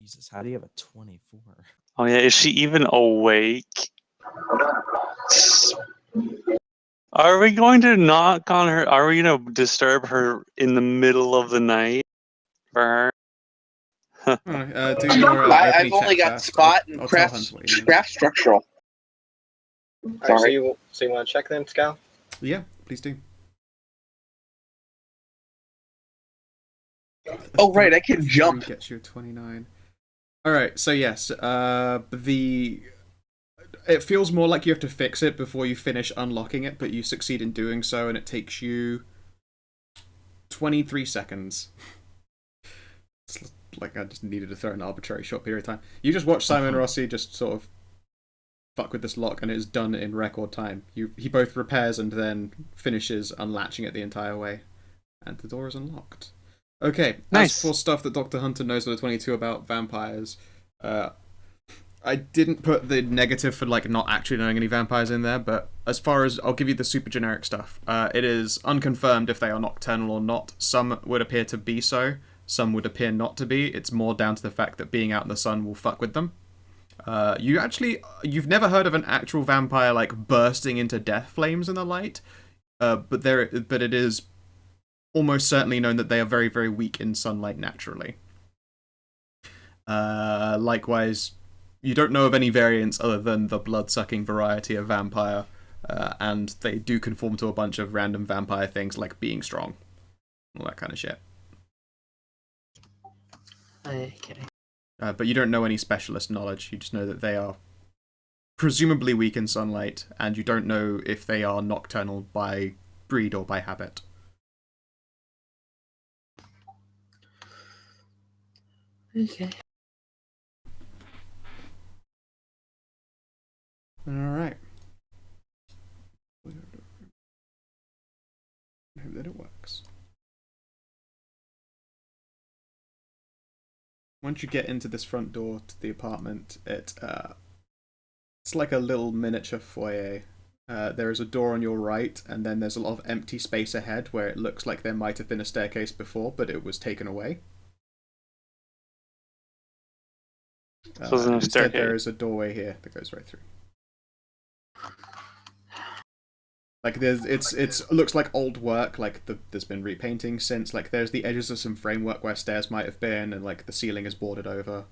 Jesus, how do you have a 24? Oh yeah, is she even awake? Are we going to knock on her? Are we going to disturb her in the middle of the night for her? Do your I've only got spot and craft structural. Alright, so you want to check them, Scal? Yeah, please do. Oh right, I can jump. Gets you a 29. All right, so yes, it feels more like you have to fix it before you finish unlocking it, but you succeed in doing so, and it takes you 23 seconds. It's like I just needed to throw an arbitrary short period of time. You just watch Simon Rossi just sort of fuck with this lock, and it's done in record time. He both repairs and then finishes unlatching it the entire way, and the door is unlocked. Okay, nice. As for stuff that Dr. Hunter knows with the 22 about vampires, I didn't put the negative for like not actually knowing any vampires in there, but as far as I'll give you the super generic stuff, it is unconfirmed if they are nocturnal or not. Some would appear to be so, some would appear not to be. It's more down to the fact that being out in the sun will fuck with them. You've never heard of an actual vampire like bursting into death flames in the light, but it is almost certainly known that they are very, very weak in sunlight naturally. Likewise, you don't know of any variants other than the blood-sucking variety of vampire, and they do conform to a bunch of random vampire things like being strong, all that kind of shit. Okay. But you don't know any specialist knowledge. You just know that they are presumably weak in sunlight, and you don't know if they are nocturnal by breed or by habit. Okay. Alright. I hope that it works. Once you get into this front door to the apartment, it's like a little miniature foyer. There is a door on your right, and then there's a lot of empty space ahead where it looks like there might have been a staircase before, but it was taken away. So instead, there is a doorway here that goes right through. Like it looks like old work. Like there's been repainting since. Like there's the edges of some framework where stairs might have been, and like the ceiling is boarded over.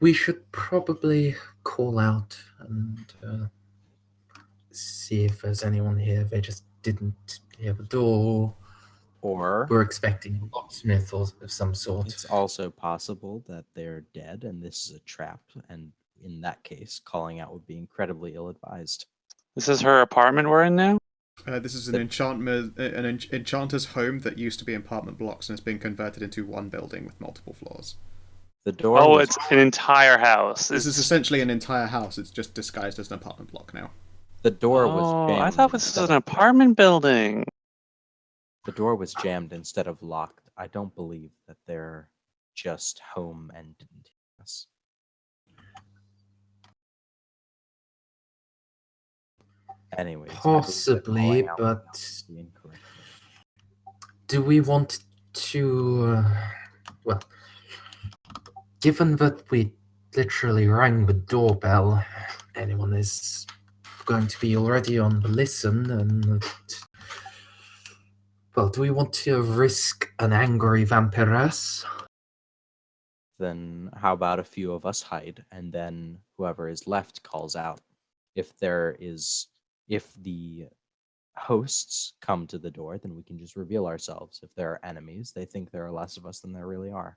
We should probably call out and see if there's anyone here. They just didn't hear the door. Or we're expecting Smith of some sort. It's also possible that they're dead and this is a trap, and in that case, calling out would be incredibly ill-advised. This is her apartment we're in now? This is an enchanter's home that used to be apartment blocks and has been converted into one building with multiple floors. The door. Oh, it's an entire house. This is essentially an entire house. It's just disguised as an apartment block now. The door was jammed. I thought this was an apartment building. The door was jammed instead of locked. I don't believe that they're just home and didn't hear us. Anyways, possibly, but do we want to, well, given that we literally rang the doorbell, anyone is going to be already on the listen, and well, do we want to risk an angry vampiress? Then how about a few of us hide, and then whoever is left calls out. If the hosts come to the door, then we can just reveal ourselves. If there are enemies, they think there are less of us than there really are.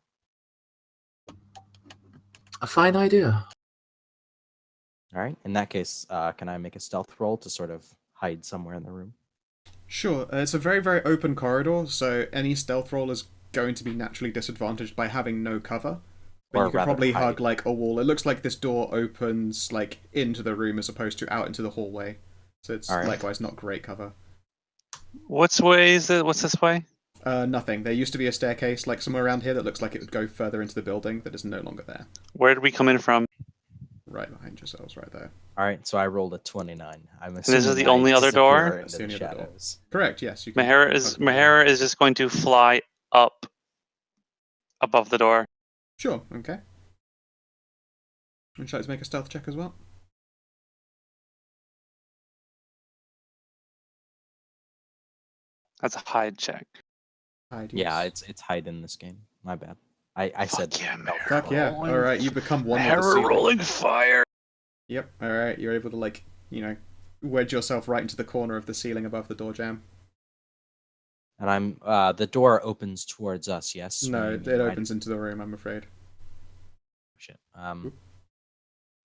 A fine idea. All right. In that case, can I make a stealth roll to sort of hide somewhere in the room? Sure. It's a very, very open corridor, so any stealth roll is going to be naturally disadvantaged by having no cover. But Or you could rather probably hide. hug like a wall. It looks like this door opens like into the room as opposed to out into the hallway. So it's All right. likewise not great cover. What's this way? Nothing. There used to be a staircase like somewhere around here that looks like it would go further into the building that is no longer there. Where did we come in from? Right behind yourselves, right there. All right. So I rolled a 29. I'm this is assuming the only I other disappear door? into That's the the only other door. shadows. Correct, yes. You can Mahara is just going to fly up above the door. Sure, okay. Would you like to make a stealth check as well? That's a hide check. Hide, Yeah, yes. it's hide in this game. My bad. I said yeah, no. Fuck yeah. rolling- Alright, you become one with the Mahara ceiling. rolling fire. Yep, alright. You're able to, like, wedge yourself right into the corner of the ceiling above the door jamb. And I'm the door opens towards us. Yes. No, When you it mean right- opens into the room, I'm afraid. Shit.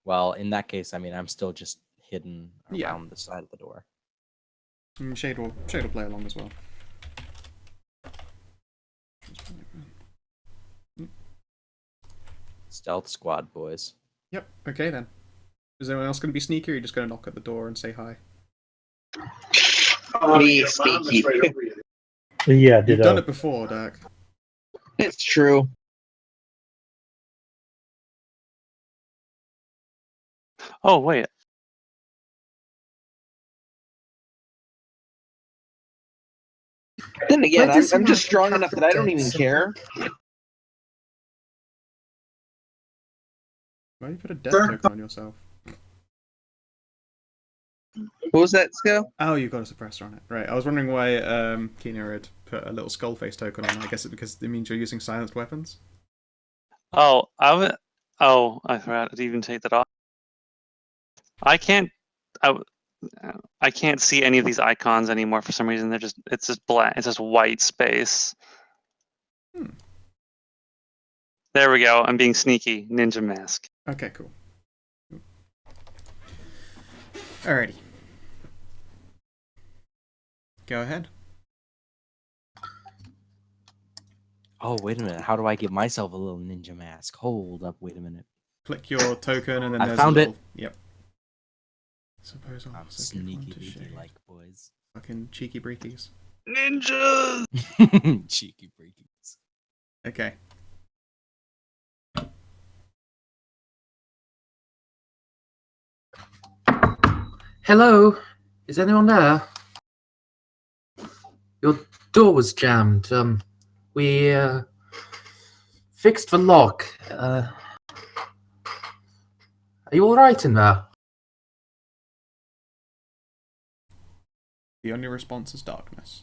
Well, in that case, I mean, I'm still just hidden Yeah. around the side of the door. Shade will play along as well. Stealth squad, boys. Yep, okay then. Is anyone else going to be sneaky, or are you just going to knock at the door and say hi? Be sneaky. Yeah, You've ditto. done it before, Dirk. It's true. Oh, wait. Then again, Why does I'm just Mark strong have enough to that I don't get even some- care. Why do you put a death token on yourself? What was that, Sco? Oh, you've got a suppressor on it. Right, I was wondering why Kino had put a little skull face token on. I guess it's because it means you're using silenced weapons. Oh, I forgot to even take that off. I can't see any of these icons anymore for some reason. It's just black. It's just white space. Hmm. There we go. I'm being sneaky. Ninja mask. Okay, cool. Alrighty. Go ahead. Oh, wait a minute. How do I get myself a little ninja mask? Hold up. Wait a minute. Click your token and then I there's found a it. little... Yep. Suppose I'll I'm also give one sneaky to beaky Shade. like, boys. Fucking cheeky breakies. Ninja. Cheeky breakies. Okay. Hello? Is anyone there? Your door was jammed. We fixed the lock. Are you alright in there? The only response is darkness.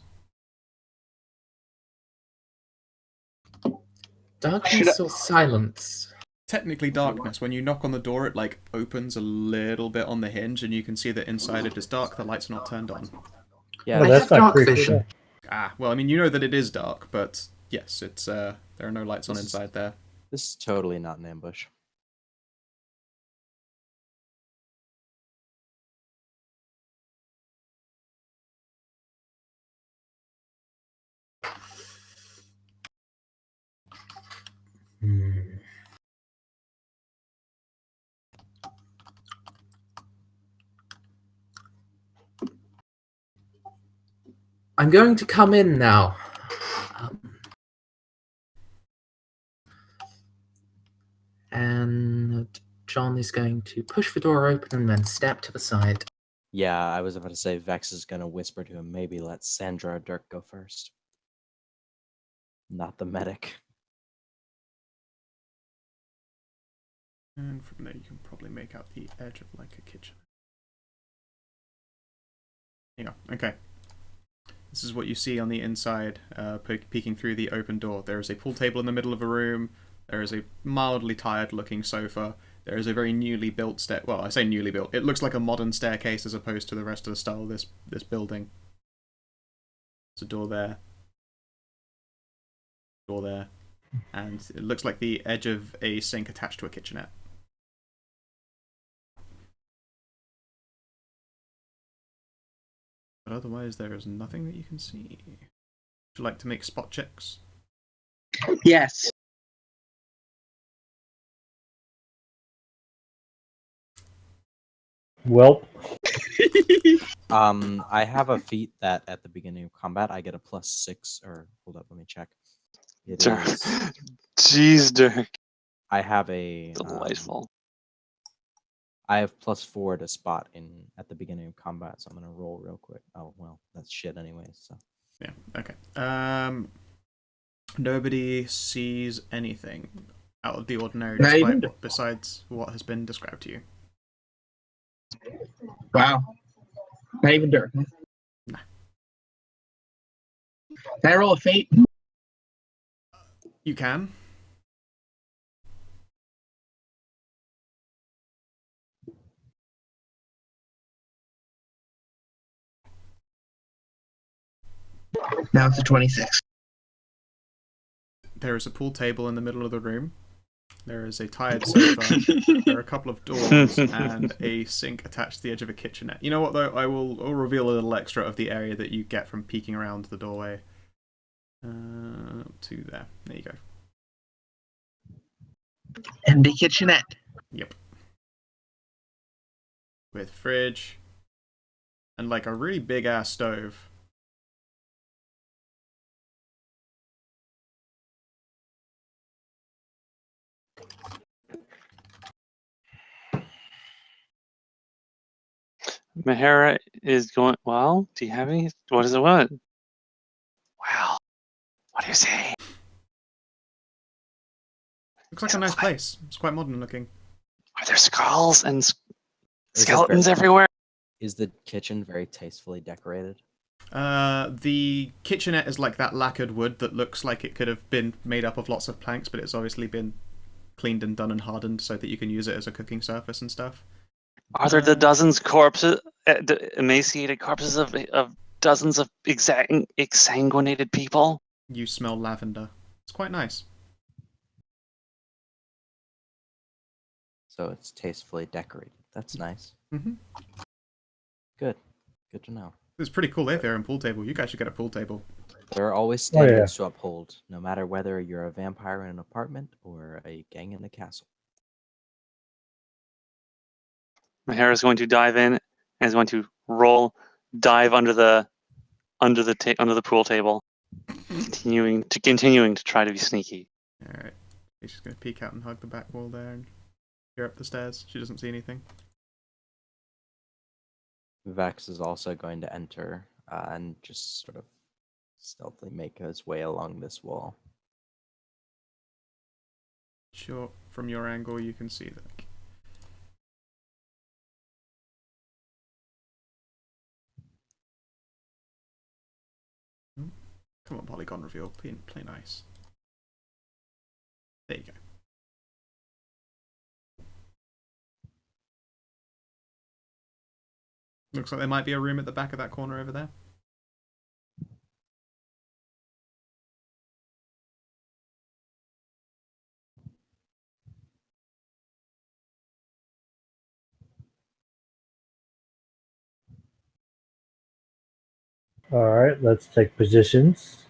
Darkness or silence? Technically darkness. When you knock on the door, it like opens a little bit on the hinge and you can see that inside it is dark. The lights are not turned on. Yeah, Oh, I that's have not dark creepy. vision. Ah, well, I mean, you know that it is dark, but yes, it's there are no lights on This is- inside there. this is totally not an ambush. Hmm. I'm going to come in now. And John is going to push the door open and then step to the side. Yeah, I was about to say Vex is gonna whisper to him, maybe let Sandra or Dirk go first. Not the medic. And from there, you can probably make out the edge of like a kitchen. Yeah. Okay. This is what you see on the inside, peeking through the open door. There is a pool table in the middle of a room. There is a mildly tired-looking sofa. There is a very newly built stair. Well, I say newly built. It looks like a modern staircase as opposed to the rest of the style of this building. There's a door there. Door there. And it looks like the edge of a sink attached to a kitchenette. But otherwise, there is nothing that you can see. Would you like to make spot checks? Yes. Welp. I have a feat that at the beginning of combat I get a +6, or hold up, let me check. It Dirk. is. Jeez, Dirk. I have a Delightful. I have +4 to spot in at the beginning of combat, so I'm gonna roll real quick. Oh well, that's shit anyways. So Yeah. Okay. Nobody sees anything out of the ordinary besides what has been described to you. Wow. Not even Dirk. Nah. Can I roll a fate? You can. Now it's a 26. There is a pool table in the middle of the room. There is a tired sofa. There are a couple of doors and a sink attached to the edge of a kitchenette. You know what, though? I'll reveal a little extra of the area that you get from peeking around the doorway. To there. There you go. And the kitchenette. Yep. With fridge. And like a really big ass stove. Mahara is going. Well, do you have any? What is it? What? Wow. What do you say? Looks like a nice place. It's quite modern looking. Are there skulls and Is it skeletons very- everywhere? is the kitchen very tastefully decorated? The kitchenette is like that lacquered wood that looks like it could have been made up of lots of planks, but it's obviously been cleaned and done and hardened so that you can use it as a cooking surface and stuff. Are there the dozens corpses, the emaciated corpses of dozens of exsanguinated people? You smell lavender. It's quite nice. So it's tastefully decorated. That's nice. Mm-hmm. Good. Good to know. It's pretty cool if they're in pool table. You guys should get a pool table. There are always Oh, yeah. standards to uphold, no matter whether you're a vampire in an apartment or a gang in a castle. Mahara is going to dive in and is going to dive under the pool table, continuing to try to be sneaky. Alright. She's just going to peek out and hug the back wall there and peer up the stairs. She doesn't see anything. Vex is also going to enter and just sort of stealthily make his way along this wall. Sure, from your angle you can see that. Come on, polygon reveal. Play nice. There you go. Looks like there might be a room at the back of that corner over there. All right, let's take positions,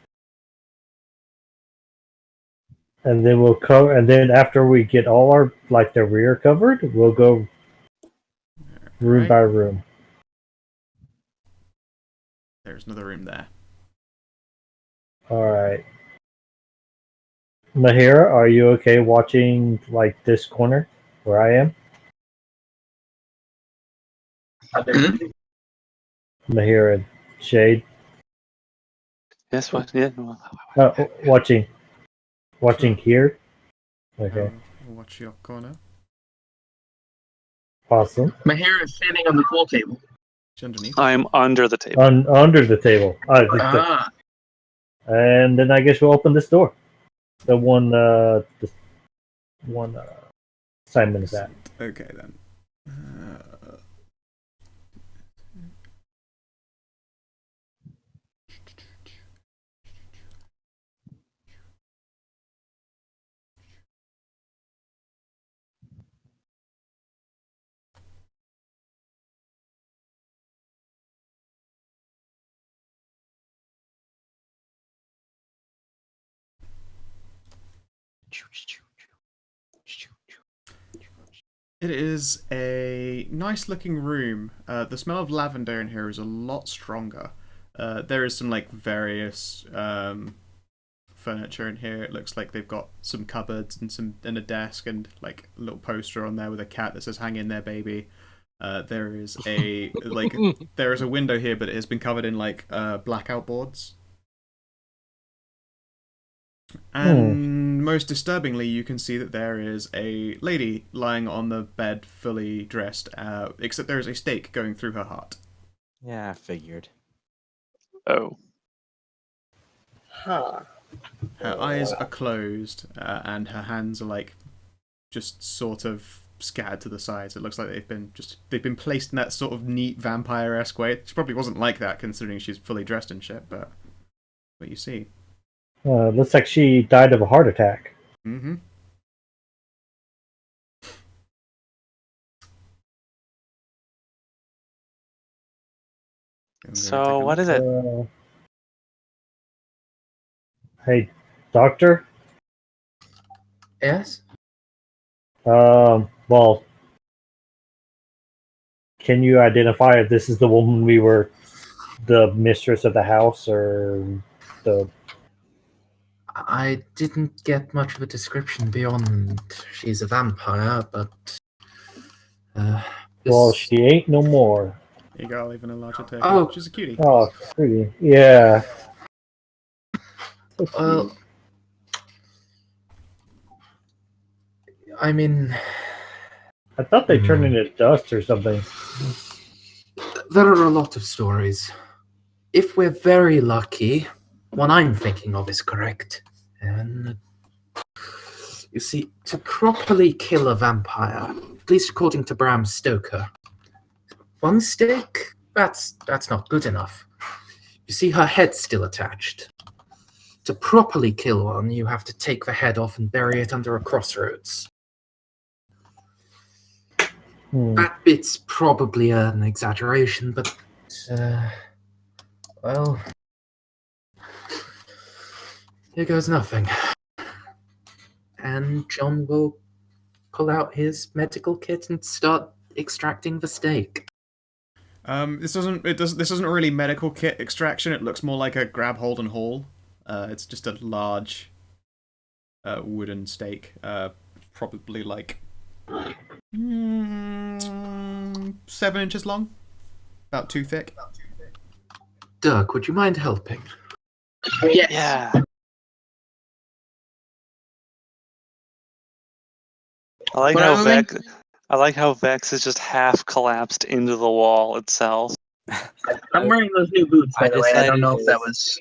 and then we'll cover. And then after we get all our the rear covered, we'll go room Right. by room. There's another room there. All right, Mahira, are you okay watching this corner where I am? Mahira, Shade. Yes, what? Yeah. Watching here. Okay, Watch your corner. awesome. My hair is standing on the pool table. It's underneath. I'm under the table. Under the table. And then I guess we'll open this door. The one Simon is at. Okay then. It is a nice looking room. The smell of lavender in here is a lot stronger. There is some like various furniture in here. It looks like they've got some cupboards and a desk and like a little poster on there with a cat that says "Hang in there, baby." There is a there is a window here, but it has been covered in like blackout boards. And most disturbingly, you can see that there is a lady lying on the bed, fully dressed, except there is a stake going through her heart. Yeah, I figured. Oh. Huh. Her eyes are closed, and her hands are like just sort of scattered to the sides. It looks like they've been placed in that sort of neat vampire-esque way. She probably wasn't like that, considering she's fully dressed and shit. But what you see. Looks like she died of a heart attack. Mm-hmm. So what is it? Hey, doctor. Yes? Well, can you identify if this is the woman we were, the mistress of the house, or the... I didn't get much of a description beyond she's a vampire, but... Well, she ain't no more. You got even a larger turkey. Oh. She's a cutie. Oh, pretty. Yeah. Well, I mean... I thought they turned into dust or something. There are a lot of stories. If we're very lucky, one I'm thinking of is correct. And you see, to properly kill a vampire, at least according to Bram Stoker, one stake? That's not good enough. You see, her head's still attached. To properly kill one, you have to take the head off and bury it under a crossroads. That bit's probably an exaggeration, but, well, here goes nothing. And John will pull out his medical kit and start extracting the steak. This isn't really medical kit extraction. It looks more like a grab, hold, and haul. It's just a large wooden stake, probably like 7 inches long, about 2 thick. Dirk, would you mind helping? Yes. Yeah. I like how Vex is just half collapsed into the wall itself. I'm wearing those new boots, by the way. I don't know if that was...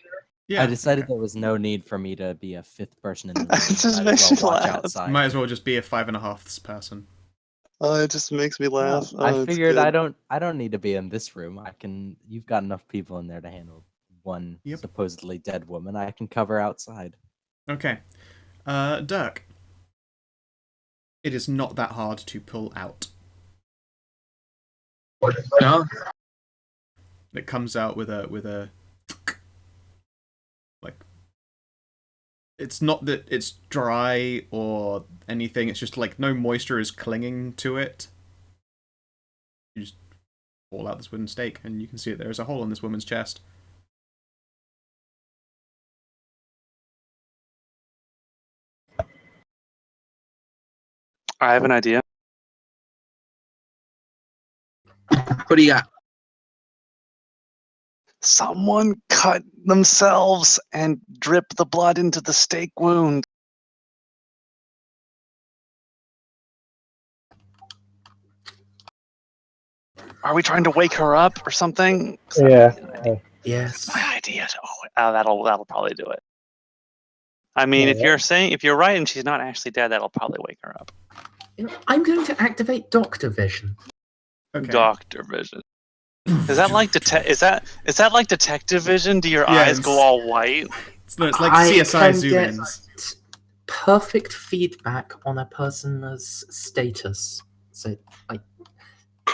I decided there was no need for me to be a fifth person in the room. It just Might makes as well me watch laugh. outside. Might as well just be a 5.5 person. Oh, it just makes me laugh. I figured I don't need to be in this room. You've got enough people in there to handle one supposedly dead woman. I can cover outside. Okay. Dirk. It is not that hard to pull out. No? It comes out with a like, it's not that it's dry or anything, it's just like no moisture is clinging to it. You just pull out this wooden stake and you can see that there is a hole in this woman's chest. I have an idea. What do you got? Someone cut themselves and drip the blood into the stake wound. Are we trying to wake her up or something? Yeah. Yes. My idea. Oh, that'll probably do it. I mean, if you're right and she's not actually dead, that'll probably wake her up. I'm going to activate Doctor Vision. Okay. Doctor Vision. Is that like like Detective Vision? Do your eyes go all white? It's like CSI zoom get ins. perfect feedback on a person's status. So, like,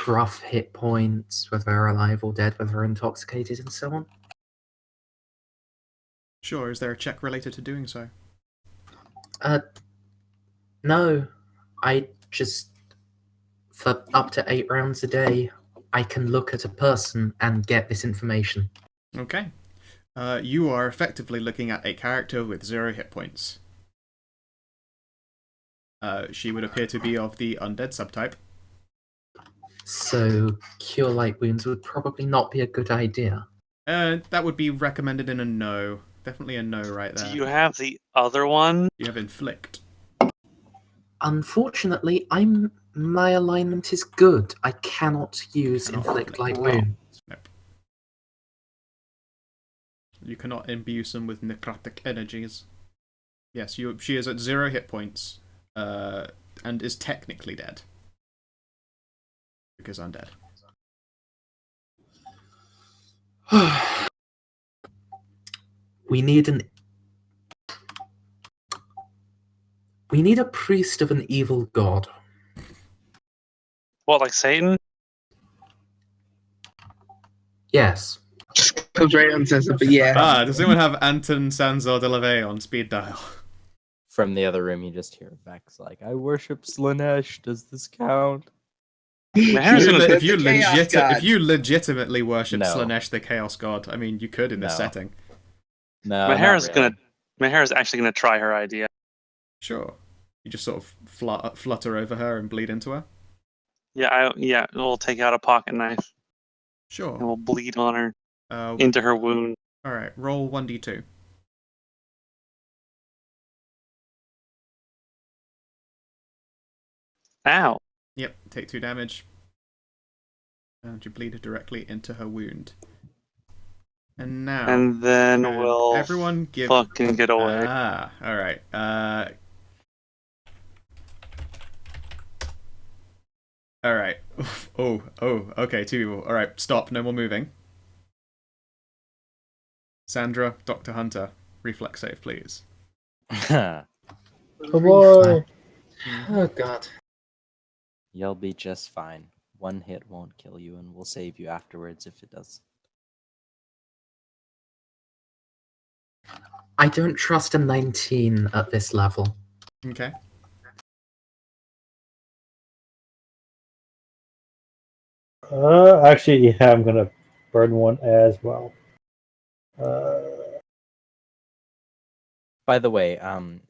rough hit points, whether they're alive or dead, whether they're intoxicated, and so on. Sure. Is there a check related to doing so? No. I just, for up to 8 rounds a day, I can look at a person and get this information. Okay. You are effectively looking at a character with 0 hit points. She would appear to be of the undead subtype. So, cure light wounds would probably not be a good idea. That would be recommended in a no. Definitely a no right there. Do you have the other one? You have inflict. Unfortunately, my alignment is good. I cannot use inflict light wounds. Nope. You cannot imbue them with necrotic energies. Yes, she is at 0 hit points, and is technically dead. Because undead. We need a priest of an evil god. What, like Satan? Yes. Just comes right out and says it, but yeah. Does anyone have Anton Sanzor de la Vey on speed dial? From the other room, you just hear Vex like, I worship Slanesh. Does this count? If you legitimately worship Slanesh the Chaos God, I mean, you could in this setting. No, Mahara's actually gonna try her idea. Sure. You just sort of flutter over her and bleed into her? Yeah, we'll take out a pocket knife. Sure. And we'll bleed on her into her wound. Alright, roll 1d2. Ow. Yep, take 2 damage. And you bleed directly into her wound. And now... And then we'll everyone give... fucking get away. Alright. Alright. Oh, okay, 2 people. Alright, stop, no more moving. Sandra, Dr. Hunter, reflex save, please. Oh boy. Oh god. You'll be just fine. 1 hit won't kill you, and we'll save you afterwards if it does. I don't trust a 19 at this level. Okay. Actually, yeah, I'm gonna burn one as well. By the way,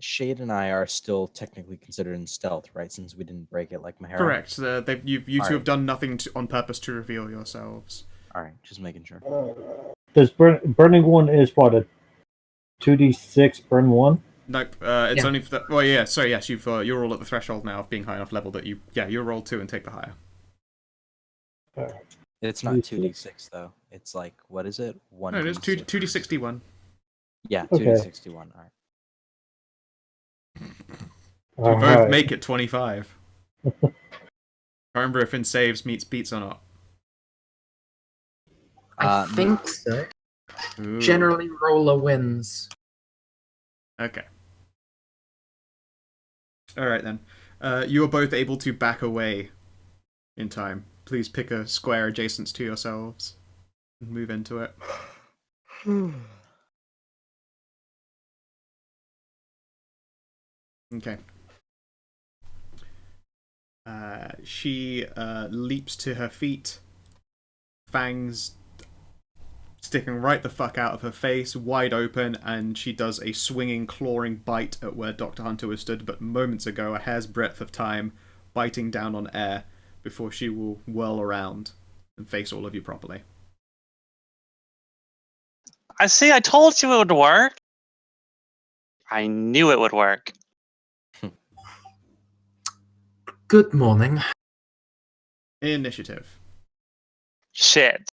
Shade and I are still technically considered in stealth, right? Since we didn't break it like Mahara. Correct. You two have done nothing on purpose to reveal yourselves. Alright, just making sure. Does burning one is what, a 2d6 burn 1? Nope. It's only for the... Well, yeah. So yes, you're all at the threshold now of being high enough level that you roll 2 and take the higher. It's not 2d6 though. It's like, what is it? 1. No, it's 2d61. Yeah, Okay. 2d61. Alright. You both make it 25. I can't remember if in saves meets beats or not. I think so. Ooh. Generally, roller wins. Okay. Alright then. You are both able to back away in time. Please pick a square adjacent to yourselves and move into it. Okay. She leaps to her feet, fangs sticking right the fuck out of her face, wide open, and she does a swinging, clawing bite at where Dr. Hunter was stood, but moments ago, a hair's breadth of time, biting down on air before she will whirl around and face all of you properly. I see. I told you it would work. I knew it would work. Good morning. Initiative. Shit.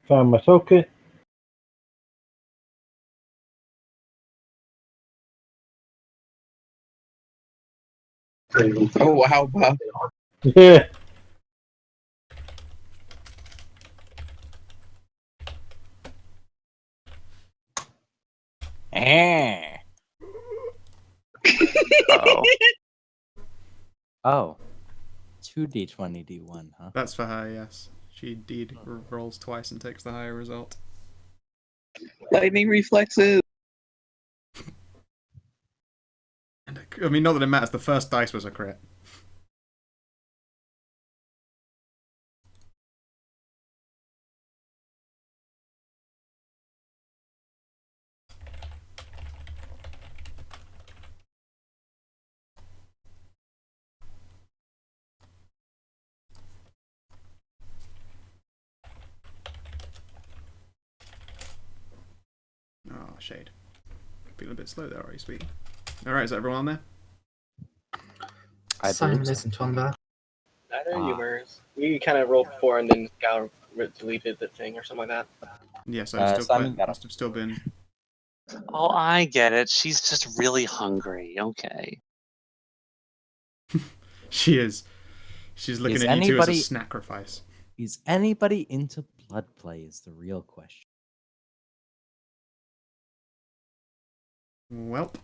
Found my token. Oh wow, Bob. Yeah. Oh. Oh. 2d20 d1, huh? That's for her, yes. She indeed rolls twice and takes the higher result. Lightning reflexes. And I mean, not that it matters. The first dice was a crit. Oh, shade. Feeling a bit slow there, are you, sweetie? Alright, is everyone on there? I Simon believe so. isn't on there. Neither are you, Murs. We kind of rolled before and then Gal deleted the thing or something like that. Yes, I still Simon got must have still been. Oh, I get it. She's just really hungry. Okay. She is. She's looking Is at you two as a anybody- sacrifice. Is anybody into blood play is the real question. Welp.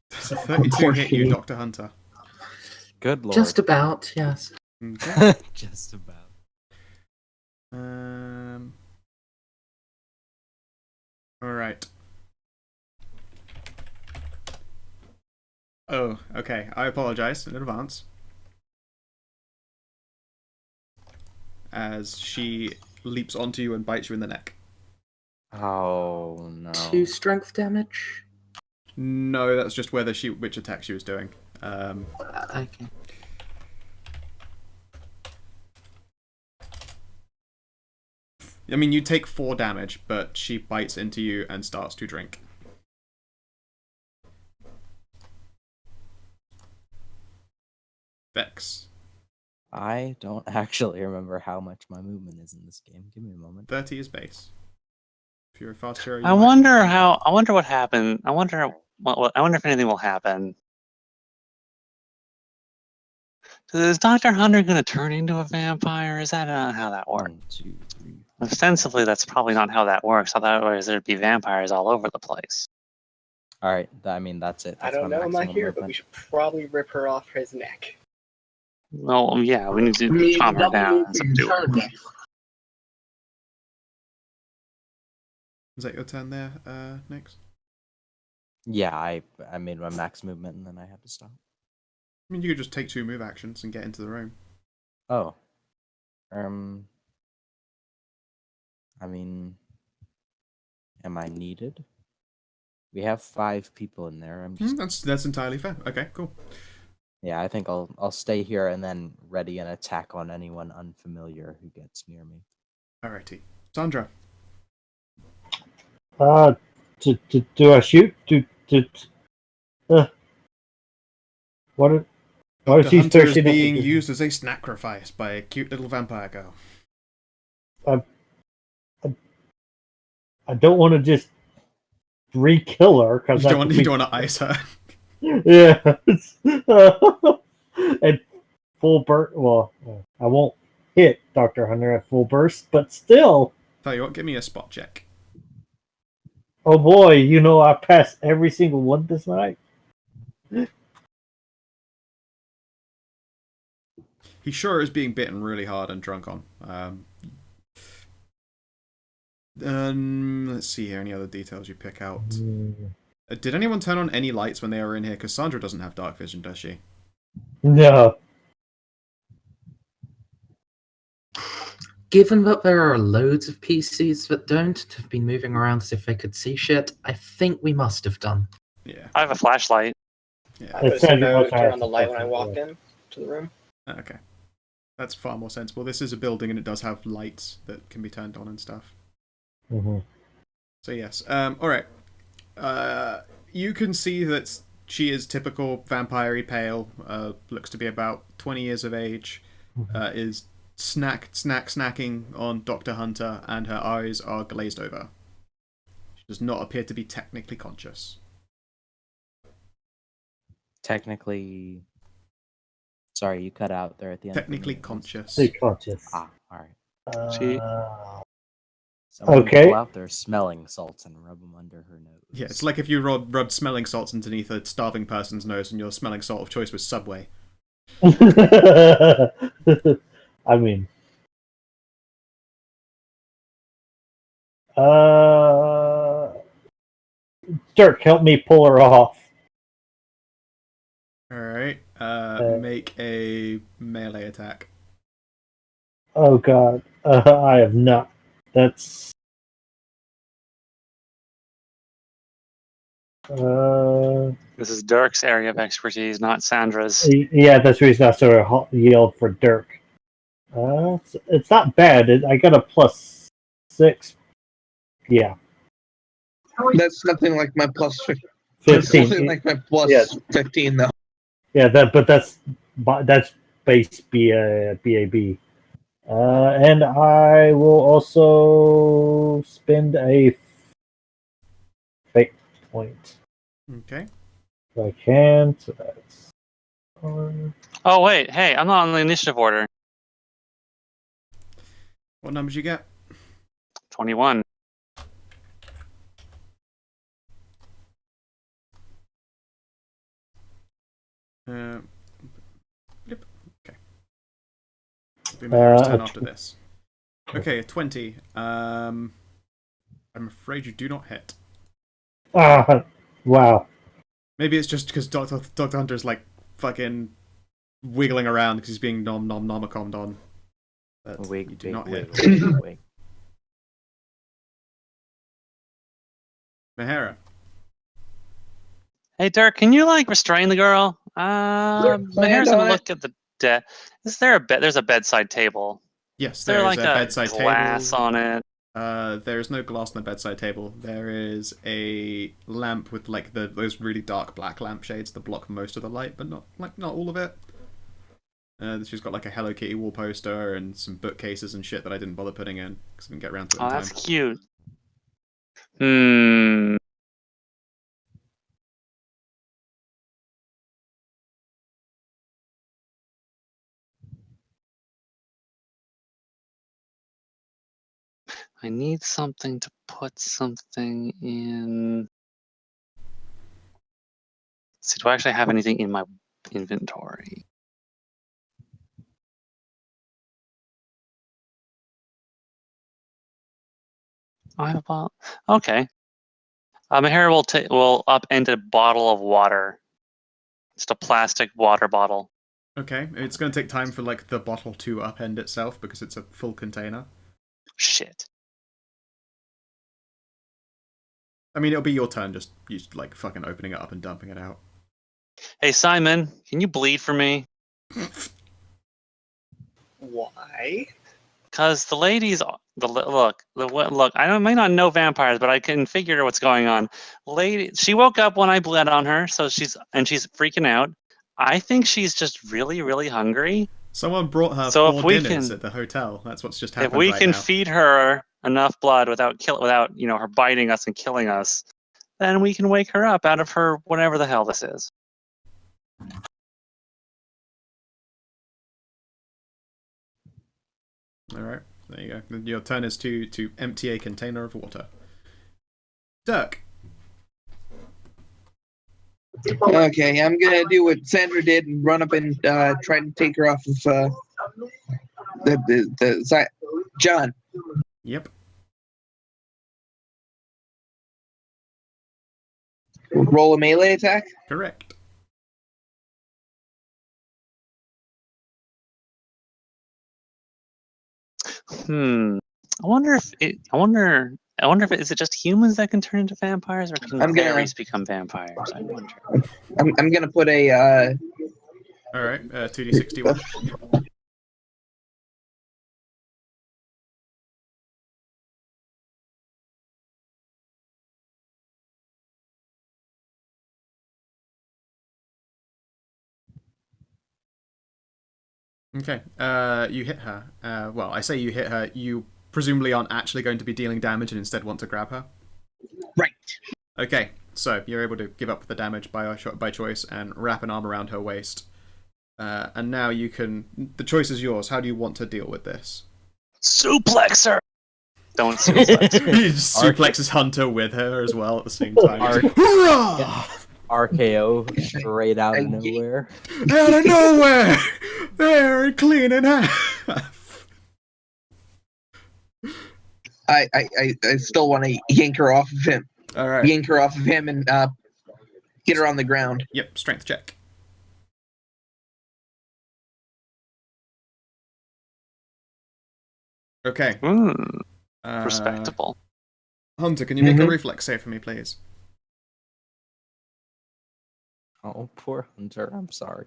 Does a 32 hit you, Dr. Hunter? Good lord. Just about, yes. Okay. Just about. Alright. Oh, okay. I apologize in advance. As she leaps onto you and bites you in the neck. Oh no. 2 strength damage. No, that's just which attack she was doing. Okay. I mean, you take 4 damage, but she bites into you and starts to drink. Vex. I don't actually remember how much my movement is in this game. Give me a moment. 30 is base. If you're a fast hero, I wonder what happened. I wonder if anything will happen. So is Dr. Hunter going to turn into a vampire? Is that not how that works? 1, 2, 3. Ostensibly, that's probably not how that works. Otherwise, there'd be vampires all over the place. All right. I mean, that's it. That's I don't my know, I'm not maximum here, but movement. we should probably rip her off his neck. Well, yeah, we need to calm her down and subdue her. Is that your turn there, Nix? Yeah, I made my max movement and then I had to stop. I mean, you could just take 2 move actions and get into the room. Oh. I mean, am I needed? We have 5 people in there. I'm just... That's entirely fair. Okay, cool. Yeah, I think I'll stay here and then ready an attack on anyone unfamiliar who gets near me. Alrighty. Sandra. Do I shoot? What Dr. is he Hunter is thirsty enough to being do? used as a sacrifice by a cute little vampire girl. I don't want to just re-kill her because You don't want to ice her. Yeah. At full burst. Well, I won't hit Dr. Hunter at full burst, but still. Tell you what, give me a spot check. Oh boy, I passed every single one this night. He sure is being bitten really hard and drunk on. Let's see here, any other details you pick out. Did anyone turn on any lights when they were in here? Because Sandra doesn't have dark vision, does she? No. Given that there are loads of PCs that don't have been moving around as if they could see shit, I think we must have done. Yeah. I have a flashlight. Yeah. I was going to turn on the light when I walked in to the room. Okay. That's far more sensible. This is a building and it does have lights that can be turned on and stuff. Mm-hmm. So yes. Alright. You can see that she is typical vampire-y pale, looks to be about 20 years of age, is snacking on Dr. Hunter, and her eyes are glazed over. She does not appear to be technically conscious. Technically... Sorry, you cut out there at the end. Technically conscious. Stay conscious. Ah, alright. She... Okay. Pull out their smelling salts and rub them under her nose. Yeah, it's like if you rubbed smelling salts underneath a starving person's nose and your smelling salt of choice was Subway. I mean... Dirk, help me pull her off. Alright, make a melee attack. Oh god, I have not. That's... This is Dirk's area of expertise, not Sandra's. Yeah, that's the reason I sort of yelled for Dirk. It's not bad. I got a +6. Yeah. That's nothing like my plus 15. 15. That's nothing like my plus 15, though. Yeah, that's base BAB. And I will also spend a fate point. Okay. If I can, so that's... Oh, wait. Hey, I'm not on the initiative order. What numbers you get? 21. Yep. Okay. We'll be turn after this. Okay, 20. I'm afraid you do not hit. Wow. Maybe it's just because Dr. Hunter's like fucking wiggling around because he's being nom-nom-nomacomed on. But you do not hit. Wait. Mahara. Hey, Dirk, can you, restrain the girl? Mahara's gonna look at the dead. Is there a bed? There's a bedside table. Yes, there there is a bedside glass table. on it? There is no glass on the bedside table. There is a lamp with those really dark black lampshades that block most of the light, but not all of it. She's got a Hello Kitty wall poster and some bookcases and shit that I didn't bother putting in because I didn't get around to it in time. That's cute. Hmm. I need something to put something in. See, do I actually have anything in my inventory? I have a bottle. Okay. Mahara will upend a bottle of water. Just a plastic water bottle. Okay, it's going to take time for the bottle to upend itself because it's a full container. Shit. I mean, it'll be your turn. Just fucking opening it up and dumping it out. Hey Simon, can you bleed for me? Why? Because the ladies, look. I might not know vampires, but I can figure what's going on. She woke up when I bled on her, so she's freaking out. I think she's just really, really hungry. Someone brought her So 4 dinners at the hotel. That's what's just happened. If we right can now. feed her enough blood without her biting us and killing us, then we can wake her up out of her whatever the hell this is. All right, there you go. Your turn is to empty a container of water. Dirk. Okay, I'm gonna do what Sandra did and run up and try to take her off of the side. John. Yep. Roll a melee attack. Correct. I wonder if it. I wonder if is it just humans that can turn into vampires, or can fairies become vampires? I wonder. I'm gonna put a. All right, 2d61. Okay, you hit her. Well, I say you hit her. You presumably aren't actually going to be dealing damage and instead want to grab her? Right. Okay, so you're able to give up the damage by choice and wrap an arm around her waist. And now you can... The choice is yours. How do you want to deal with this? Suplex her! Don't suplex her. He suplexes Hunter with her as well at the same time. Hoorah! RKO straight out of nowhere. Out of nowhere! They're clean in half. I still want to yank her off of him. All right. Yank her off of him and get her on the ground. Yep, strength check. Okay. Respectable. Hunter, can you make a reflex save for me, please? Oh, poor Hunter. I'm sorry.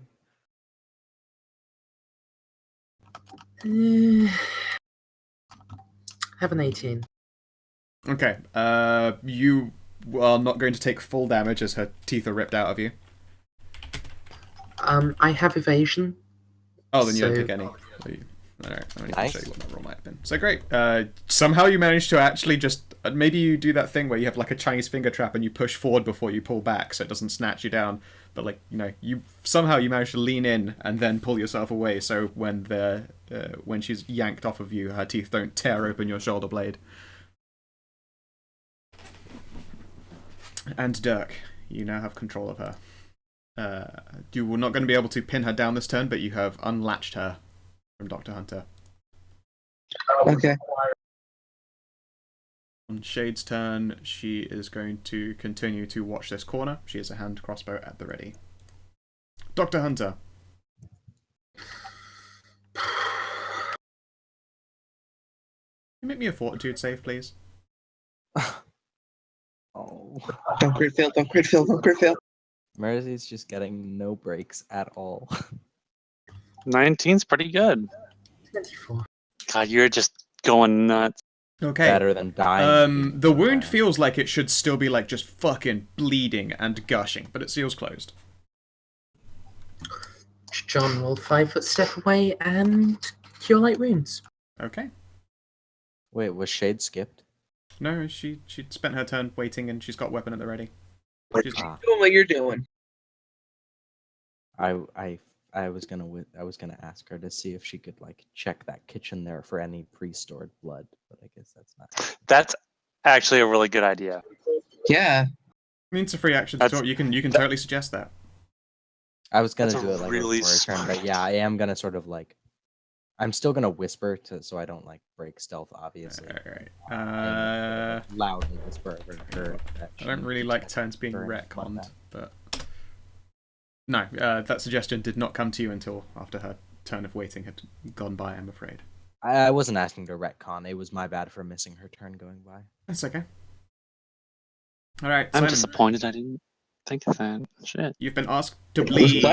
Have an 18. Okay. You are not going to take full damage as her teeth are ripped out of you. I have evasion. Oh, then you don't take any. Alright, let me show you what that roll might have been. So great. Somehow you managed to actually just... maybe you do that thing where you have like a Chinese finger trap and you push forward before you pull back so it doesn't snatch you down. But like, you know, somehow you manage to lean in and then pull yourself away so when she's yanked off of you, her teeth don't tear open your shoulder blade. And Dirk, you now have control of her. You were not going to be able to pin her down this turn, but you have unlatched her from Dr. Hunter. Okay. On Shade's turn, she is going to continue to watch this corner. She has a hand crossbow at the ready. Dr. Hunter. Can you make me a fortitude save, please? Oh. Don't crit fail, don't crit fail, don't crit fail. Mercy's just getting no breaks at all. 19's pretty good. 24. God, you're just going nuts. Okay. Better than dying. The wound feels like it should still be like just fucking bleeding and gushing, but it seals closed. John will 5 foot step away and cure light wounds. Okay. Wait, was Shade skipped? No, she spent her turn waiting and she's got a weapon at the ready. Doing what you're doing. I was gonna ask her to see if she could like check that kitchen there for any pre-stored blood, but I guess that's not. That's actually a really good idea. Yeah. I mean, it's a free action to talk. You can totally suggest that. I was gonna do it like really before her turn, but yeah, I am gonna sort of like. I'm still gonna whisper so I don't like break stealth, obviously. Alright. Loudly whisper over to her. I don't really like turns being retconned, but no, that suggestion did not come to you until after her turn of waiting had gone by, I'm afraid. I wasn't asking to retcon. It was my bad for missing her turn going by. That's okay. Alright, I'm disappointed I didn't think of that. Shit. You've been asked to bleed.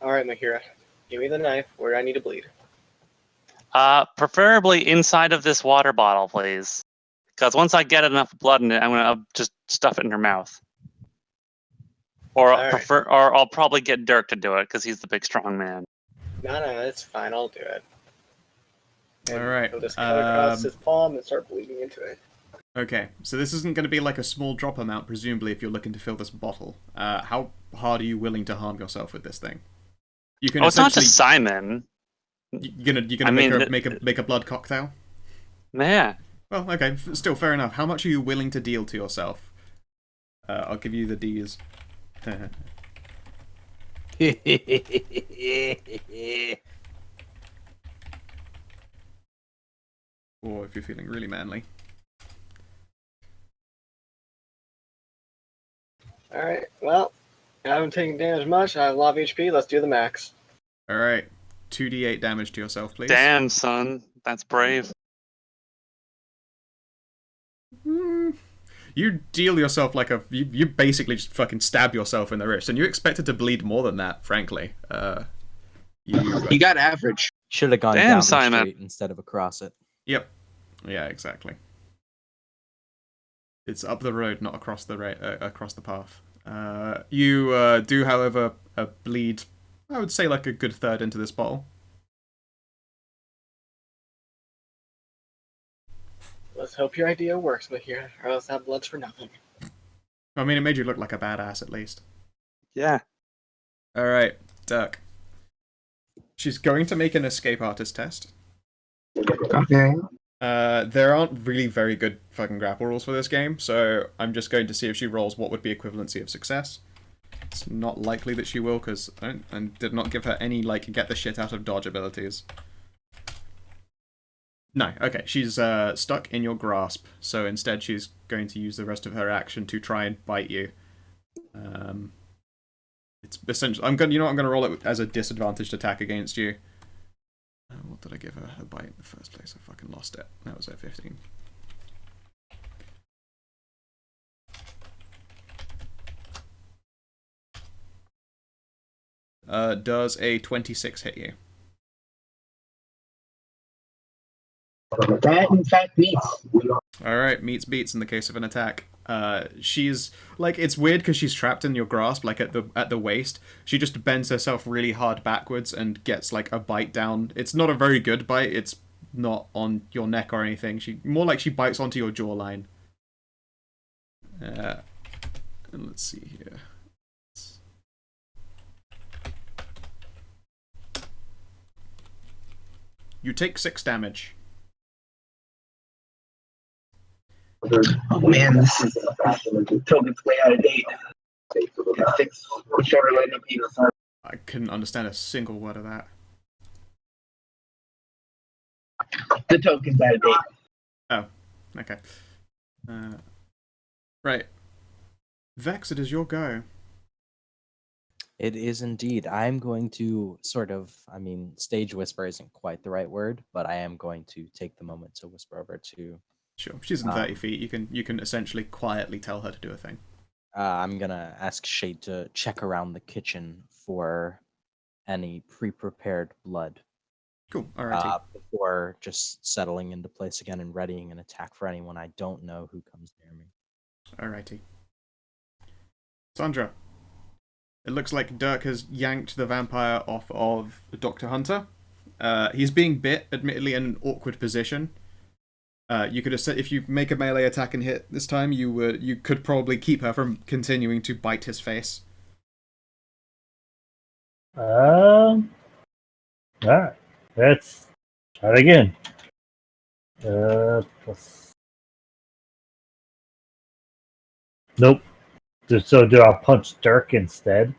Alright, Mahira. Give me the knife. Where do I need to bleed? Preferably inside of this water bottle, please. Because once I get enough blood in it, I'm gonna just stuff it in her mouth. Or I'll probably get Dirk to do it because he's the big strong man. No, it's fine. I'll do it. All right. He'll just cut across his palm and start bleeding into it. Okay, so this isn't going to be like a small drop amount, presumably, if you're looking to fill this bottle. How hard are you willing to harm yourself with this thing? You can. It's not just Simon. You're gonna make a blood cocktail. Yeah. Well, okay, still fair enough. How much are you willing to deal to yourself? I'll give you the D's. Or if you're feeling really manly. Alright, well, I haven't taken damage much. I have a lot of HP. Let's do the max. Alright, 2d8 damage to yourself, please. Damn, son. That's brave. You deal yourself like you basically just fucking stab yourself in the wrist, and you expected to bleed more than that, frankly. You got average. Should have gone Damn, down Simon. the street instead of across it. Yep. Yeah, exactly. It's up the road, not across the across the path. You do, however, bleed. I would say like a good third into this bottle. Let's hope your idea works, Mahir, or else that blood's for nothing. I mean, it made you look like a badass at least. Yeah. All right, Dirk. She's going to make an escape artist test. Okay. There aren't really very good fucking grapple rules for this game, so I'm just going to see if she rolls what would be equivalency of success. It's not likely that she will, because I did not give her any, like, get the shit out of dodge abilities. No, okay, she's stuck in your grasp, so instead she's going to use the rest of her action to try and bite you. It's essentially, I'm gonna roll it as a disadvantaged attack against you. What did I give her bite in the first place? I fucking lost it. That was at 15. Does a 26 hit you? That in fact meets. Alright, meets beats in the case of an attack. She's like, it's weird because she's trapped in your grasp, like at the waist. She just bends herself really hard backwards and gets like a bite down. It's not a very good bite. It's not on your neck or anything. More like she bites onto your jawline. And let's see here. You take 6 damage. Oh man, this is token's way out of date. I couldn't understand a single word of that. The token's out of date. Oh, okay. Right. Vex, it is your go. It is indeed. I'm going to sort of, I mean, stage whisper isn't quite the right word, but I am going to take the moment to whisper over to... Sure, she's in 30 feet. You can essentially quietly tell her to do a thing. I'm going to ask Shade to check around the kitchen for any pre-prepared blood. Cool, alrighty. Before just settling into place again and readying an attack for anyone I don't know who comes near me. Alrighty. Sandra. It looks like Dirk has yanked the vampire off of Dr. Hunter. He's being bit, admittedly in an awkward position. You could have said if you make a melee attack and hit this time, you could probably keep her from continuing to bite his face. Alright. Let's try it again. Plus... Nope. So do I punch Dirk instead?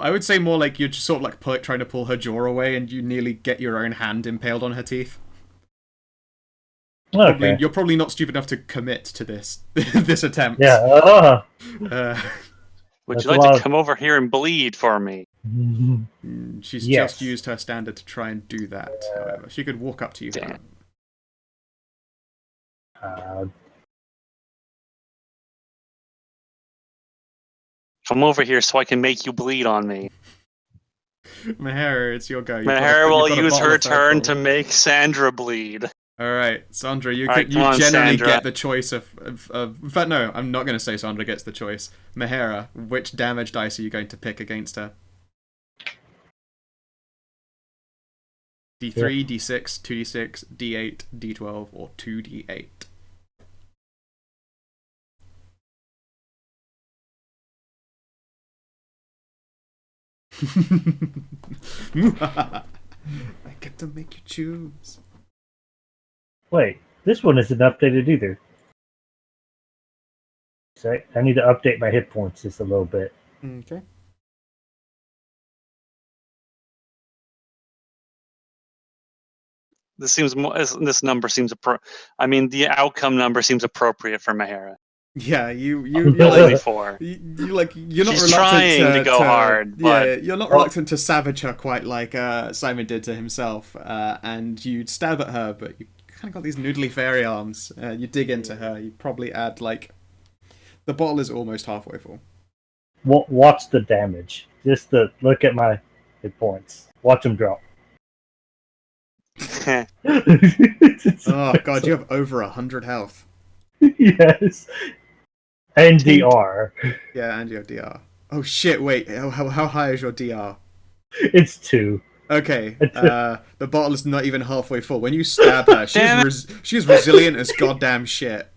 I would say more like you're just sort of like trying to pull her jaw away and you nearly get your own hand impaled on her teeth. Okay. You're probably not stupid enough to commit to this this attempt. Yeah. Would you like to come over here and bleed for me? She's just used her standard to try and do that, however. She could walk up to you. Damn. Come over here so I can make you bleed on me. Mahara, it's your go. Mahara will use her turn to make Sandra bleed. Alright, Sandra, you Right, generally Sandra. get the choice of... In fact, no, I'm not going to say Sandra gets the choice. Mahara, which damage dice are you going to pick against her? D3, D6, 2D6, D8, D12, or 2D8? I get to make you choose. Wait, this one isn't updated either. So I need to update my hit points just a little bit. Okay. This seems more. This number seems I mean, the outcome number seems appropriate for Mahara. Yeah, you're Only like, 4. you're not She's reluctant trying to go hard, yeah, but you're not reluctant to savage her quite like Simon did to himself, and you stab at her, but you kind of got these noodly fairy arms. You dig into her. You probably add like the bottle is almost halfway full. Watch the damage. Just to look at my hit points. Watch them drop. Oh god, you have over 100 health. Yes. And DR. Yeah, and your DR. Oh shit! Wait, how high is your DR? It's 2. Okay, the bottle is not even halfway full. When you stab her, she's resilient as goddamn shit.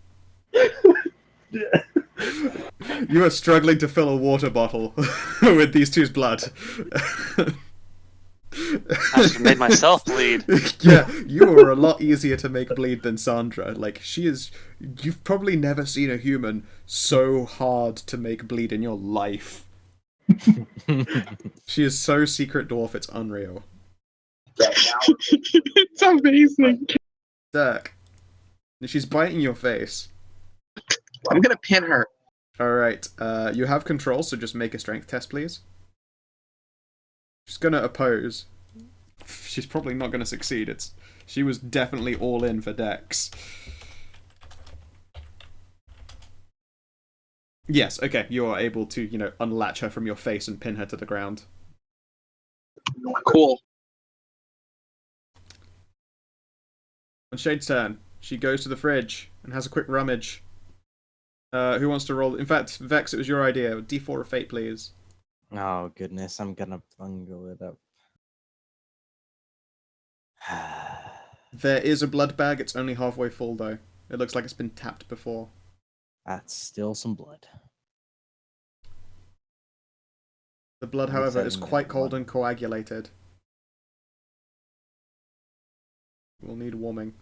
You are struggling to fill a water bottle with these two's blood. I should have made myself bleed. Yeah, you are a lot easier to make bleed than Sandra. Like, she is... You've probably never seen a human so hard to make bleed in your life. She is so secret dwarf, it's unreal. It's amazing. Dirk. She's biting your face. I'm gonna pin her. Alright, you have control, so just make a strength test, please. She's gonna oppose. She's probably not gonna succeed. She was definitely all in for Dex. Yes, okay, you are able to, unlatch her from your face and pin her to the ground. Cool. On Shade's turn, she goes to the fridge and has a quick rummage. Who wants to roll? In fact, Vex, it was your idea. D4 of fate, please. Oh goodness, I'm gonna bungle it up. There is a blood bag. It's only halfway full, though. It looks like it's been tapped before. That's still some blood. The blood, however, is quite cold and coagulated. We'll need warming.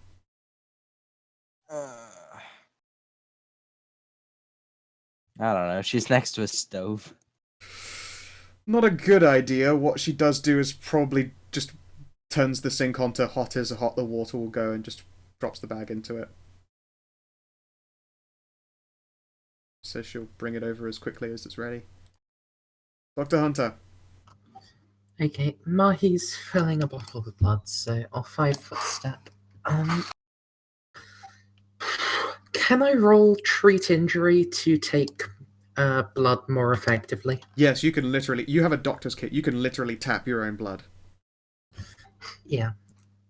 I don't know. She's next to a stove. Not a good idea. What she does do is probably just turns the sink on to hot as hot the water will go and just drops the bag into it. So she'll bring it over as quickly as it's ready. Dr. Hunter. Okay, Mahi's filling a bottle with blood, so I'll 5-foot step. Can I roll treat injury to take blood more effectively? Yes, you can literally... You have a doctor's kit. You can literally tap your own blood. Yeah.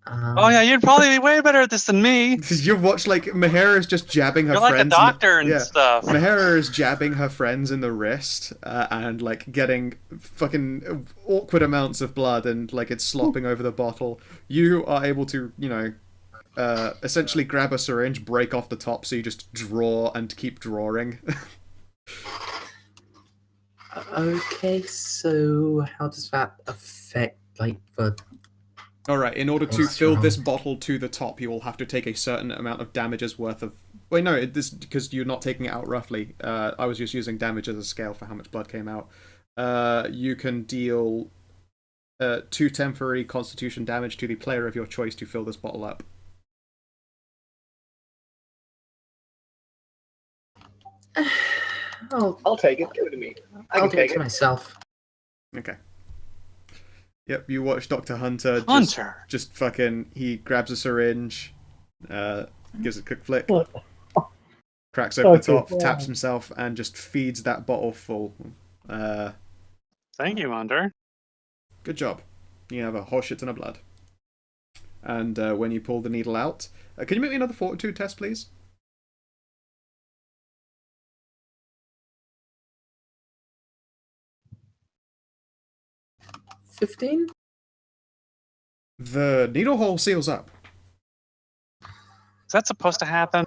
Oh yeah, you'd probably be way better at this than me. You watch, like, Mahara is just jabbing her You're like friends. a doctor and stuff. Mahara is jabbing her friends in the wrist and, like, getting fucking awkward amounts of blood and, like, it's slopping over the bottle. You are able to, essentially grab a syringe, break off the top, so you just draw and keep drawing. Okay, so how does that affect, like, the... Alright, in order to fill this bottle to the top, you will have to take a certain amount of damages worth of... Wait, no, this because you're not taking it out roughly. I was just using damage as a scale for how much blood came out. You can deal 2 temporary constitution damage to the player of your choice to fill this bottle up. I'll take it. Give it to me. I'll do it to myself. Okay. Yep, you watch Dr. Hunter just fucking... He grabs a syringe, gives it a quick flick, cracks open the top, taps himself, and just feeds that bottle full. Thank you, Hunter. Good job. You have a whole shit ton of blood. And when you pull the needle out... can you make me another fortitude test, please? $15? The needle hole seals up. Is that supposed to happen?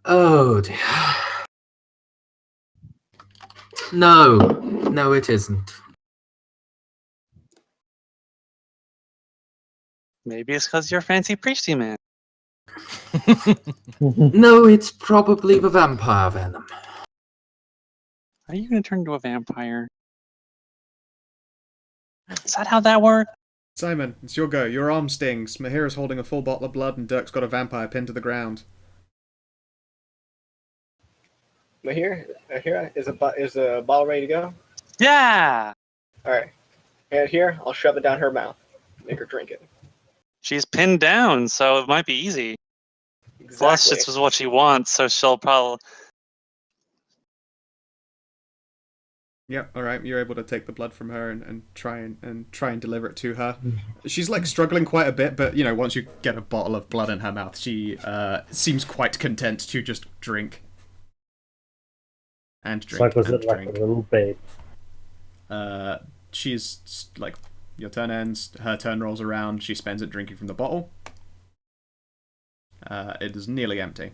Oh, dear. No, it isn't. Maybe it's because you're a fancy priesty man. No, it's probably the vampire venom. Are you going to turn into a vampire? Is that how that works? Simon, it's your go. Your arm stings. Mahira's holding a full bottle of blood and Dirk's got a vampire pinned to the ground. Right here, is a bottle ready to go? Yeah. All right. And here, I'll shove it down her mouth. Make her drink it. She's pinned down, so it might be easy. Exactly. Plus, this is what she wants, so she'll probably. Yep. All right. You're able to take the blood from her and try and deliver it to her. She's like struggling quite a bit, but you know, once you get a bottle of blood in her mouth, she seems quite content to just drink and drink. Like, was and it like drink. a little babe? She's like, your turn ends, her turn rolls around, she spends it drinking from the bottle. It is nearly empty.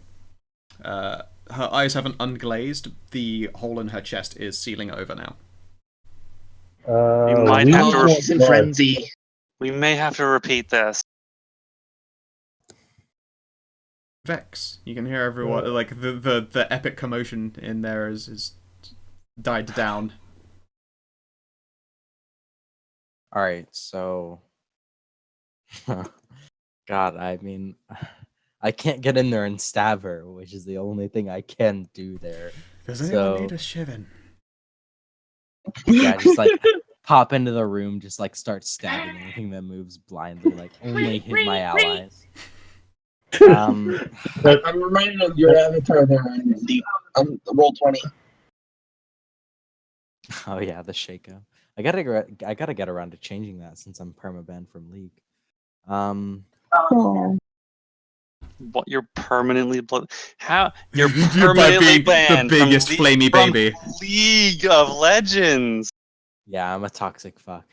Her eyes haven't unglazed. The hole in her chest is sealing over now. We might have to she's in frenzy. We may have to repeat this. Vex, you can hear everyone like the epic commotion in there is died down. All right, so God, I mean, I can't get in there and stab her, which is the only thing I can do there. Does anyone need a shivin? Yeah, just like pop into the room, just like start stabbing anything that moves blindly, like only hit my allies. I'm reminded of your avatar there in Deep. Roll 20. Oh yeah, the Shaco. I gotta get around to changing that since I'm permabanned from League. What, you're permanently how you're permanently banned the biggest from flamey baby from League of Legends. Yeah, I'm a toxic fuck.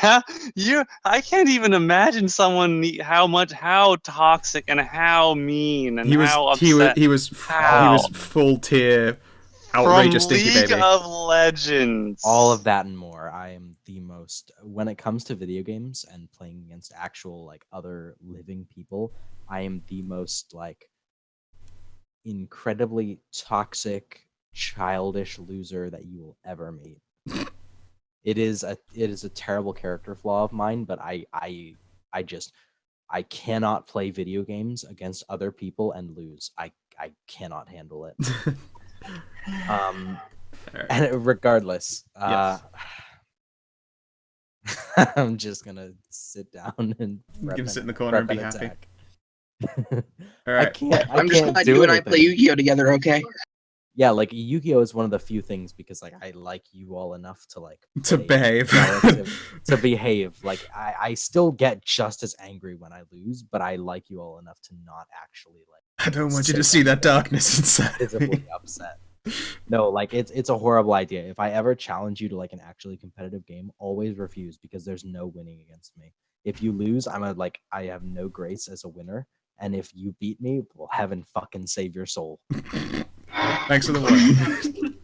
I can't even imagine someone how toxic and how mean and how upset. He was full tier outrageous from stinky League baby. of Legends. All of that and more. I am the most, when it comes to video games and playing against actual like other living people, I am the most like incredibly toxic, childish loser that you will ever meet. It is a terrible character flaw of mine, but I cannot play video games against other people and lose. I cannot handle it. And regardless, I'm just gonna sit down and you can sit in the corner and be happy. All right. I'm just glad you and I play Yu-Gi-Oh together, okay? Yeah, like Yu-Gi-Oh is one of the few things because like I like you all enough to like to behave. To behave. Like I still get just as angry when I lose, but I like you all enough to not actually like. I don't want you to see that darkness inside. Visibly upset. No, like it's a horrible idea. If I ever challenge you to like an actually competitive game, always refuse because there's no winning against me. If you lose, I have no grace as a winner, and if you beat me, well, heaven fucking save your soul. Thanks for the warning.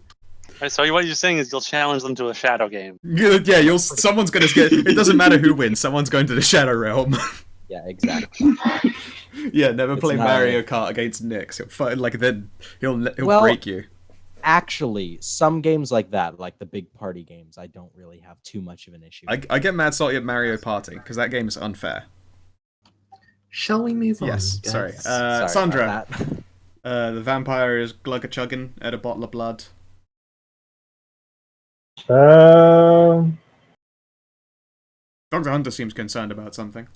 Right, so what you're saying is you'll challenge them to a shadow game. Yeah, someone's gonna get. It doesn't matter who wins. Someone's going to the Shadow Realm. Yeah, exactly. Yeah, never play Mario Kart against Nyx. He'll fight, like then he'll break you. Actually, some games like that, like the big party games, I don't really have too much of an issue. I get mad salty at Mario Party because that game is unfair. Shall we move on? Yes, guys? sorry. Sorry Sandra. The vampire is glugga-chugging at a bottle of blood. Um, Dr. Hunter seems concerned about something.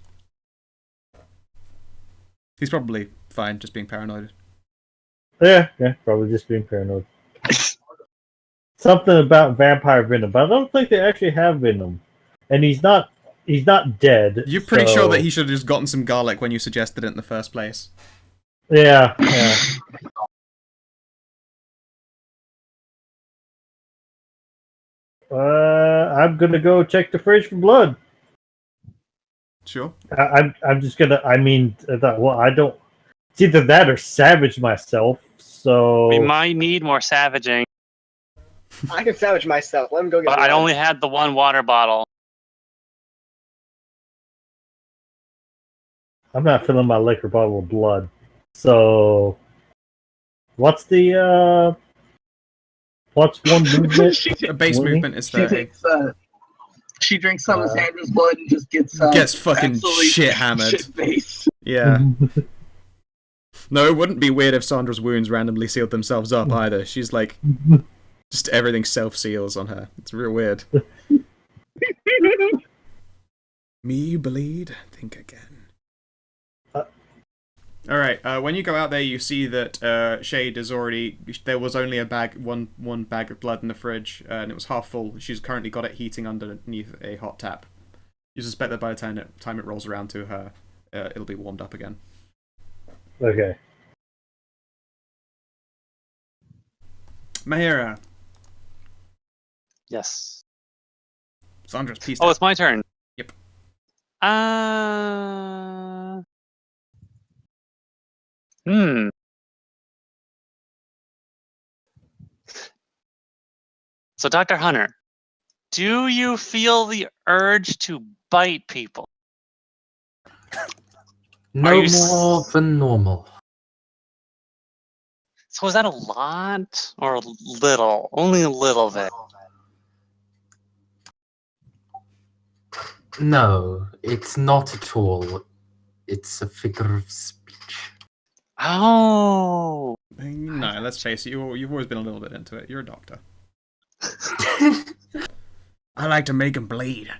He's probably fine, just being paranoid. Yeah, probably just being paranoid. Something about vampire venom, but I don't think they actually have venom. And he's not dead. You're pretty sure that he should have just gotten some garlic when you suggested it in the first place. Yeah. I'm gonna go check the fridge for blood. Sure. I'm just gonna. I mean, I don't. It's either that or savage myself. So We might need more savaging. I can savage myself. Let him go get. But I only had the one water bottle. I'm not filling my liquor bottle with blood. So what's one movement? A base movement is 30. She drinks some of Sandra's blood and just gets fucking shit hammered. Shit-faced. Yeah. No, it wouldn't be weird if Sandra's wounds randomly sealed themselves up either. She's like, just everything self-seals on her. It's real weird. Me, you bleed? Think again. Alright, when you go out there, you see that Shade is already... There was only a bag, one bag of blood in the fridge, and it was half full. She's currently got it heating underneath a hot tap. You suspect that by the time it rolls around to her, it'll be warmed up again. Okay. Mahira. Yes. Sandra's pieced Oh, out. it's my turn. Yep. So, Dr. Hunter, do you feel the urge to bite people? No more than normal. So is that a lot or a little? Only a little bit. No, it's not at all. It's a figure of speech. Oh. No, let's face it, you've always been a little bit into it. You're a doctor. I like to make him bleed.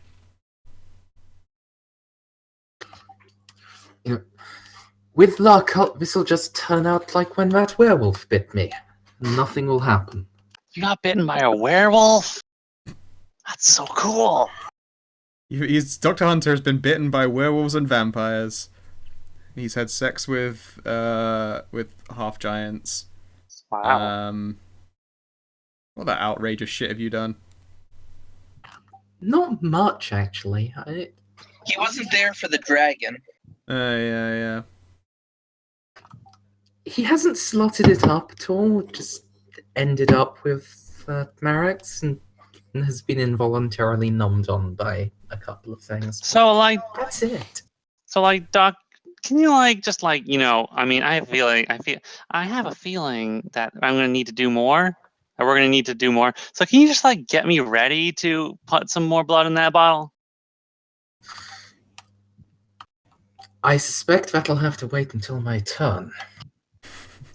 With luck, this'll just turn out like when that werewolf bit me. Nothing will happen. You got bitten by a werewolf? That's so cool. Dr. Hunter has been bitten by werewolves and vampires. He's had sex with half giants. Wow. What that outrageous shit have you done? Not much, actually. He wasn't there for the dragon. Yeah. He hasn't slotted it up at all. Just ended up with Marex and has been involuntarily numbed on by a couple of things. So, like... That's it. So, like, Doc, can you, like, just, like, you know... I mean, I have a feeling that I'm going to need to do more. Or we're going to need to do more. So can you just, like, get me ready to put some more blood in that bottle? I suspect that'll have to wait until my turn.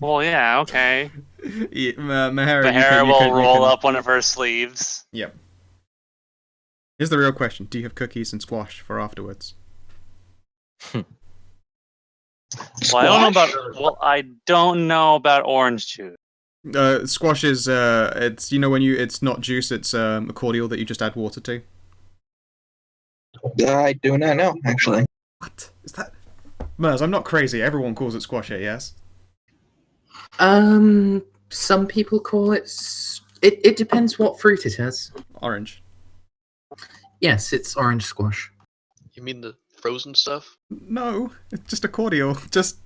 Well, yeah, okay. Mahara will roll up one of her sleeves. Yep. Here's the real question. Do you have cookies and squash for afterwards? Well, I don't know about orange juice. Squash is it's it's not juice, it's a cordial that you just add water to. I do not know, actually. What is that? Mers, I'm not crazy. Everyone calls it squash here, yes? Some people call it. It depends what fruit it has. Orange. Yes, it's orange squash. You mean the frozen stuff? No, it's just a cordial.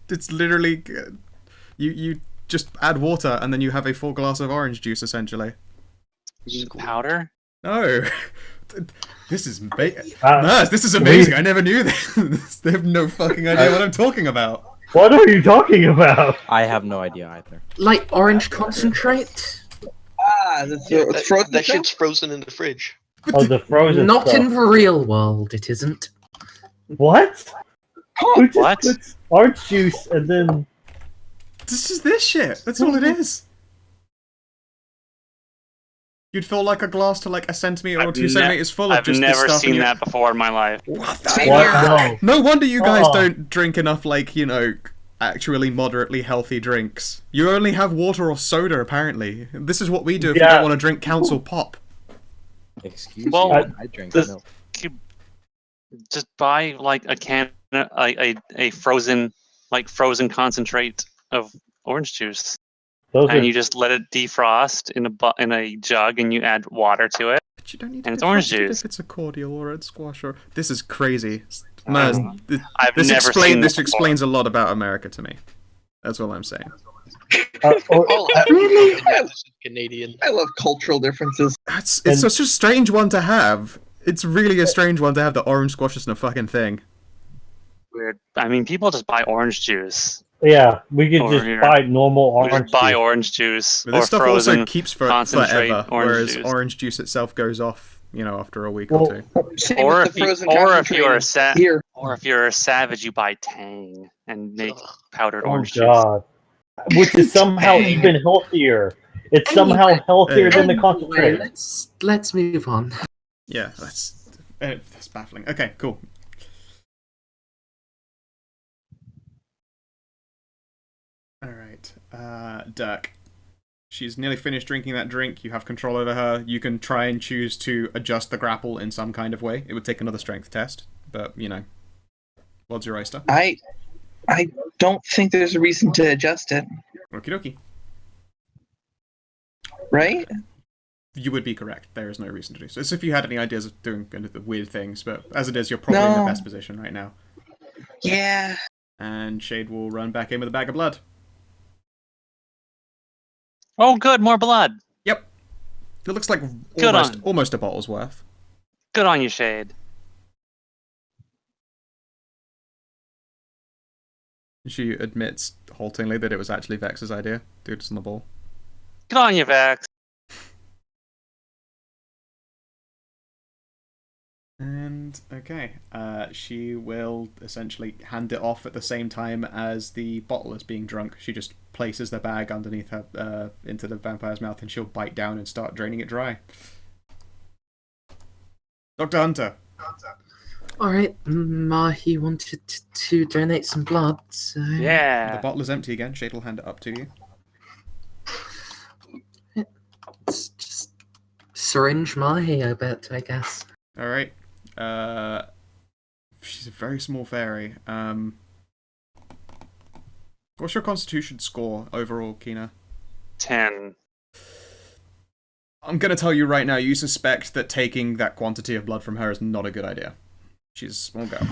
It's literally you just add water and then you have a full glass of orange juice essentially. Powder? No. This is this is amazing. I never knew this. They have no fucking idea what I'm talking about. What are you talking about? I have no idea either. Like orange concentrate? It's frozen. That shit's frozen in the fridge. Oh, the frozen Not stuff. in the real world, it isn't. What? Who just What? puts orange juice and then... This is this shit. That's all it is. You'd fill like a glass to like a centimeter or 2 centimeters full of just this stuff. I've never seen that before in my life. What the What? No wonder you guys don't drink enough, like, actually moderately healthy drinks. You only have water or soda, apparently. This is what we do if we don't want to drink Council Pop. Excuse me, I drink milk. Just buy like a can, a frozen concentrate of orange juice, and you just let it defrost in a jug, and you add water to it. But you don't need and it's orange if juice. it's a cordial or a squash or... This is crazy. This explains a lot about America to me. That's all I'm saying. Really? This is Canadian. I love cultural differences. It's such a strange one to have. It's really a strange one to have. The orange squash isn't a fucking thing. Weird. I mean, people just buy orange juice. Yeah, we could just buy normal orange juice. Buy orange juice. But this stuff also keeps forever, orange whereas juice. orange juice itself goes off after a week or two. Same Or with the frozen or if you are concentrate here. or if you're a savage, you buy Tang and make powdered Oh orange juice. god. Which is somehow Dang. even healthier. It's somehow healthier than the concentrate. Let's move on. Yeah, that's baffling. Okay, cool. All right, Dirk. She's nearly finished drinking that drink. You have control over her. You can try and choose to adjust the grapple in some kind of way. It would take another strength test, but what's your oyster? I don't think there's a reason to adjust it, Okie dokie. right? You would be correct. There is no reason to do so. It's if you had any ideas of doing the weird things, but as it is, you're probably in the best position right now. Yeah. And Shade will run back in with a bag of blood. Oh, good, more blood. Yep. It looks like Good almost a bottle's worth. Good on you, Shade. She admits haltingly that it was actually Vex's idea. Dude, it's on the ball. Good on you, Vex. And, okay, she will essentially hand it off at the same time as the bottle is being drunk. She just places the bag underneath her, into the vampire's mouth, and she'll bite down and start draining it dry. Dr. Hunter. Alright, Mahi wanted to donate some blood, so... Yeah. The bottle is empty again. Shade will hand it up to you. It's just syringe Mahi, I bet, I guess. Alright. She's a very small fairy. What's your constitution score overall, Kina? 10. I'm gonna tell you right now, you suspect that taking that quantity of blood from her is not a good idea. She's a small girl.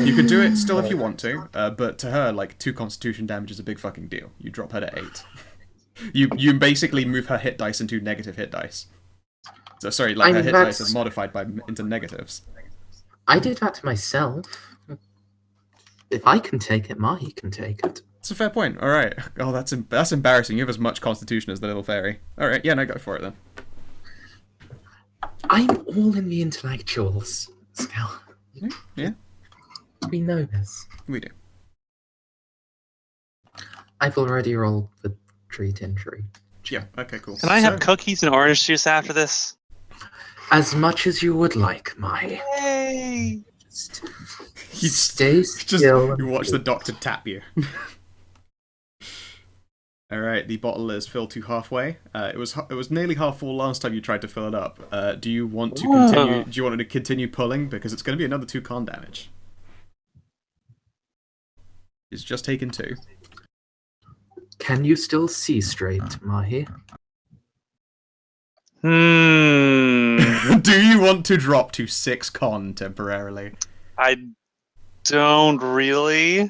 You could do it still if you want to, but to her, 2 constitution damage is a big fucking deal. You drop her to 8. You basically move her hit dice into negative hit dice. So sorry, her hit dice is modified into negatives. I did that to myself. If I can take it, Mahi can take it. It's a fair point. All right. Oh, that's embarrassing. You have as much constitution as the little fairy. All right. Yeah, no, go for it then. I'm all in the intellectuals, Scal. Yeah. We know this. We do. I've already rolled the treat injury. Yeah. Okay. Cool. Can I have cookies and orange juice after this? As much as you would like, Mahi. Yay! Stay still. You watch the doctor tap you. All right, the bottle is filled to halfway. It was nearly half full last time you tried to fill it up. Do you want to continue? Do you want it to continue pulling because it's going to be another 2 con damage? It's just taken 2. Can you still see straight, Mahi? Do you want to drop to 6 con temporarily? I don't really.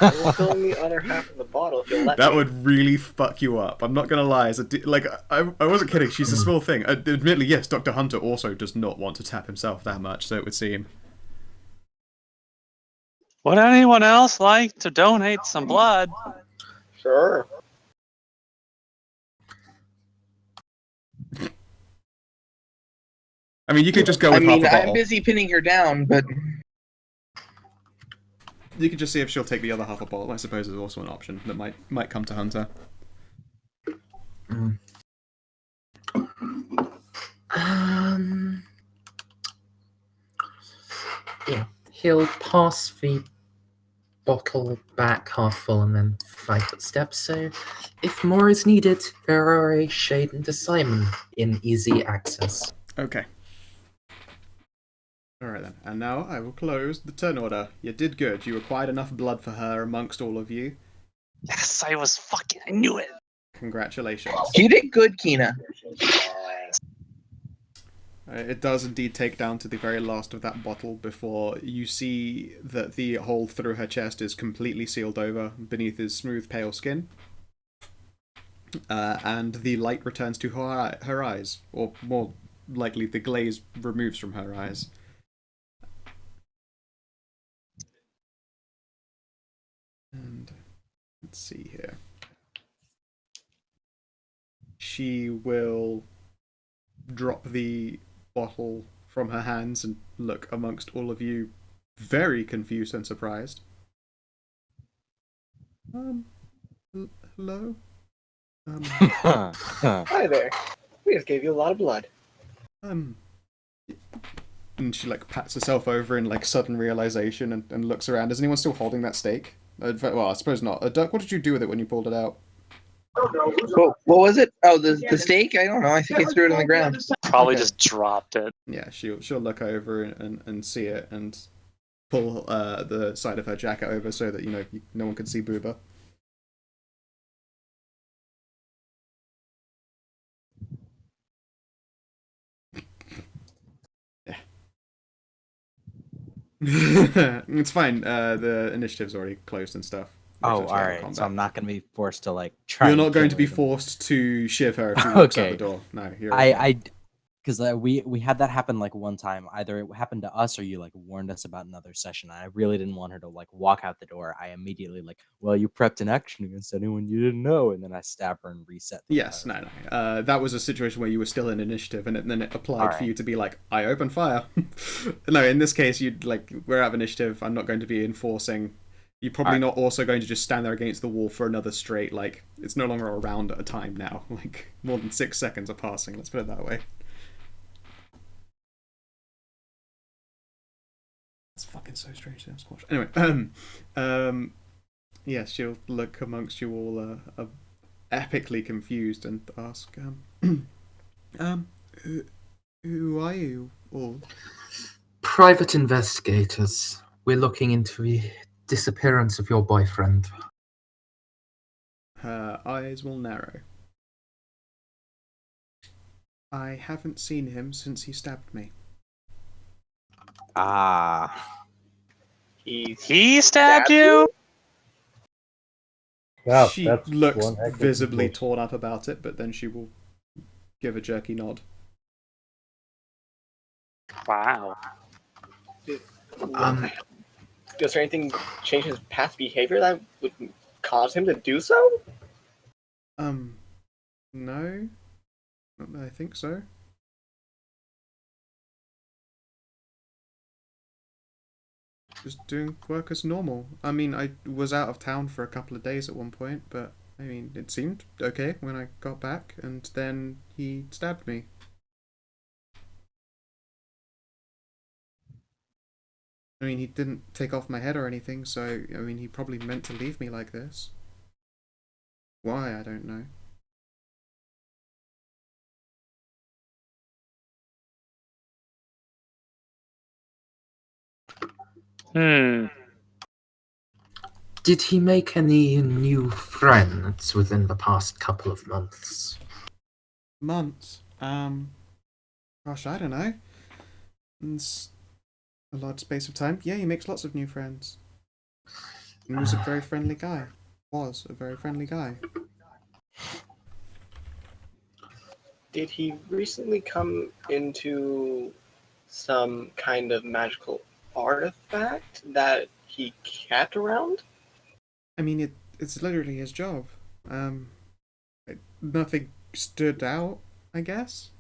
We'll fill in the other half of the bottle if you'll let That me. would really fuck you up. I'm not gonna lie. I wasn't kidding. She's a small thing. Admittedly, yes, Dr. Hunter also does not want to tap himself that much, so it would seem. Would anyone else like to donate some blood? Sure. I mean, you could just go with half a bottle. I'm busy pinning her down, but... You could just see if she'll take the other half a bottle. I suppose is also an option that might come to Hunter. Yeah, he'll pass the bottle back half full and then 5 footsteps. So, if more is needed, there are a Shade and a Simon in easy access. Okay. Alright then, and now I will close the turn order. You did good. You acquired enough blood for her amongst all of you. Yes, I knew it. Congratulations. You did good, Kina. It does indeed take down to the very last of that bottle before you see that the hole through her chest is completely sealed over beneath his smooth, pale skin. And the light returns to her eyes, or more likely the glaze removes from her eyes. And let's see here. She will drop the bottle from her hands and look amongst all of you, very confused and surprised. Hello? Hi there. We just gave you a lot of blood. And she like pats herself over in like sudden realization and looks around. Is anyone still holding that stake? Well, I suppose not. Dirk, what did you do with it when you pulled it out? What was it? Oh, the steak? I don't know. I think I threw it on the ground. Probably Okay. just dropped it. Yeah, she'll look over and see it and pull the side of her jacket over so that no one can see Booba. Yeah. It's fine. The initiative's already closed and stuff. Oh, all right. So I'm not going to be forced to like try. You're and not going kill to be her. forced to shiv her if she walks out Okay. the door. No, you're okay. Because we had that happen like one time. Either it happened to us or you like warned us about another session. I really didn't want her to like walk out the door. I immediately like, well, you prepped an action against anyone you didn't know, and then I stab her and reset. Yes, no. That was a situation where you were still in initiative, and then it applied for you to be like, I open fire. No, in this case, you'd like, we're out of initiative. I'm not going to be enforcing. You're probably not also going to just stand there against the wall for another straight. Like, it's no longer a round at a time now. Like, more than 6 seconds are passing. Let's put it that way. It's fucking so strange. Squash. Anyway, yes, she'll look amongst you all, epically confused, and ask, who are you all? Private investigators. We're looking into the disappearance of your boyfriend. Her eyes will narrow. I haven't seen him since he stabbed me. Ah. He stabbed you? Wow, She that's looks one heck of a visibly voice. torn up about it, but then she will give a jerky nod. Wow. Does there anything change his past behavior that would cause him to do so? No. I think so. Just doing work as normal. I mean, I was out of town for a couple of days at one point, but I mean, it seemed okay when I got back, and then he stabbed me. I mean, he didn't take off my head or anything, so, I mean, he probably meant to leave me like this. Why, I don't know. Did he make any new friends within the past couple of months? Months? Gosh, I don't know. It's a large space of time. Yeah, he makes lots of new friends. And he was a very friendly guy. Was a very friendly guy. Did he recently come into some kind of magical artifact that he kept around? I mean, it's literally his job. Nothing stood out, I guess.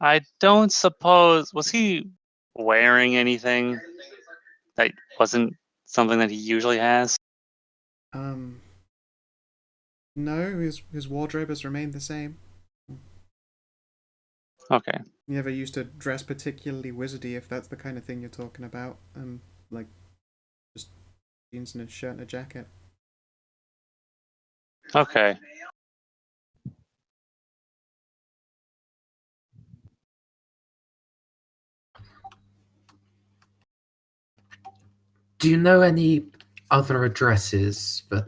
I don't suppose. Was he wearing anything that wasn't something that he usually has? No, his wardrobe has remained the same. Okay. He never used to dress particularly wizardy, if that's the kind of thing you're talking about. Like, just jeans and a shirt and a jacket. Okay. Do you know any other addresses that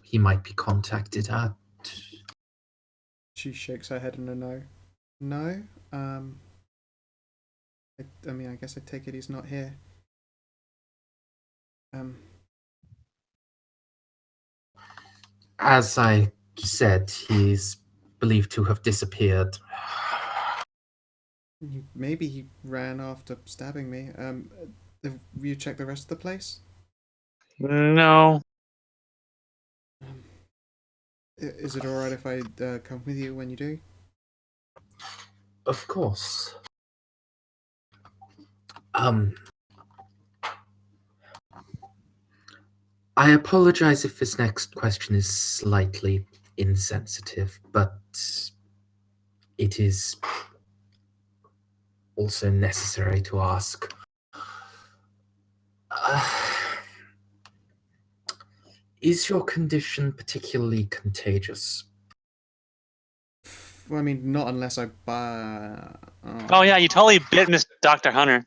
he might be contacted at? She shakes her head in a no. No? I mean, I guess I take it he's not here. As I said, he's believed to have disappeared. Maybe he ran after stabbing me. Have you checked the rest of the place? No. Is it alright if I come with you when you do? Of course. I apologize if this next question is slightly insensitive, but it is also necessary to ask. Is your condition particularly contagious? Well, I mean, not unless I buy. Oh yeah, you totally bit Miss Dr. Hunter.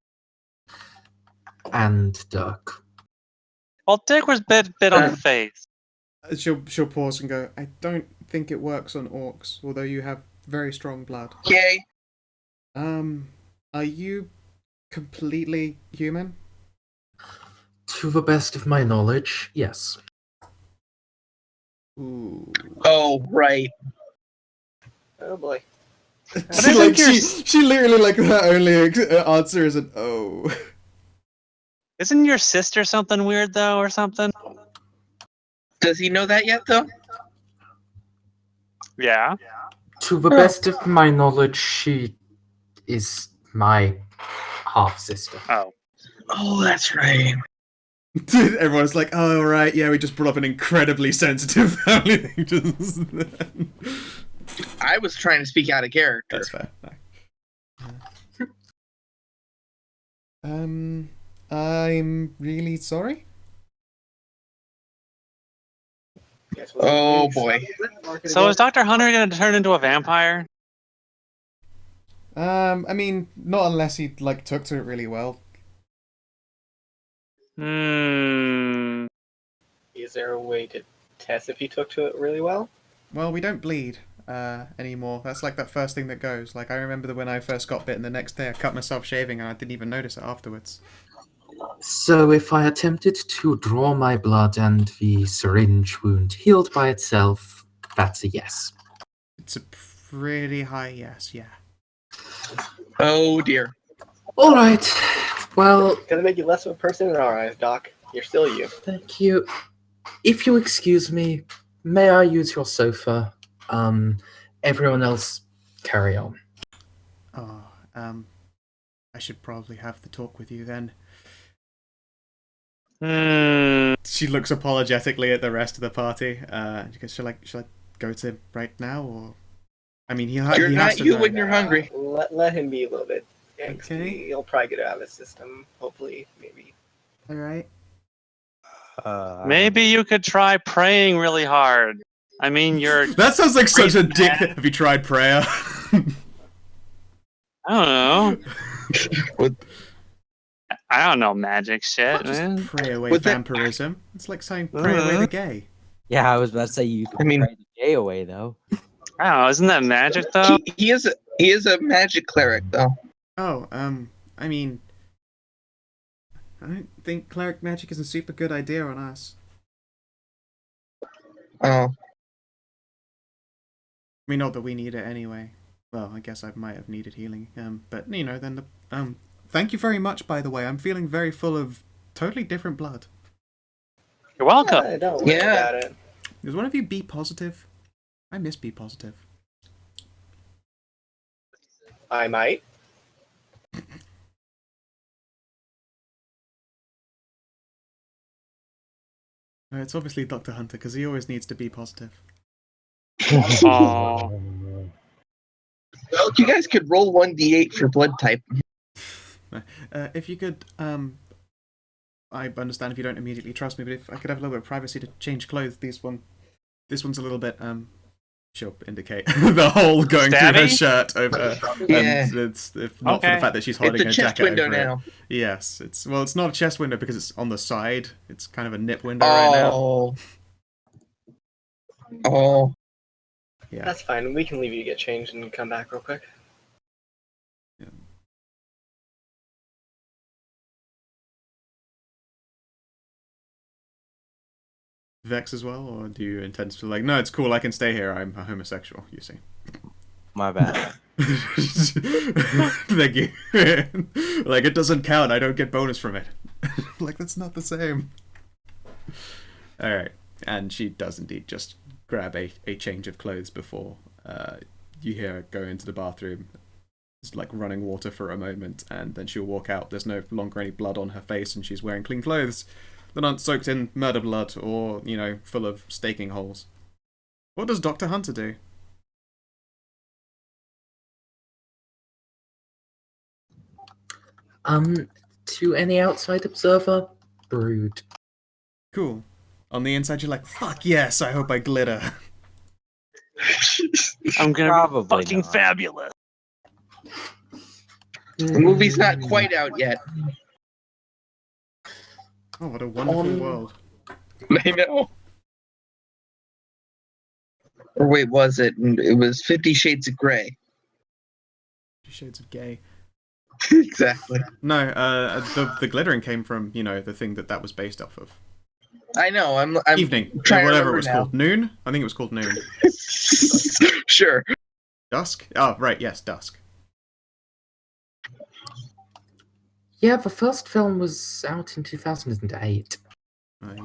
And Dirk. Well, Dick was bit on the face. She'll pause and go, I don't think it works on orcs, although you have very strong blood. Yay. Are you completely human? To the best of my knowledge, yes. Ooh. Oh, right. Oh boy. She literally, like, her only answer is an oh. Isn't your sister something weird though, or something? Does he know that yet, though? Yeah. To the best of my knowledge, she is my half-sister. Oh. Oh, that's right. Everyone's like, oh, right, yeah, we just brought up an incredibly sensitive family thing just then. I was trying to speak out of character. That's fair. No. I'm really sorry. Oh boy. So is Dr. Hunter going to turn into a vampire? I mean, not unless he, like, took to it really well. Hmm. Is there a way to test if he took to it really well? Well, we don't bleed anymore. That's like that first thing that goes. Like, I remember when I first got bitten, the next day I cut myself shaving and I didn't even notice it afterwards. So if I attempted to draw my blood and the syringe wound healed by itself, that's a yes. It's a pretty high yes, yeah. Oh dear. All right. Well, Gonna make you less of a person in our eyes, Doc. You're still you. thank you. If you excuse me, may I use your sofa? Everyone else, carry on. Oh, I should probably have the talk with you then. She looks apologetically at the rest of the party. She goes, shall I go to him right now, or? I mean, You're he not has to you know. when you're hungry. Let him be a little bit angsty. Okay. He'll probably get it out of his system. Hopefully, maybe. All right. Maybe you could try praying really hard. I mean, you're... That sounds like such a dick. Have you tried prayer? I don't know. What? I don't know magic shit, Can't just man. pray away With that- vampirism. It's like saying pray away the gay. Yeah, I was about to say you could pray the gay away though. I don't know. Isn't that magic though? He is a magic cleric though. Oh, I mean, I don't think cleric magic is a super good idea on us. Oh. I mean, not that we need it anyway. Well, I guess I might have needed healing. But you know, then thank you very much. By the way, I'm feeling very full of totally different blood. You're welcome. Yeah, don't worry about it. Does one of you be positive? I miss be positive. I might. It's obviously Dr. Hunter because he always needs to be positive. Aw. Well, you guys could roll 1d8 for blood type. If you could, I understand if you don't immediately trust me, but if I could have a little bit of privacy to change clothes, this one's a little bit, she'll indicate the hole going through her Stabby? shirt over. Yeah. It's if not for Okay. the fact that she's It's holding a a chest jacket window over it. now. Yes, it's not a chest window because it's on the side. It's kind of a nip window right now. Oh. Oh. Yeah. That's fine. We can leave you to get changed and come back real quick. Vex as well, or do you intend to like? No, it's cool. I can stay here. I'm a homosexual. You see. My bad. Thank you. Like, it doesn't count. I don't get bonus from it. Like, that's not the same. All right, and she does indeed just grab a change of clothes before you hear her go into the bathroom. It's like running water for a moment, and then she'll walk out. There's no longer any blood on her face, and she's wearing clean clothes that aren't soaked in murder blood or, full of staking holes. What does Dr. Hunter do? To any outside observer, brood. Cool. On the inside, you're like, fuck yes, I hope I glitter. I'm gonna Probably be fucking not. fabulous. The movie's not quite out yet. Oh, what a wonderful world. I know. Or wait, was it? It was 50 Shades of Grey. 50 Shades of Gay. Exactly. No, the glittering came from, the thing that was based off of. I know. I'm Evening, trying whatever to it was remember called. Noon? I think it was called Noon. Sure. Dusk? Oh, right, yes, Dusk. Yeah, the first film was out in 2008.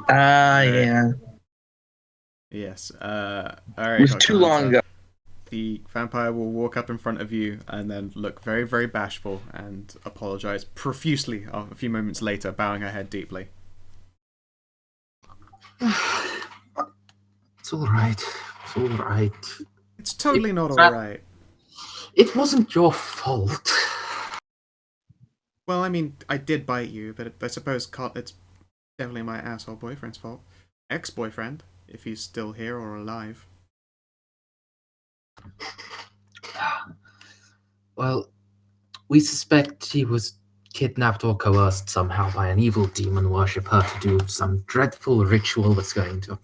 Yeah. Yes. Alright. It was too long ago. The vampire will walk up in front of you and then look very, very bashful and apologize profusely a few moments later, bowing her head deeply. It's alright. It's alright. It's totally not alright. It wasn't your fault. Well, I mean, I did bite you, but I suppose it's definitely my asshole boyfriend's fault. Ex-boyfriend, if he's still here or alive. Well, we suspect he was kidnapped or coerced somehow by an evil demon worshipper to do some dreadful ritual that's going to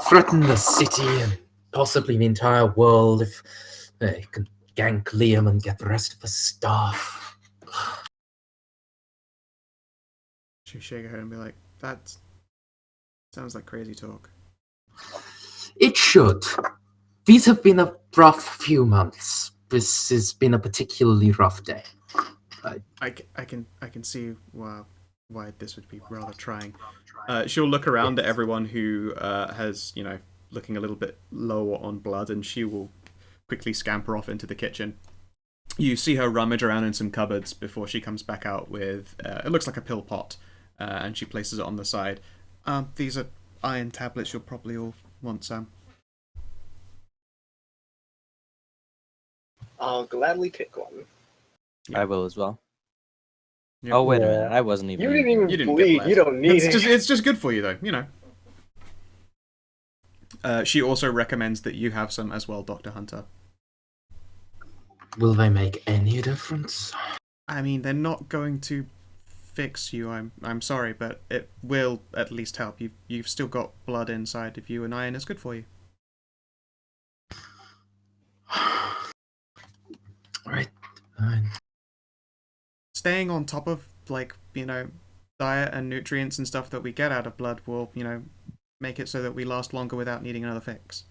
threaten the city and possibly the entire world if they could gank Liam and get the rest of the staff. She'll shake her head and be like, that sounds like crazy talk. It should. These have been a rough few months. This has been a particularly rough day. I can see why this would be rather trying. She'll look around at everyone who has, looking a little bit low on blood, and she will quickly scamper off into the kitchen. You see her rummage around in some cupboards before she comes back out with, it looks like a pill pot, and she places it on the side. These are iron tablets. You'll probably all want some. I'll gladly take one. I will as well. Yep. Oh, wait a minute. I wasn't even... You didn't even You didn't bleed. get You don't need it. It's just good for you, though, She also recommends that you have some as well, Dr. Hunter. Will they make any difference? I mean, they're not going to fix you. I'm sorry, but it will at least help. You've still got blood inside of you, and iron is good for you. Right. Fine. Staying on top of, diet and nutrients and stuff that we get out of blood will, make it so that we last longer without needing another fix.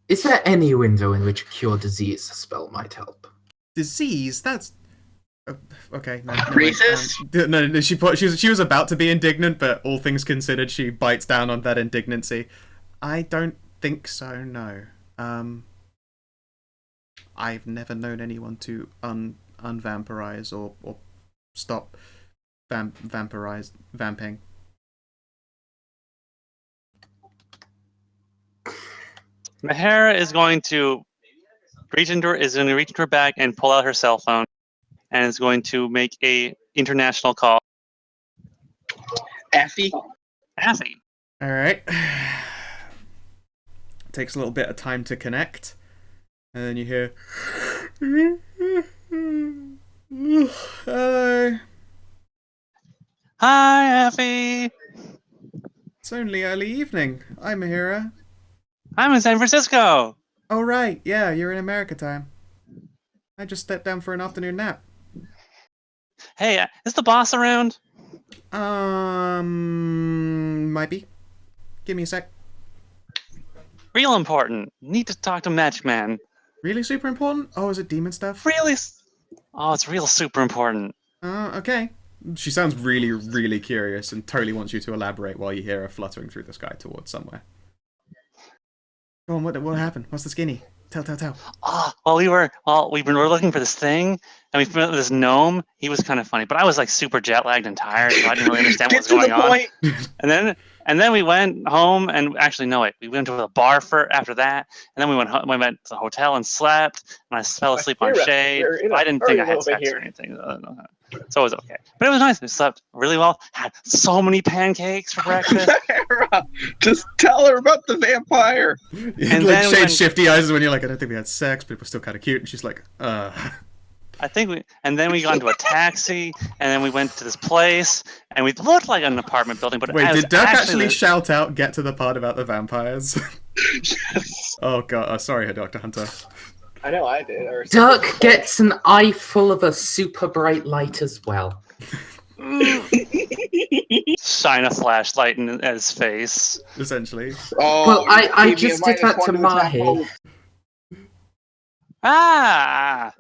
Is there any window in which a cure disease spell might help? Disease? That's... okay. No, Racist? No, she was about to be indignant, but all things considered, she bites down on that indignancy. I don't think so, no. I've never known anyone to unvampirize or stop vamping. Mahara is going to reach into her bag and pull out her cell phone, and is going to make a international call. Affy? Affy. All right. Takes a little bit of time to connect, and then you hear, hello. Hi, Affy. It's only early evening. I'm Mahira. I'm in San Francisco. Oh right, yeah, you're in America time. I just stepped down for an afternoon nap. Hey, is the boss around? Might be. Give me a sec. Real important. Need to talk to Matchman. Really super important? Oh, is it demon stuff? Really? Oh, it's real super important. Okay. She sounds really, really curious and totally wants you to elaborate while you hear her fluttering through the sky towards somewhere. Go on, what happened? What's the skinny? Tell. Oh, we were looking for this thing, and we found this gnome. He was kind of funny, but I was like super jet lagged and tired, so I didn't really understand what was going on. And then we went home, and actually no wait, we went to a bar after that, and then we went to the hotel and slept, and I fell asleep on shade. I didn't think I had sex or anything. So it was okay, but it was nice. We slept really well. Had so many pancakes for breakfast. Sarah, just tell her about the vampire. And like Shade's shifty eyes when you're like, I don't think we had sex, but it was still kind of cute. And she's like, I think and then we got into a taxi, and then we went to this place, and we looked like an apartment building, but wait, did Dirk actually shout out, get to the part about the vampires? Yes. Oh god, sorry, Dr. Hunter. I know I did. Dirk gets an eye full of a super bright light as well. Shine a flashlight in his face. Essentially. Oh, well, I just did that to Mahi. Ah!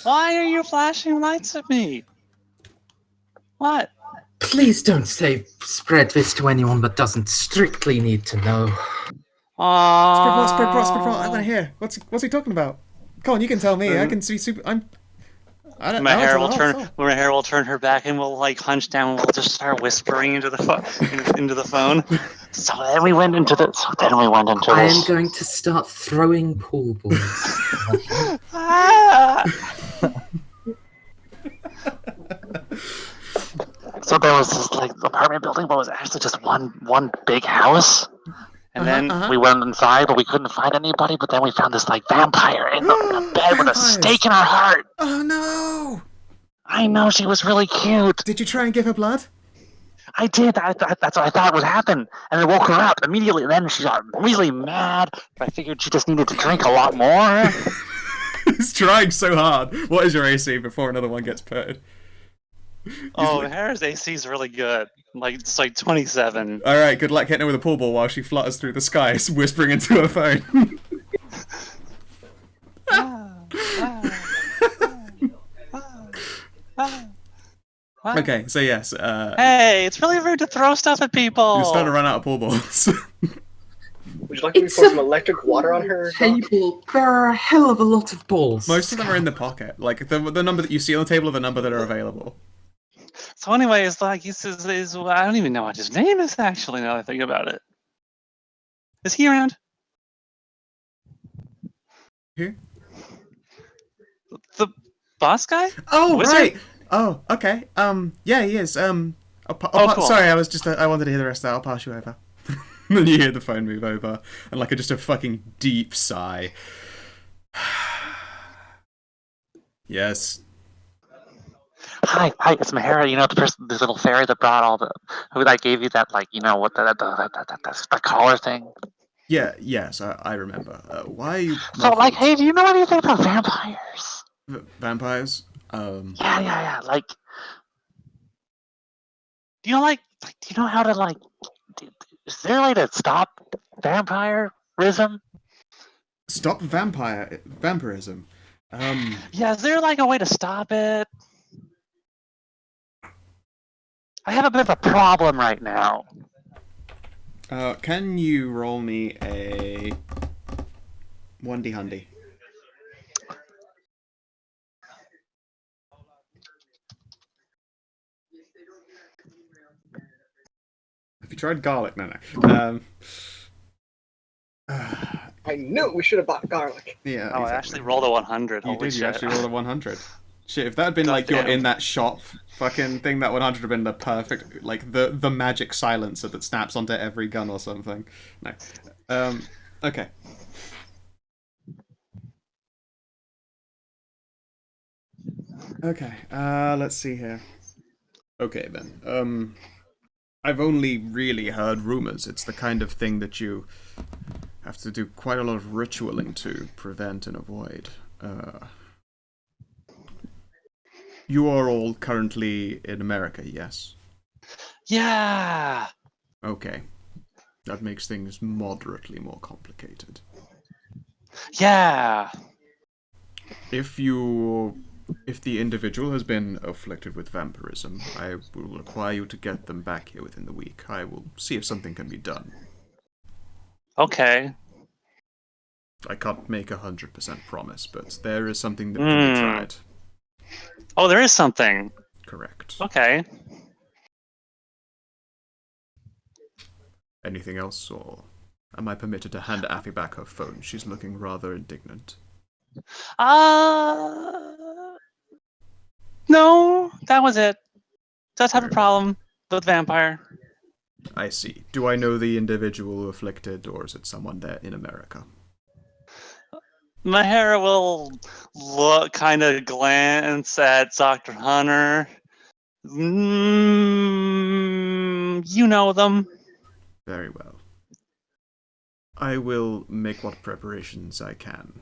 Why are you flashing lights at me? What? Please don't spread this to anyone that doesn't strictly need to know. Spritball, I want to hear. What's he talking about? Come on, you can tell me. I can see super. My hair will turn her back, and we'll like hunch down. And we'll just start whispering into the phone. So then we went into this. I am going to start throwing pool balls. So there was this like apartment building, but it was actually just one big house. And then we went inside, but we couldn't find anybody. But then we found this like vampire in the bed with a stake in her heart. Oh no! I know, she was really cute. Did you try and give her blood? I did. That's what I thought would happen. And I woke her up immediately. Then she got really mad. But I figured she just needed to drink a lot more. He's trying so hard. What is your AC before another one gets paired? Oh, Hera's AC is really good. It's like 27. All right, good luck hitting her with a pool ball while she flutters through the skies, whispering into her phone. Okay, so yes. Hey, it's really rude to throw stuff at people. You're starting to run out of pool balls. Would you like me to pour some electric water on her? Table. There are a hell of a lot of balls. Most of them are in the pocket. Like the number that you see on the table are the number that are available. So anyway, it's like he says, I don't even know what his name is actually. Now that I think about it, is he around? Who? The boss guy? Oh, Wizard? right. Oh, okay. Yeah, he is. Cool. Sorry, I wanted to hear the rest of that. I'll pass you over. Then you hear the phone move over, and like just a fucking deep sigh. Yes. Hi, it's Mahara. You know this little fairy that brought who I gave you that, like, you know what the collar thing. Yeah. Yes, I remember. Why are you? So like, hey, do you know anything about vampires? Vampires? Yeah. Like, do you know do you know how to like? Is there a way to stop vampirism? Stop vampirism? Yeah, is there like a way to stop it? I have a bit of a problem right now. Can you roll me a 1D handy? Have you tried garlic? No. I knew we should have bought garlic. Yeah. Oh, exactly. I actually rolled a 100. You Holy did. shit. You actually rolled a 100. Shit, if that had been like you're in that shop fucking thing, that 100 would have been the perfect, like the magic silencer that snaps onto every gun or something. No. Okay. Okay. Let's see here. Okay then. I've only really heard rumors. It's the kind of thing that you have to do quite a lot of ritualing to prevent and avoid. You are all currently in America, yes? Yeah. Okay. That makes things moderately more complicated. Yeah. If you If the individual has been afflicted with vampirism, I will require you to get them back here within the week. I will see if something can be done. Okay. I can't make 100% promise, but there is something that can be tried. Oh, there is something. Correct. Okay. Anything else, or am I permitted to hand Affy back her phone? She's looking rather indignant. No, that was it. Does have a Very problem with vampire. I see. Do I know the individual afflicted, or is it someone there in America? Mahara will look, kind of glance at Dr. Hunter. You know them. Very well. I will make what preparations I can.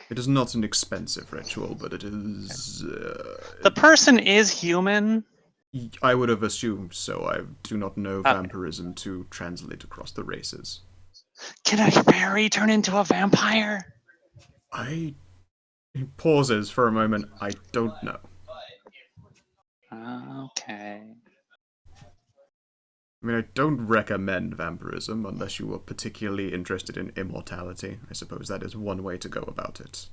It is not an expensive ritual, but it is... The person is human. I would have assumed so. I do not know vampirism to translate across the races. Can a fairy turn into a vampire? He pauses for a moment. I don't know. Okay. I mean, I don't recommend vampirism unless you are particularly interested in immortality. I suppose that is one way to go about it.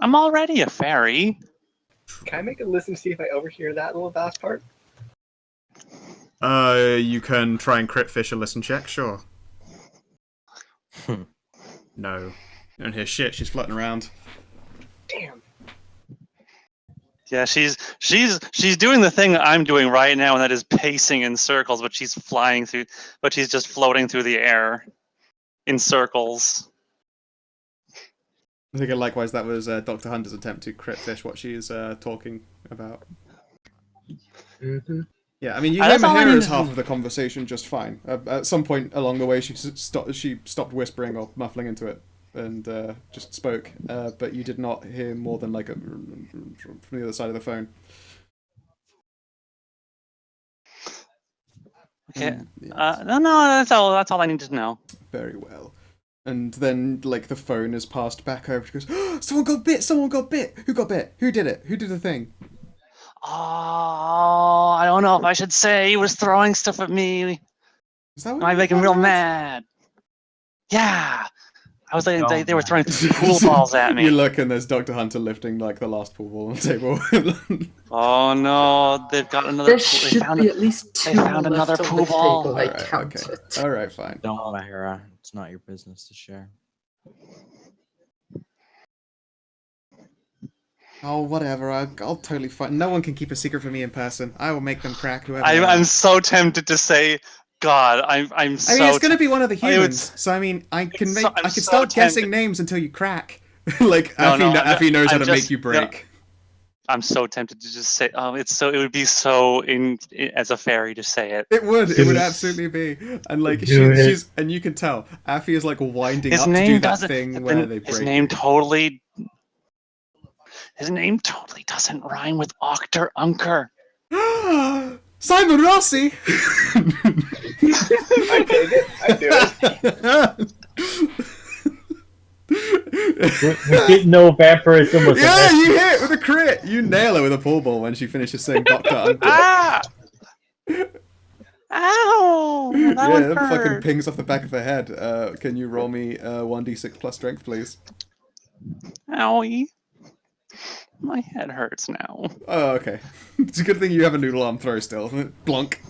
I'm already a fairy. Can I make a listen to see if I overhear that little last part? You can try and crit fish a listen check, sure. No. You don't hear shit, she's floating around. Damn. Yeah, she's doing the thing that I'm doing right now, and that is pacing in circles, but she's just floating through the air in circles. I think likewise that was Dr. Hunter's attempt to crit fish what she's talking about. Mm-hmm. Yeah, I mean, you hear Mahara's half of the conversation just fine. At some point along the way, she stopped whispering or muffling into it and just spoke, but you did not hear more than like from the other side of the phone. Okay. No, that's all I need to know. Very well. And then, like, the phone is passed back over. She goes, oh, someone got bit! Someone got bit! Who got bit? Who did it? Who did the thing? Oh, I don't know if I should say he was throwing stuff at me. Is that what I make him real mad. Yeah. I was like, they were throwing pool balls at me. You look and there's Dr. Hunter lifting, like, the last pool ball on the table. Oh no, they've got another There should be at least two they found left another on pool the ball. table. I Alright, counted. okay. Alright, fine. Don't, Mahara. It's not your business to share. Oh, whatever. I'll totally find. No one can keep a secret from me in person. I will make them crack whoever. I'm so tempted to say, God, I'm so. I mean, it's gonna be one of the humans. So I mean, I can start guessing names until you crack. Like Affy knows how to make you break. No, I'm so tempted to just say, it would be so as a fairy to say it. It would absolutely be, and like she's and you can tell Affy is like winding up to do that thing where they break. His name totally doesn't rhyme with Octor Unker. Simon Rossi. I take it. I do it. We didn't know vampirism was. Yeah, you hit it with a crit. You nail her with a pool ball when she finishes saying Dr. Uncle. Ah! Ow! That fucking pings off the back of her head. Can you roll me 1d6 plus strength, please? Owie. My head hurts now. Oh, okay. It's a good thing you have a noodle arm throw still. Blunk.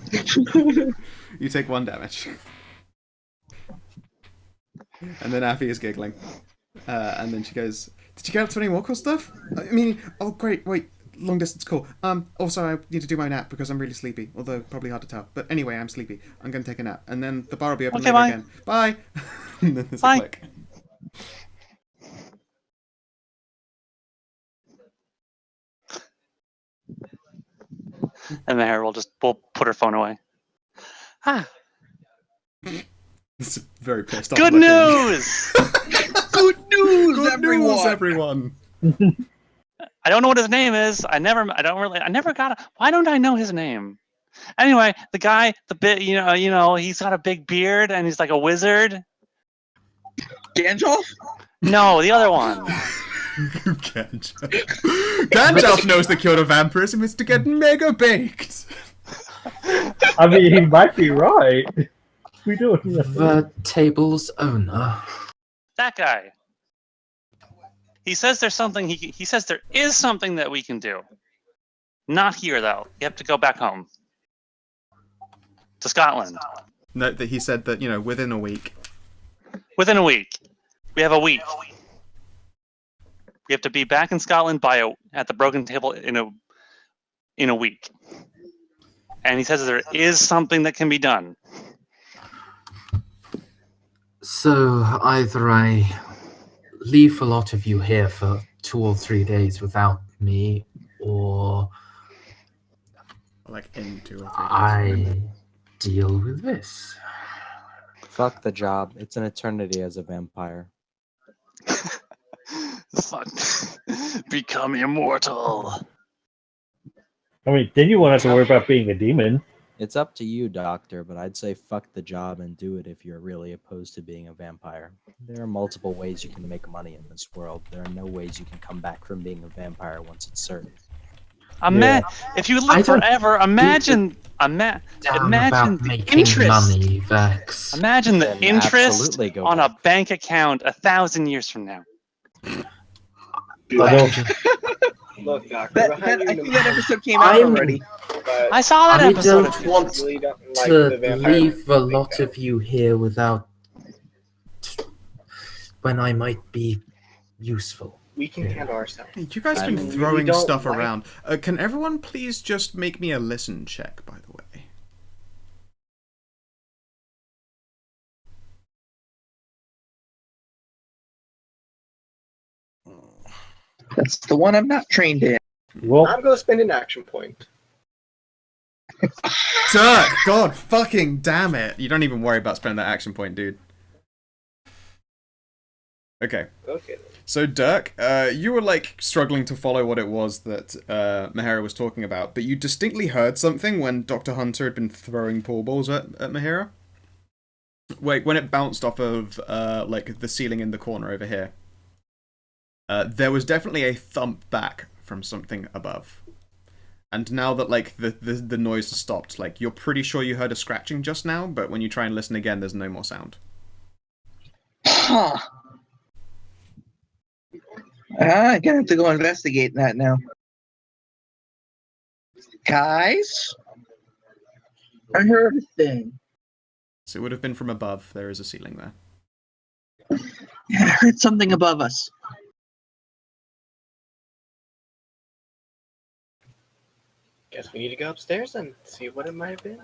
You take 1 damage. And then Affy is giggling. And then she goes, did you get up to any more cool stuff? I mean, oh great, wait, long distance call. Also I need to do my nap because I'm really sleepy, although probably hard to tell. But anyway, I'm sleepy. I'm going to take a nap. And then the bar will be open later again. Bye! And then there's a click. And Mahara will put her phone away. Ah. It's very pissed off. Good news! Good news, Good everyone! news, everyone! I don't know what his name is. I never got why don't I know his name? Anyway, the guy, he's got a big beard and he's like a wizard. Gandalf? No, the other one. Gandalf knows the cure to vampirism is to get mega baked. I mean, he might be right. We don't know. The table's owner. That guy. He says there's something. He says there is something that we can do. Not here though. You have to go back home to Scotland. No, that he said that within a week. Within a week. We have a week. We have to be back in Scotland at the Broken Table in a week. And he says there is something that can be done. So either I leave a lot of you here for 2 or 3 days without me, or like in 2 or 3 days. I deal with this. Fuck the job. It's an eternity as a vampire. Fuck. Become immortal. I mean, then you won't have to worry about being a demon. It's up to you, Doctor, but I'd say fuck the job and do it if you're really opposed to being a vampire. There are multiple ways you can make money in this world. There are no ways you can come back from being a vampire once it's certain. If you live forever, imagine the interest. Money, Vex. Imagine the Then interest absolutely go on back. a bank account 1,000 years from now. Look, Doctor, I behind you, think that episode came out already. but I saw that I episode. don't want really don't like to the vampire leave a thing, lot though. of you here without when I might be useful. We can handle ourselves. Hey, you guys have been We throwing don't stuff like- around. Can everyone please just make me a listen check, by the way? That's the one I'm not trained in. Well, I'm gonna spend an action point. Dirk! God fucking damn it! You don't even worry about spending that action point, dude. Okay. Okay. So, Dirk, you were, like, struggling to follow what it was that Mahara was talking about, but you distinctly heard something when Dr. Hunter had been throwing pool balls at Mahara. Wait, when it bounced off of, like, the ceiling in the corner over here. There was definitely a thump back from something above. And now that, like, the noise has stopped, like, you're pretty sure you heard a scratching just now, but when you try and listen again, there's no more sound. Huh. I'm gonna have to go investigate that now. Guys? I heard a thing. So it would have been from above. There is a ceiling there. Yeah, I heard something above us. Guess we need to go upstairs and see what it might have been.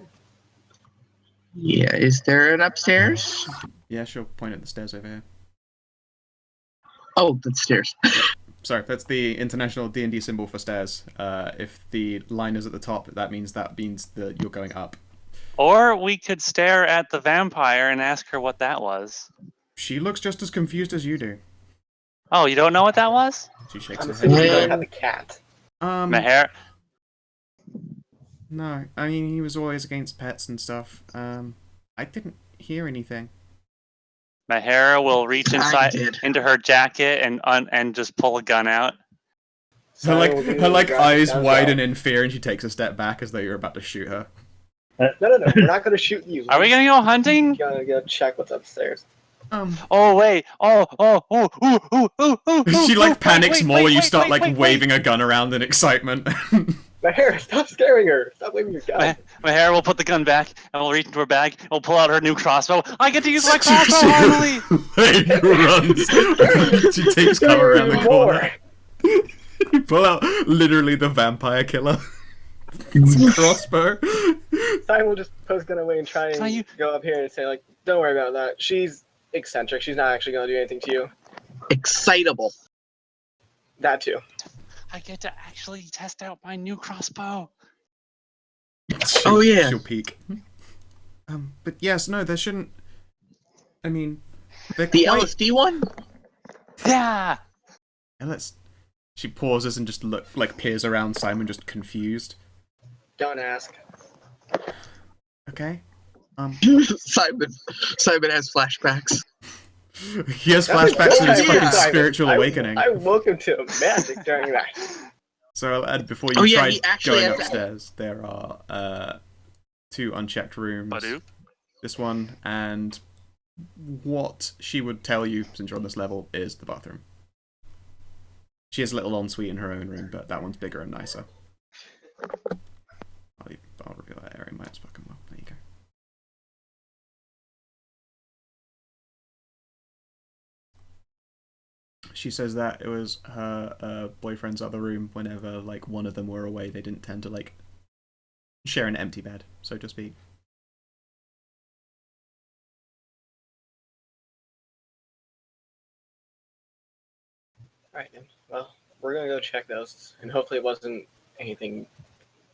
Yeah, is there an upstairs? Yeah, she'll point at the stairs over here. Oh, that's stairs. Sorry, that's the international D&D symbol for stairs. If the line is at the top, that means that you're going up. Or we could stare at the vampire and ask her what that was. She looks just as confused as you do. Oh, you don't know what that was? She shakes I'm her assuming you head. don't have a cat. Mahara. No, I mean, he was always against pets and stuff. I didn't hear anything. Mahara will reach inside did. into her jacket and just pull a gun out. Her Simultaneously grab eyes guns widen out. in fear, and she takes a step back as though you're about to shoot her. No, we're not gonna shoot you. Are we gonna go hunting? Gotta go check what's upstairs. Oh wait! Oh! She like panics wait, more wait, when you wait, start wait, like wait, waving a gun around in excitement. Mahara, stop scaring her. Stop waving your gun. Mahara will put the gun back and we'll reach into her bag and we'll pull out her new crossbow. I get to use my crossbow finally! Like, runs. She takes cover around the corner. You pull out literally the vampire killer. Crossbow. Simon will just post gun away and try and go up here and say like, "Don't worry about that. She's eccentric. She's not actually gonna do anything to you." Excitable. That too. I get to actually test out my new crossbow. Oh, yeah. She'll peek. But yes, no, there shouldn't. I mean, they're The quite... LSD one? Yeah. And she pauses and just peers around Simon, just confused. Don't ask. Okay. Simon has flashbacks. He has flashbacks to his Yeah. fucking spiritual awakening. I woke him to magic during that. So, before you yeah, try he actually going has that. upstairs, there are 2 unchecked rooms. Badoo? This one, and what she would tell you, since you're on this level, is the bathroom. She has a little ensuite in her own room, but that one's bigger and nicer. I'll reveal that area might as fucking well. There you go. She says that it was her boyfriend's other room. Whenever like one of them were away, they didn't tend to like share an empty bed, so to speak. Alright, then. Well, we're gonna go check those, and hopefully it wasn't anything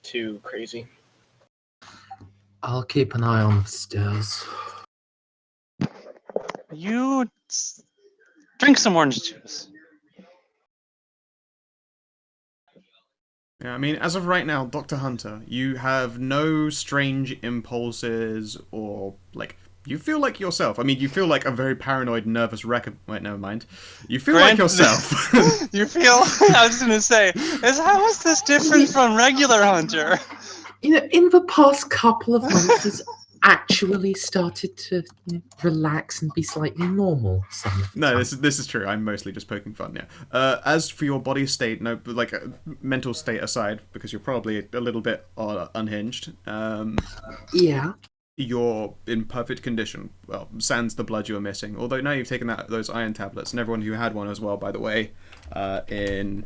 too crazy. I'll keep an eye on the stairs. You drink some orange juice. Yeah, I mean, as of right now, Dr. Hunter, you have no strange impulses or, like, you feel like yourself. I mean, you feel like a very paranoid, nervous wreck of... Wait, never mind. You feel like yourself. You feel... I was going to say, how is this different from regular Hunter? You know, in the past couple of months, he's actually started to relax and be slightly normal. No, this is true. I'm mostly just poking fun, yeah. As for your body state, no, like, mental state aside, because you're probably a little bit unhinged, yeah. You're in perfect condition. Well, sans the blood you were missing. Although now you've taken those iron tablets, and everyone who had one as well, by the way, in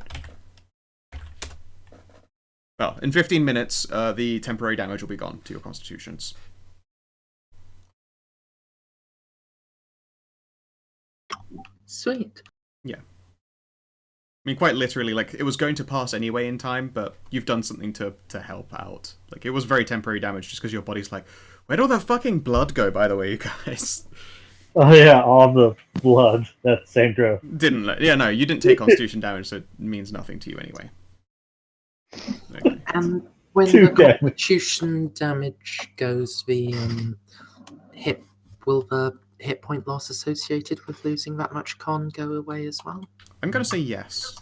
15 minutes, the temporary damage will be gone to your constitutions. Sweet. Yeah. I mean, quite literally, like, it was going to pass anyway in time, but you've done something to help out. Like, it was very temporary damage just because your body's like, where'd all the fucking blood go, by the way, you guys? Oh yeah, all the blood. That same drove. Yeah, no, you didn't take constitution damage, so it means nothing to you anyway. Okay. And when Two the constitution damage goes, will the hit point loss associated with losing that much con go away as well? I'm gonna say yes.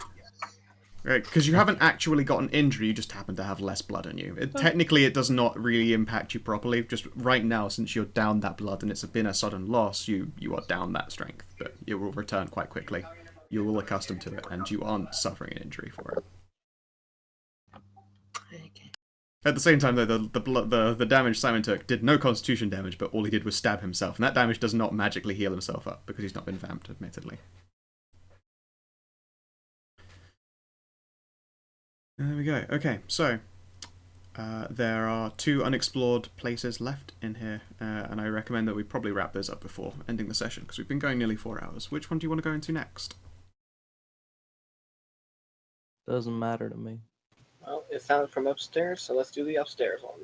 Right, because you haven't actually got an injury, you just happen to have less blood in you. Technically, it does not really impact you properly. Just right now, since you're down that blood and it's been a sudden loss, you are down that strength. But it will return quite quickly. You're all accustomed to it, and you aren't suffering an injury for it. Okay. At the same time, though, the damage Simon took did no constitution damage, but all he did was stab himself. And that damage does not magically heal himself up, because he's not been vamped, admittedly. There we go. Okay, so there are 2 unexplored places left in here, and I recommend that we probably wrap those up before ending the session, because we've been going nearly 4 hours. Which one do you want to go into next? Doesn't matter to me. Well, it sounded from upstairs, so let's do the upstairs one.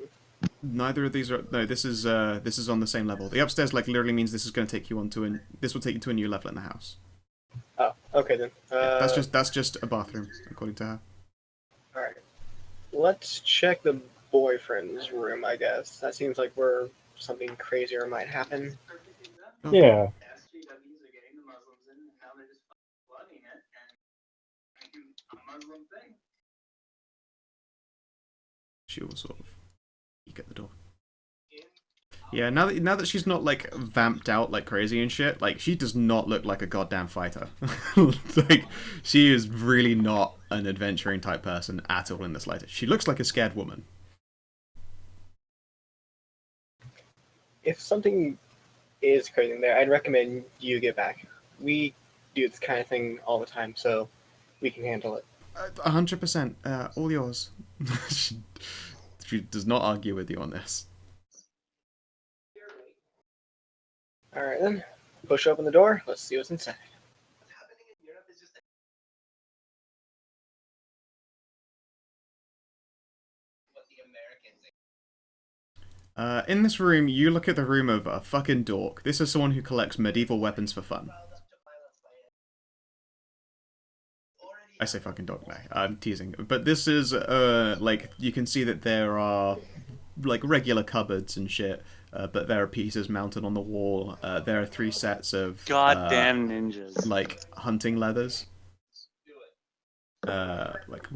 Neither of these are... No, this is on the same level. The upstairs, like, literally means this is going to take you onto this will take you to a new level in the house. Oh, okay then. Yeah, that's just a bathroom, according to her. Alright. Let's check the boyfriend's room, I guess. That seems like where something crazier might happen. Oh. Yeah. She will sort of peek at the door. Yeah, now that she's not like vamped out like crazy and shit, like she does not look like a goddamn fighter. Like she is really not an adventuring type person at all in the slightest. She looks like a scared woman. If something is crazy in there, I'd recommend you get back. We do this kind of thing all the time, so we can handle it. 100%. All yours. She does not argue with you on this. Alright then. Push open the door. Let's see what's inside. In this room, you look at the room of a fucking dork. This is someone who collects medieval weapons for fun. I say fucking dork, no, I'm teasing. But this is, like, you can see that there are, like, regular cupboards and shit. but there are pieces mounted on the wall. There are 3 sets of Goddamn ninjas. like hunting leathers. Like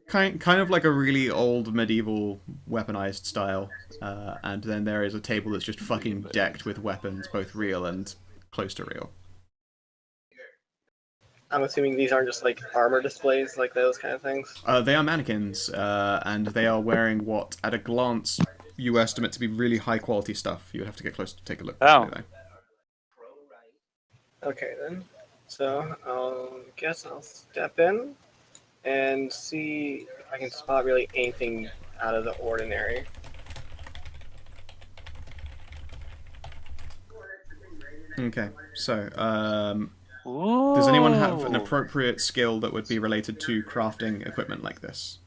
kind of like a really old medieval weaponized style. And then there is a table that's just fucking decked with weapons, both real and close to real. I'm assuming these aren't just like armor displays, like those kind of things. They are mannequins, and they are wearing what, at a glance, you estimate to be really high quality stuff. You would have to get close to take a look. Oh. Okay then. So I'll step in and see if I can spot really anything out of the ordinary. Okay, so does anyone have an appropriate skill that would be related to crafting equipment like this?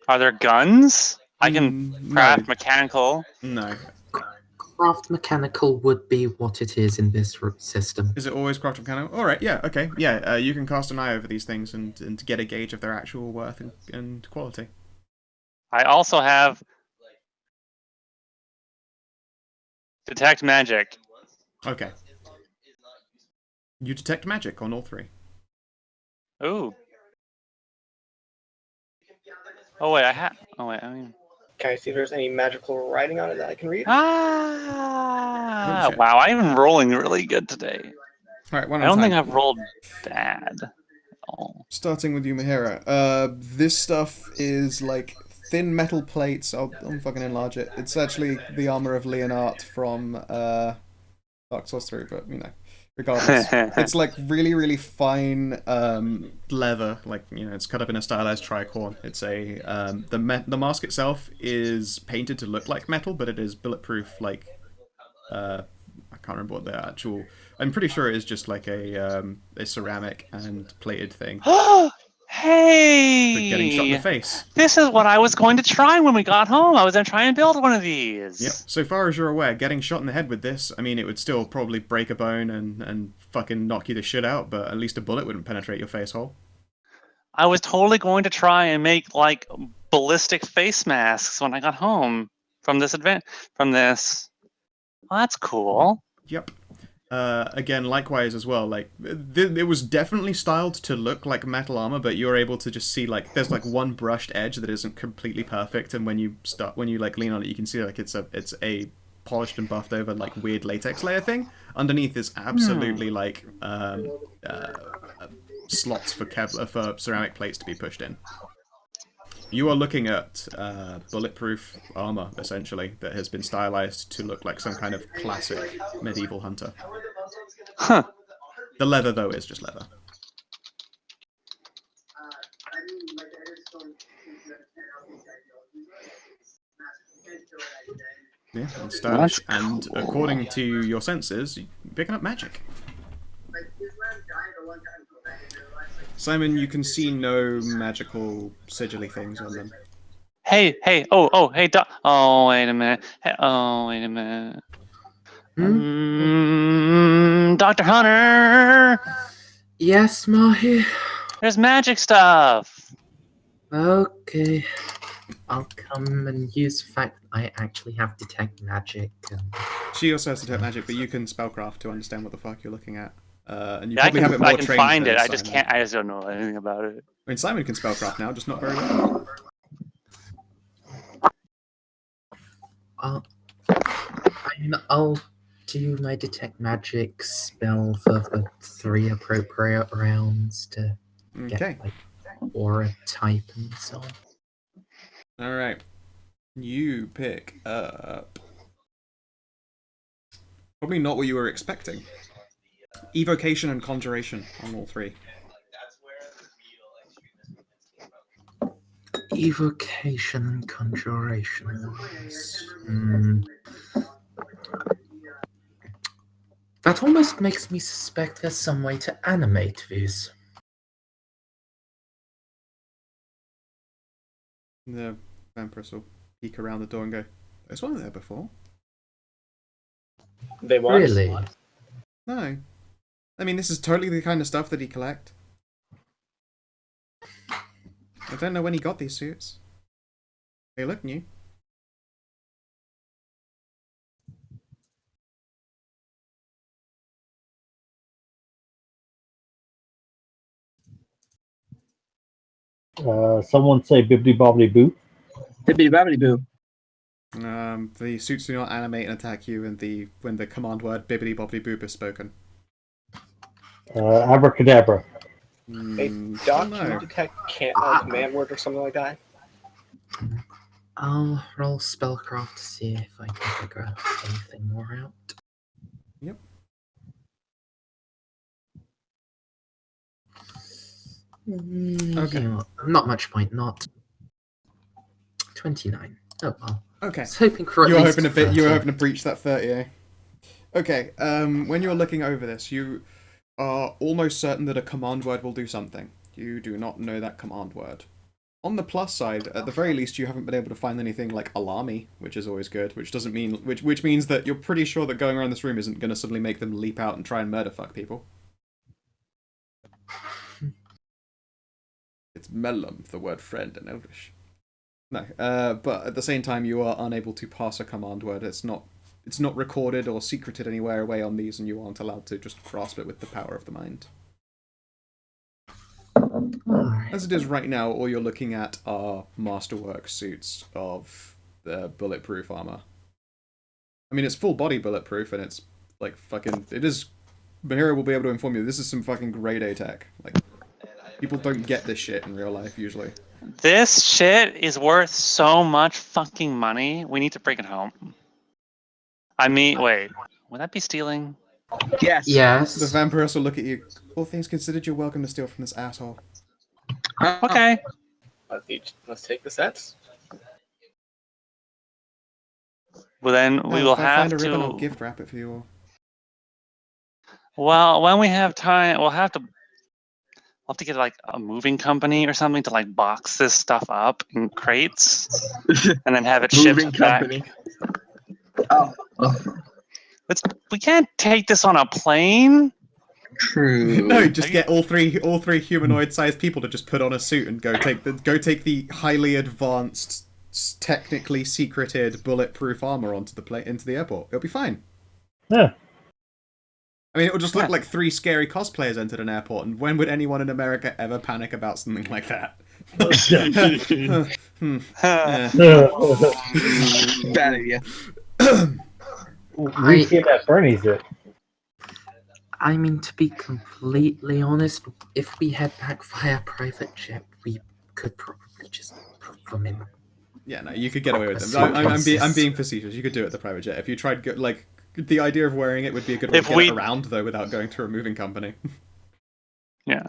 Are there guns? I can craft mechanical. No. Craft mechanical would be what it is in this system. Is it always craft mechanical? Alright, yeah, okay. Yeah, you can cast an eye over these things and get a gauge of their actual worth and quality. I also have detect magic. Okay. You detect magic on all 3. Ooh. Oh wait, I mean. Can I see if there's any magical writing on it that I can read? Ah! Wow, I'm rolling really good today. Alright, I don't think I've rolled bad. Oh. Starting with you, Mahira. This stuff is like thin metal plates. I'll fucking enlarge it. It's actually the armor of Leonard from Dark Souls 3, but you know, regardless, it's like really, really fine leather. Like, you know, it's cut up in a stylized tricorn. It's a the mask itself is painted to look like metal, but it is bulletproof. Like, I can't remember what the actual. I'm pretty sure it is just like a ceramic and plated thing. Hey! For getting shot in the face. This is what I was going to try when we got home. I was going to try and build one of these. Yep. So far as you're aware, getting shot in the head with this, I mean, it would still probably break a bone and fucking knock you the shit out, but at least a bullet wouldn't penetrate your face hole. I was totally going to try and make, like, ballistic face masks when I got home from this event. Well, that's cool. Yep. Again, likewise as well, like, it was definitely styled to look like metal armor, but you're able to just see, like, there's, like, one brushed edge that isn't completely perfect, and when you like, lean on it, you can see, like, it's a polished and buffed over, like, weird latex layer thing. Underneath is absolutely, like, slots for ceramic plates to be pushed in. You are looking at bulletproof armor, essentially, that has been stylized to look like some kind of classic medieval hunter. Huh. The leather, though, is just leather. Yeah, and stylish. And according to your senses, you're picking up magic. Simon, you can see no magical sigilly things on them. Hey, hey, hey, wait a minute. Hey, wait a minute. Dr. Hunter! Yes, Mahi? There's magic stuff! Okay. I'll come and use the fact that I actually have detect magic. She also has detect magic, but you can spellcraft to understand what the fuck you're looking at. And you Yeah, probably have it more I can trained find than it, I Simon. just don't know anything about it. I mean, Simon can spellcraft now, just not very well. I'll do my detect magic spell for the 3 appropriate rounds to get like aura type and so on. Alright. You pick up... probably not what you were expecting. Evocation and Conjuration on all 3. Evocation and Conjuration. That almost makes me suspect there's some way to animate these. The Vampirus will peek around the door and go, "There's one there before." They want? Really? No. I mean, this is totally the kind of stuff that he collect. I don't know when he got these suits. They look new. Someone say bibbidi bobbidi boo. Bibbidi bobbidi boo. The suits do not animate and attack you when the command word bibbidi bobbidi boop is spoken. Abracadabra. Hey, Doc, can you no. detect command word or something like that? I'll roll spellcraft to see if I can figure anything more out. Yep. Okay. Yeah, not much point. Not 29. Oh well. Okay. I was hoping for at You were least hoping to 30. you were hoping to breach that 30, eh? Okay. When you're looking over this, you are almost certain that a command word will do something. You do not know that command word. On the plus side, at the very least, you haven't been able to find anything like alarmy, which is always good. Which doesn't mean which means that you're pretty sure that going around this room isn't going to suddenly make them leap out and try and murder fuck people. It's mellum, the word friend in Elvish. No, but at the same time, you are unable to pass a command word. It's not recorded or secreted anywhere away on these, and you aren't allowed to just grasp it with the power of the mind. As it is right now, all you're looking at are masterwork suits of the bulletproof armor. I mean, it's full body bulletproof, and it's like fucking. It is. Mahira will be able to inform you. This is some fucking grade A tech. Like, people don't get this shit in real life usually. This shit is worth so much fucking money. We need to bring it home. I mean, wait, would that be stealing? Yes. Yes. The vampiress will look at you. All things considered, you're welcome to steal from this asshole. Okay. Let's take the sets. Well, then we will if I have find a ribbon, I'll to. gift wrap it for you all. Well, when we have time, we'll have to get like a moving company or something to like box this stuff up in crates and then have it shipped Moving back. company. Oh. We can't take this on a plane. True. No, just get all three humanoid-sized people to just put on a suit and go take the highly advanced, technically secreted, bulletproof armor onto into the airport. It'll be fine. Yeah. I mean, it would just look like 3 scary cosplayers entered an airport, and when would anyone in America ever panic about something like that? Bad idea. We see that Bernie's it. I mean, to be completely honest, if we head back via private jet, we could probably just put them in. Yeah, no, you could get away with them. I'm being facetious. You could do it at the private jet. If you tried, like, the idea of wearing it would be a good way to get it around, though, without going through a moving company. Yeah.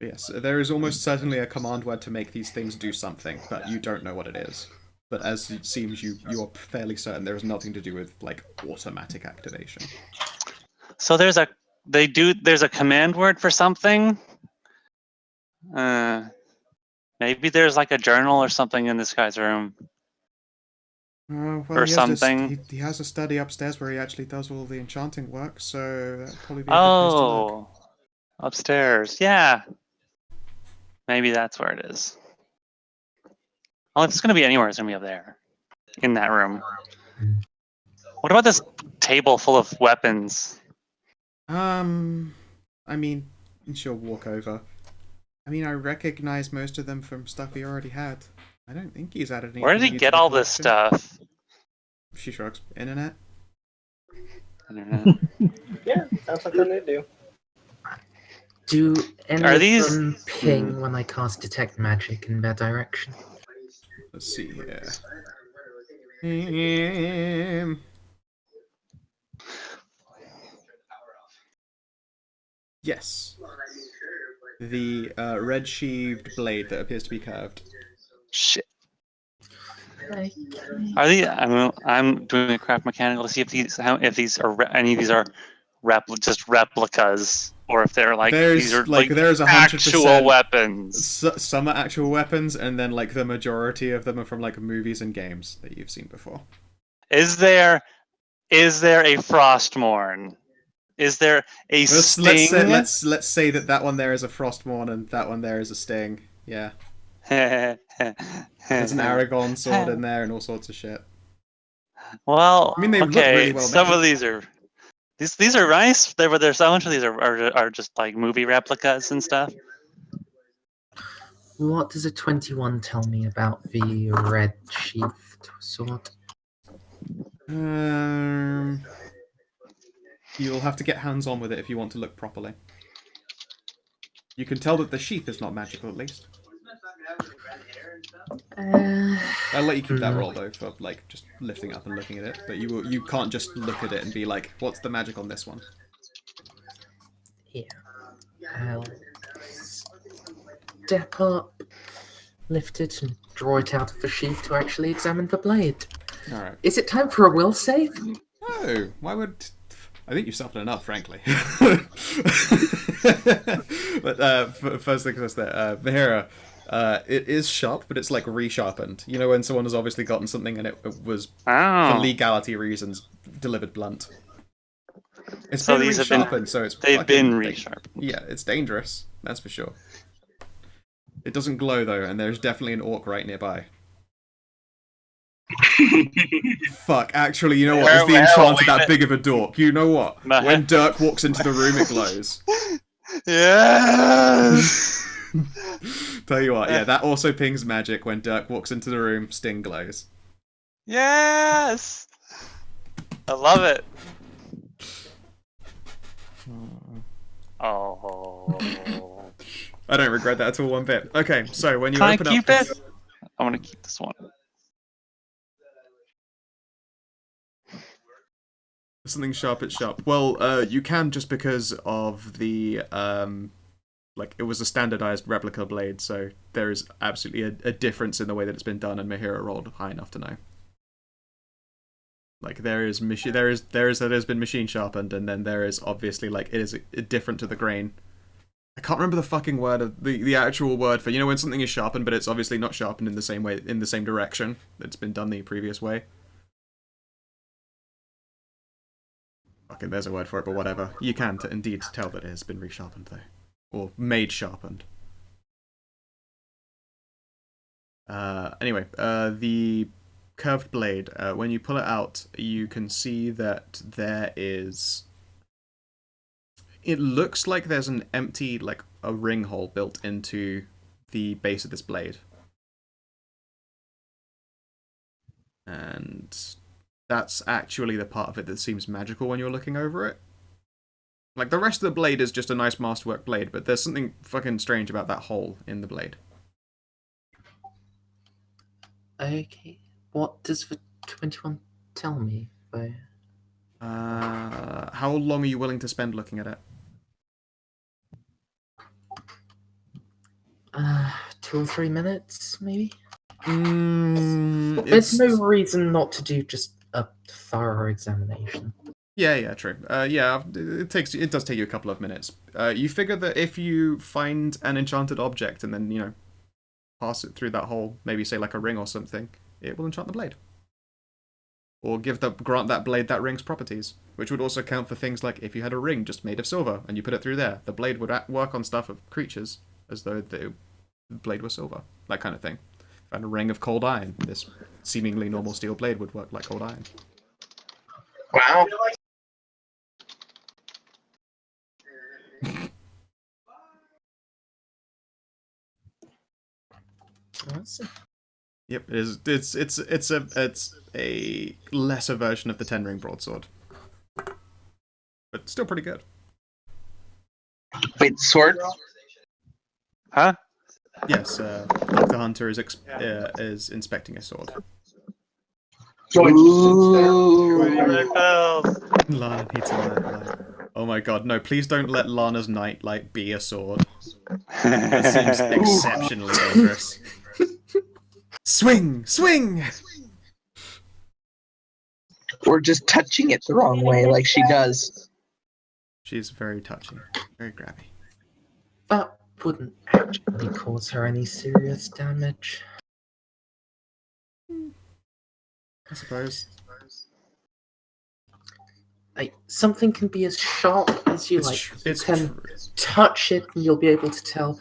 Yes, there is almost certainly a command word to make these things do something, but you don't know what it is. But as it seems, you are fairly certain there is nothing to do with, like, automatic activation. So there's a command word for something. Maybe there's like a journal or something in this guy's room. Well, or something. He has a study upstairs where he actually does all the enchanting work, so that'd probably be a good place to look. Upstairs. Yeah. Maybe that's where it is. Well, if it's going to be anywhere, it's going to be up there. In that room. What about this table full of weapons? I mean, she'll walk over. I mean, I recognize most of them from stuff he already had. I don't think he's added anything. Where did he get all this stuff? She shrugs. Internet. Yeah, sounds like something to do. Do any Are of these them ping when I cast detect magic in their direction? Let's see here. Yes. The red-sheathed blade that appears to be curved. Shit. Are these? I'm doing a craft mechanical to see if these are any of these are just replicas, or if they're like these are like there's 100% actual weapons. Some are actual weapons, and then like the majority of them are from like movies and games that you've seen before. Is there a Frostmourne? Is there a Sting? Let's say that one there is a Frostmourne and that one there is a Sting. Yeah. There's an Aragon sword in there and all sorts of shit. Well, I mean, they look okay. really well Some made. of these are nice. There's so much of these are just like movie replicas and stuff. What does a 21 tell me about the red sheathed sword? You'll have to get hands-on with it if you want to look properly. You can tell that the sheath is not magical, at least. I'll let you keep that roll though for like just lifting up and looking at it. But you can't just look at it and be like, "What's the magic on this one?" Yeah. I'll step up, lift it, and draw it out of the sheath to actually examine the blade. All right. Is it time for a will save? No. Why would? I think you've suffered enough, frankly. But first thing is that Vahira, it is sharp, but it's like resharpened. You know when someone has obviously gotten something and it was for legality reasons delivered blunt. It's So been these have resharpened, so it's they've fucking been resharpened. Yeah, it's dangerous. That's for sure. It doesn't glow though, and there's definitely an orc right nearby. Fuck, actually, you know what? Is the enchanter that big of a dork? You know what? When Dirk walks into the room, it glows. Yes! Tell you what, yeah, that also pings magic. When Dirk walks into the room, Sting glows. Yes! I love it. Oh. I don't regret that at all one bit. Okay, so when you Can I open keep up it? I want to keep this one. something sharp, it's sharp. Well, you can just because of the like it was a standardized replica blade, so there is absolutely a difference in the way that it's been done, and Mahira rolled high enough to know. Like there has been machine sharpened, and then there is obviously like it is different to the grain. I can't remember the fucking word of the actual word for, you know, when something is sharpened, but it's obviously not sharpened in the same way, in the same direction it's been done the previous way. Fucking, there's a word for it, but whatever. You can indeed tell that it has been resharpened though, or made sharpened. Anyway, the curved blade. When you pull it out, you can see that there is. It looks like there's an empty, like a ring hole built into the base of this blade. And that's actually the part of it that seems magical when you're looking over it. Like, the rest of the blade is just a nice masterwork blade, but there's something fucking strange about that hole in the blade. Okay. What does the 21 tell me? How long are you willing to spend looking at it? 2 or 3 minutes, maybe? There's no reason not to do just a thorough examination. Yeah, true. Yeah, it does take you a couple of minutes. You figure that if you find an enchanted object and then, you know, pass it through that hole, maybe say like a ring or something, it will enchant the blade. Or grant that blade that ring's properties, which would also count for things like if you had a ring just made of silver and you put it through there, the blade would work on stuff of creatures as though the blade was silver, that kind of thing. And a ring of cold iron, this seemingly normal steel blade would work like cold iron. Wow. Yep, it is. It's a lesser version of the Ten Ring Broadsword, but still pretty good. Wait, sword? Huh? Yes, Dr. Hunter is inspecting a sword. Lana needs a nightlight. Oh my god, no, please don't let Lana's nightlight be a sword. That seems exceptionally dangerous. Swing! Swing! Or just touching it the wrong way like she does. She's very touchy, very grabby. That wouldn't actually cause her any serious damage. I suppose. Something can be as sharp as you like. You can touch it and you'll be able to tell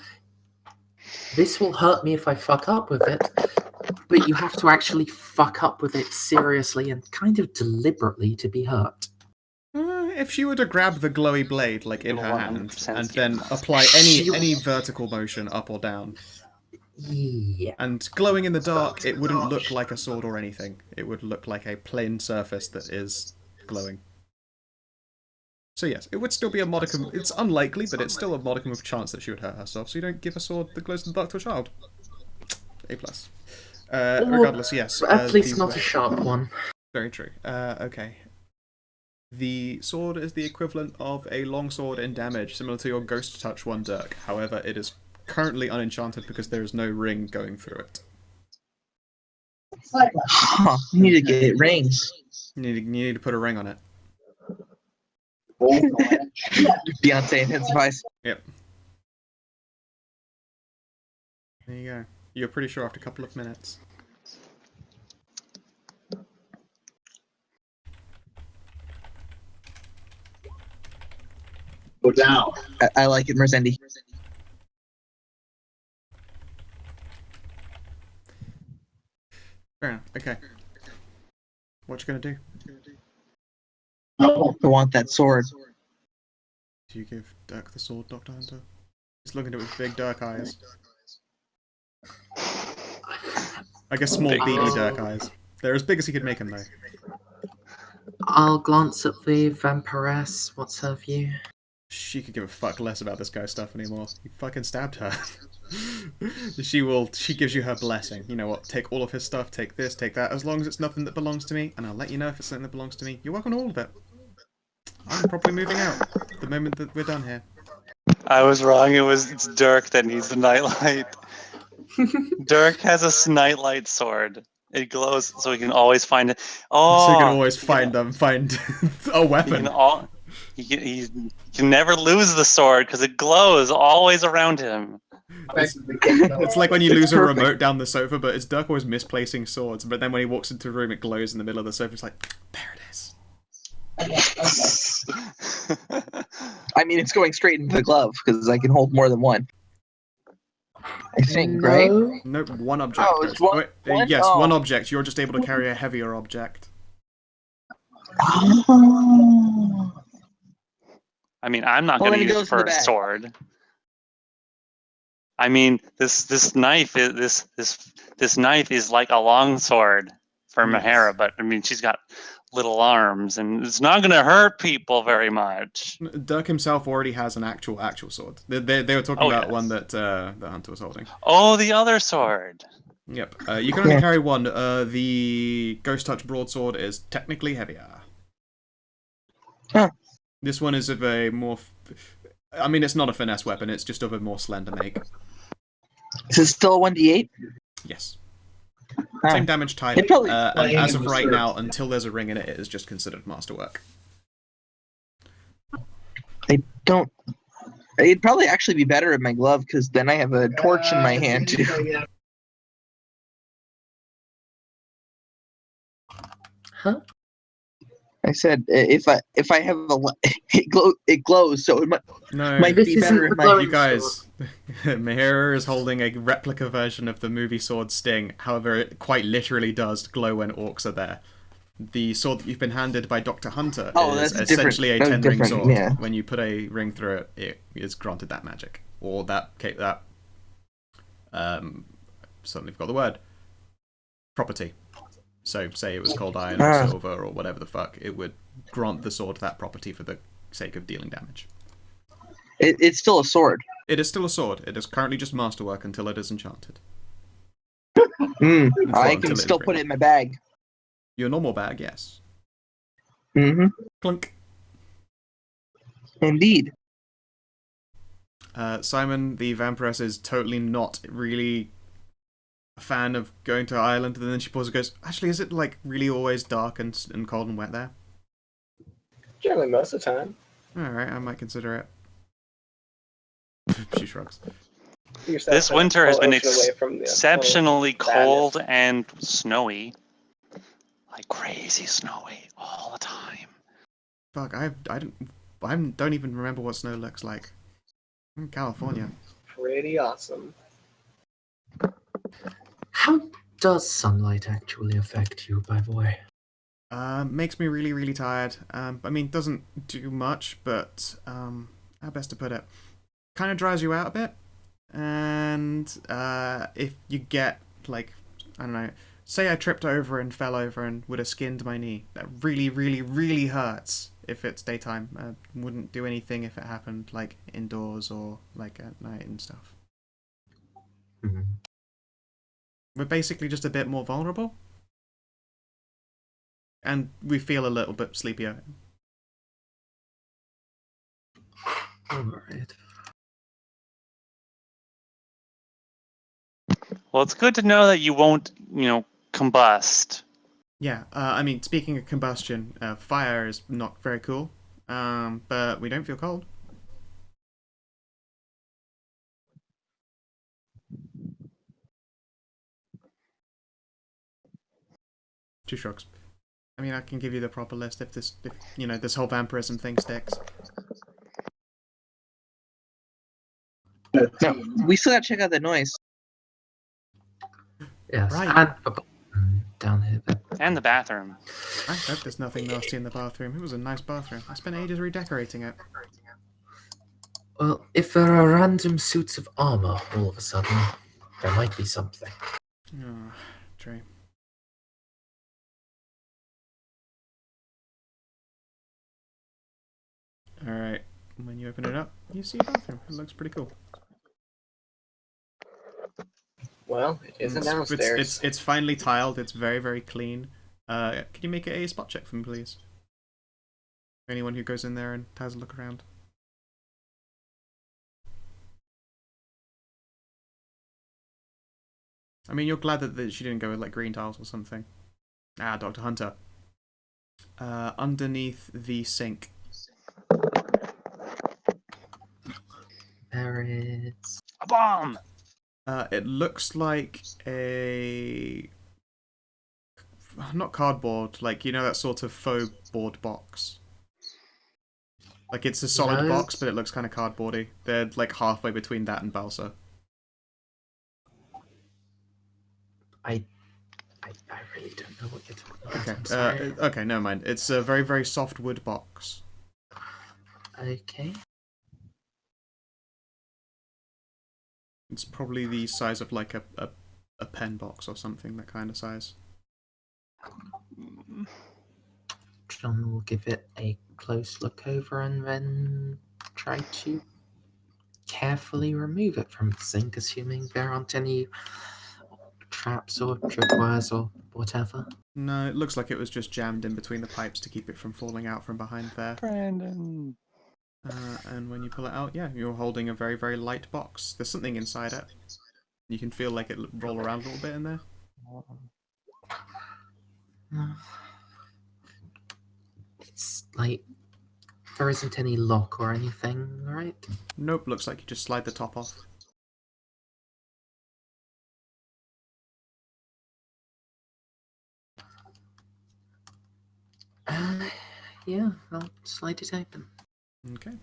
This will hurt me if I fuck up with it, but you have to actually fuck up with it seriously and kind of deliberately to be hurt. If she were to grab the glowy blade, like in her hand, 100% and yeah. then apply any vertical motion up or down, Yeah. and glowing in the dark, it wouldn't look like a sword or anything. It would look like a plain surface that is glowing. So yes, it would still be a modicum. It's unlikely, but it's still a modicum of chance that she would hurt herself. So you don't give a sword that glows in the dark to a child. A plus. Regardless, yes. At least not a sharp one. Very true. Okay. The sword is the equivalent of a longsword in damage, similar to your Ghost Touch one, Dirk. However, it is currently unenchanted because there is no ring going through it. Huh, you need to get rings. You need to put a ring on it. Beyonce intensifies. Yep. There you go. You're pretty sure after a couple of minutes. Go down. I like it, Mercendi. Fair enough. Okay. What you gonna do? I want that sword. Do you give Dirk the sword, Dr. Hunter? He's looking at it with big Dirk eyes. I guess small, beady Dirk eyes. They're as big as he could make them, though. I'll glance at the vampiress. What's her view? She could give a fuck less about this guy's stuff anymore. You fucking stabbed her. She gives you her blessing. You know what? Take all of his stuff, take this, take that, as long as it's nothing that belongs to me, and I'll let you know if it's something that belongs to me. You're welcome to all of it. I'm probably moving out the moment that we're done here. I was wrong. It's Dirk that needs the nightlight. Dirk has a nightlight sword. It glows, so he can always find it. Oh, So you can always find a weapon. He can never lose the sword because it glows always around him. It's like when you lose a remote down the sofa, but it's Dirk always misplacing swords. But then when he walks into a room, it glows in the middle of the sofa. It's like, there it is. I mean, it's going straight into the glove because I can hold more than one. I think, right? Nope, one object. Oh, it's one? Yes, Oh. one object. You're just able to carry a heavier object. Oh. I mean, I'm not Well, going to then it use goes it for in the a bag. sword. I mean, this knife is this knife is like a long sword for Yes. Mahara, but I mean, she's got little arms, and it's not going to hurt people very much. Dirk himself already has an actual sword. They were talking about one that Hunter was holding. Oh, the other sword. Yep. You can only carry one. The Ghost Touch broadsword is technically heavier. Huh. This one is of a more... I mean, it's not a finesse weapon. It's just of a more slender make. Is it still a 1d8? Yes. Huh. Same damage type. It probably- And as of right now, until there's a ring in it, it is just considered masterwork. I don't... It'd probably actually be better in my glove because then I have a torch in my hand too. Huh? I said if I have a it glows, so it might This be isn't better in the my. glowing You guys, Mahara is holding a replica version of the movie sword Sting. However, it quite literally does glow when orcs are there. The sword that you've been handed by Dr. Hunter is that's essentially a different. 10-ring That's sword. different, yeah. When you put a ring through it, it is granted that magic. Or suddenly forgot the word. Property. So, say it was cold iron or silver or whatever the fuck, it would grant the sword that property for the sake of dealing damage. It's still a sword. It is still a sword. It is currently just masterwork until it is enchanted. I can still put it in my bag. Your normal bag, yes. Mm-hmm. Clunk. Indeed. Simon, the vampiress, is totally not really a fan of going to Ireland, and then she pauses and goes, actually, is it like really always dark and cold and wet there? Generally, most of the time. Alright, I might consider it. She shrugs. This winter has been exceptionally whole cold and snowy. Like crazy snowy all the time. Fuck, I don't even remember what snow looks like. I'm in California. Pretty awesome. How does sunlight actually affect you, by the way? Makes me really, really tired. I mean, doesn't do much, but how best to put it? Kind of dries you out a bit. And if you get, like, I don't know, say I tripped over and fell over and would have skinned my knee, that really, really, really hurts if it's daytime. Wouldn't do anything if it happened, like, indoors or, like, at night and stuff. Hmm. We're basically just a bit more vulnerable. And we feel a little bit sleepier. Alright. Well, it's good to know that you won't, combust. Yeah, I mean, speaking of combustion, fire is not very cool. But we don't feel cold. Two shrugs. I mean, I can give you the proper list if this whole vampirism thing sticks. No, we still gotta check out the noise. Yes, Right. and the bathroom down here. And the bathroom. I hope there's nothing nasty in the bathroom. It was a nice bathroom. I spent ages redecorating it. Well, if there are random suits of armor all of a sudden, there might be something. Oh, true. Alright, when you open it up, you see a bathroom. It looks pretty cool. Well, it isn't downstairs. It's finely tiled. It's very, very clean. Can you make a spot check for me, please? Anyone who goes in there and has a look around. I mean, you're glad that she didn't go with, like, green tiles or something. Ah, Dr. Hunter. Underneath the sink. There is A bomb! It looks like a... not cardboard, like, that sort of faux board box. Like, it's a solid box, but it looks kind of cardboardy. They're, like, halfway between that and balsa. I really don't know what you're talking about. Okay, I'm sorry. okay, never mind. It's a very, very soft wood box. Okay. It's probably the size of, like, a pen box or something, that kind of size. John will give it a close look over and then try to carefully remove it from the sink, assuming there aren't any traps or tripwires or whatever. No, it looks like it was just jammed in between the pipes to keep it from falling out from behind there. Brandon. And when you pull it out, yeah, you're holding a very, very light box. There's something inside it. You can feel like it roll around a little bit in there. It's like there isn't any lock or anything, right? Nope, looks like you just slide the top off. Yeah, I'll slide it open. Okay.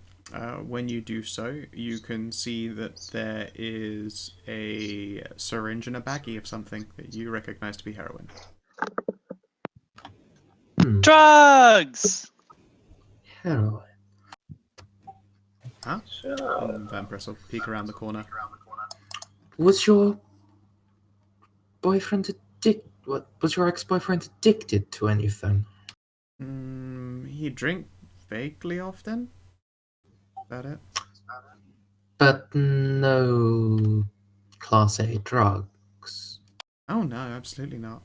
When you do so, you can see that there is a syringe and a baggie of something that you recognize to be heroin. Drugs! Heroin. Huh? Vampiress will peek around the corner. Was your boyfriend was your ex-boyfriend addicted to anything? He drink vaguely often? Is that it? But no Class A drugs. Oh no, absolutely not.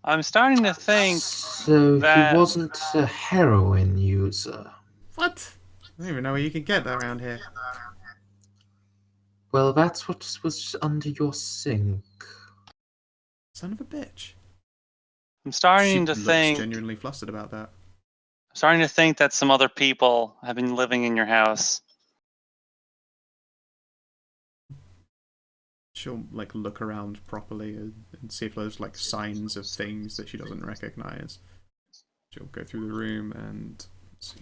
I'm starting to think So that... he wasn't a heroin user. What? I don't even know where you can get that around here. Well, that's what was under your sink. Son of a bitch. I'm starting to She looks think... genuinely flustered about that. I'm starting to think that some other people have been living in your house. She'll, like, look around properly and see if there's, like, signs of things that she doesn't recognize. She'll go through the room and see.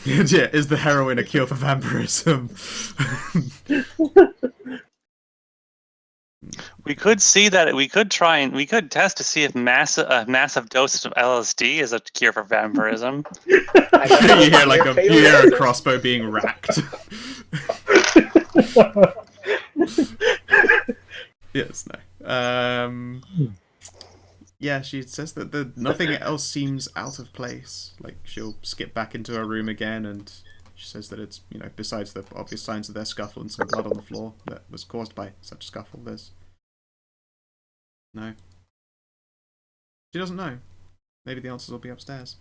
Yeah, is the heroin a cure for vampirism? We could see that. We could test to see if a massive dose of LSD is a cure for vampirism. You hear like you hear a crossbow being racked. Yes, no. Yeah, she says that nothing else seems out of place. Like, she'll skip back into her room again, and she says that it's, besides the obvious signs of their scuffle and some blood on the floor that was caused by such scuffle, there's... No. She doesn't know. Maybe the answers will be upstairs.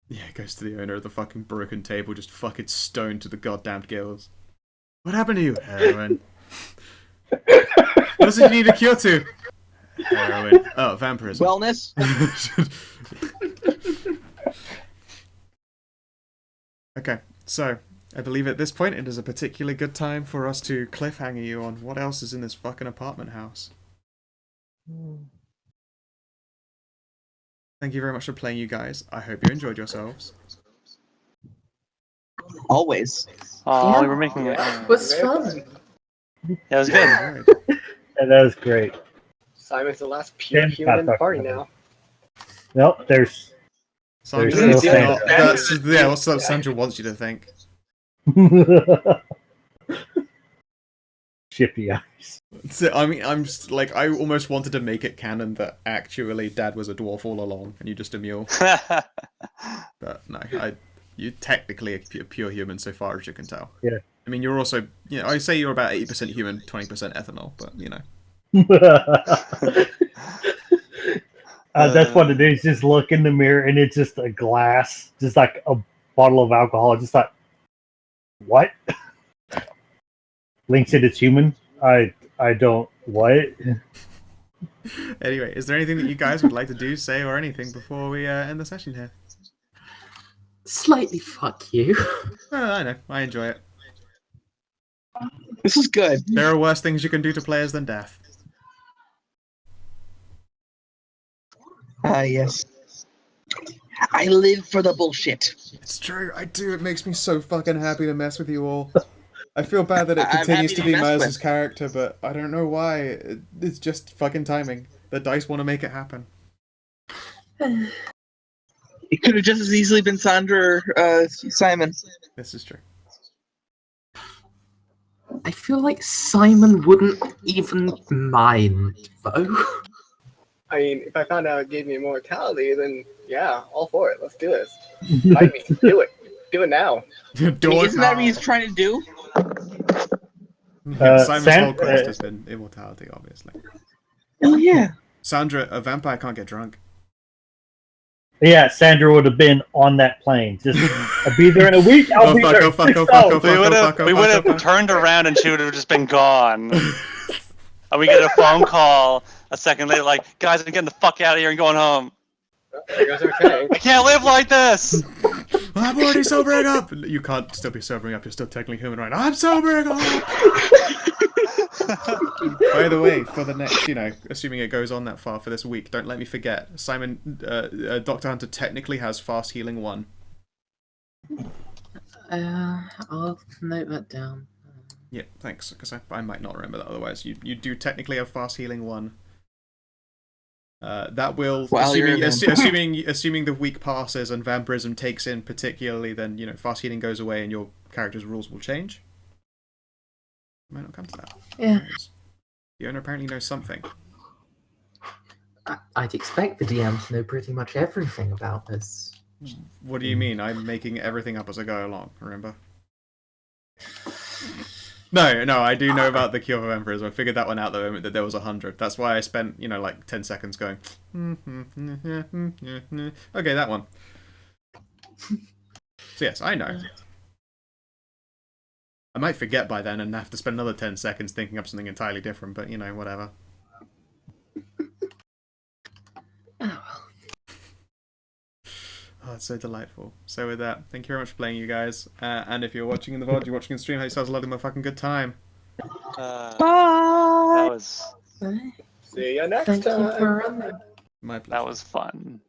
Yeah, it goes to the owner of the fucking broken table, just fucking stoned to the goddamn gills. What happened to you, heroin? What does it need a cure to? Heroin. Oh, vampirism. Wellness. Okay, so I believe at this point it is a particularly good time for us to cliffhanger you on what else is in this fucking apartment house. Thank you very much for playing, you guys. I hope you enjoyed yourselves. Always. Oh, Yeah. we were making it. It was fun. Yeah, it was good. Alright. Yeah, that was great. Simon's the last pure Dan's human in the not party talking now. Nope, there's Sandra, still is Sandra. not, that's, yeah, what's up Sandra wants you to think. Chippy eyes. So, I mean, I'm just, like, I almost wanted to make it canon that actually Dad was a dwarf all along and you just a mule. But no, you're technically a pure human so far as you can tell. Yeah. I mean, you're also, I say you're about 80% human, 20% ethanol, but That's what it is. Just look in the mirror and it's just a glass, just like a bottle of alcohol. Just like, what? Link said it's human. I don't. What? Anyway, is there anything that you guys would like to do, say, or anything before we end the session here? Slightly fuck you. Oh, I know. I enjoy it. This is good. There are worse things you can do to players than death. Yes. I live for the bullshit. It's true, I do. It makes me so fucking happy to mess with you all. I feel bad that it I'm continues happy to to be mess Mers' with. character, but I don't know why. It's just fucking timing. The dice want to make it happen. It could have just as easily been Sandra or Simon. This is true. I feel like Simon wouldn't even mind, though. I mean, if I found out it gave me immortality, then yeah, all for it. Let's do this. Fight me. Do it. Do it now. Isn't that what he's trying to do? Simon's whole quest has been immortality, obviously. Oh yeah. Sandra, a vampire can't get drunk. Yeah, Sandra would have been on that plane. Just, I'll be there in a week. I'll be there. Oh fuck, oh fuck, oh fuck. We would have turned around and she would have just been gone. And we get a phone call a second later, like, guys, I'm getting the fuck out of here and going home. There goes our tank. I can't live like this! I'm already sobering up! You can't still be sobering up, you're still technically human, right? I'm sobering up! By the way, for the next, assuming it goes on that far for this week, don't let me forget, Simon, Dr. Hunter technically has Fast Healing 1. I'll note that down. Yeah, thanks, because I might not remember that otherwise. You do technically have Fast Healing 1. That will, assuming the week passes and vampirism takes in particularly, then, Fast Healing goes away and your character's rules will change. Might not come to that. Yeah. The owner apparently knows something. I'd expect the DM to know pretty much everything about this. What do you mean? I'm making everything up as I go along, remember? No, I do know about the cure for vampirism. I figured that one out the moment that there was 100. That's why I spent, like 10 seconds going, okay, that one. So yes, I know. I might forget by then and have to spend another 10 seconds thinking up something entirely different, but, whatever. Oh, it's so delightful. So with that, thank you very much for playing, you guys. And if you're watching in the VOD, you're watching in stream, have yourselves a lovely motherfucking good time. That was... See you next Thank time. you for running. My pleasure. That was fun.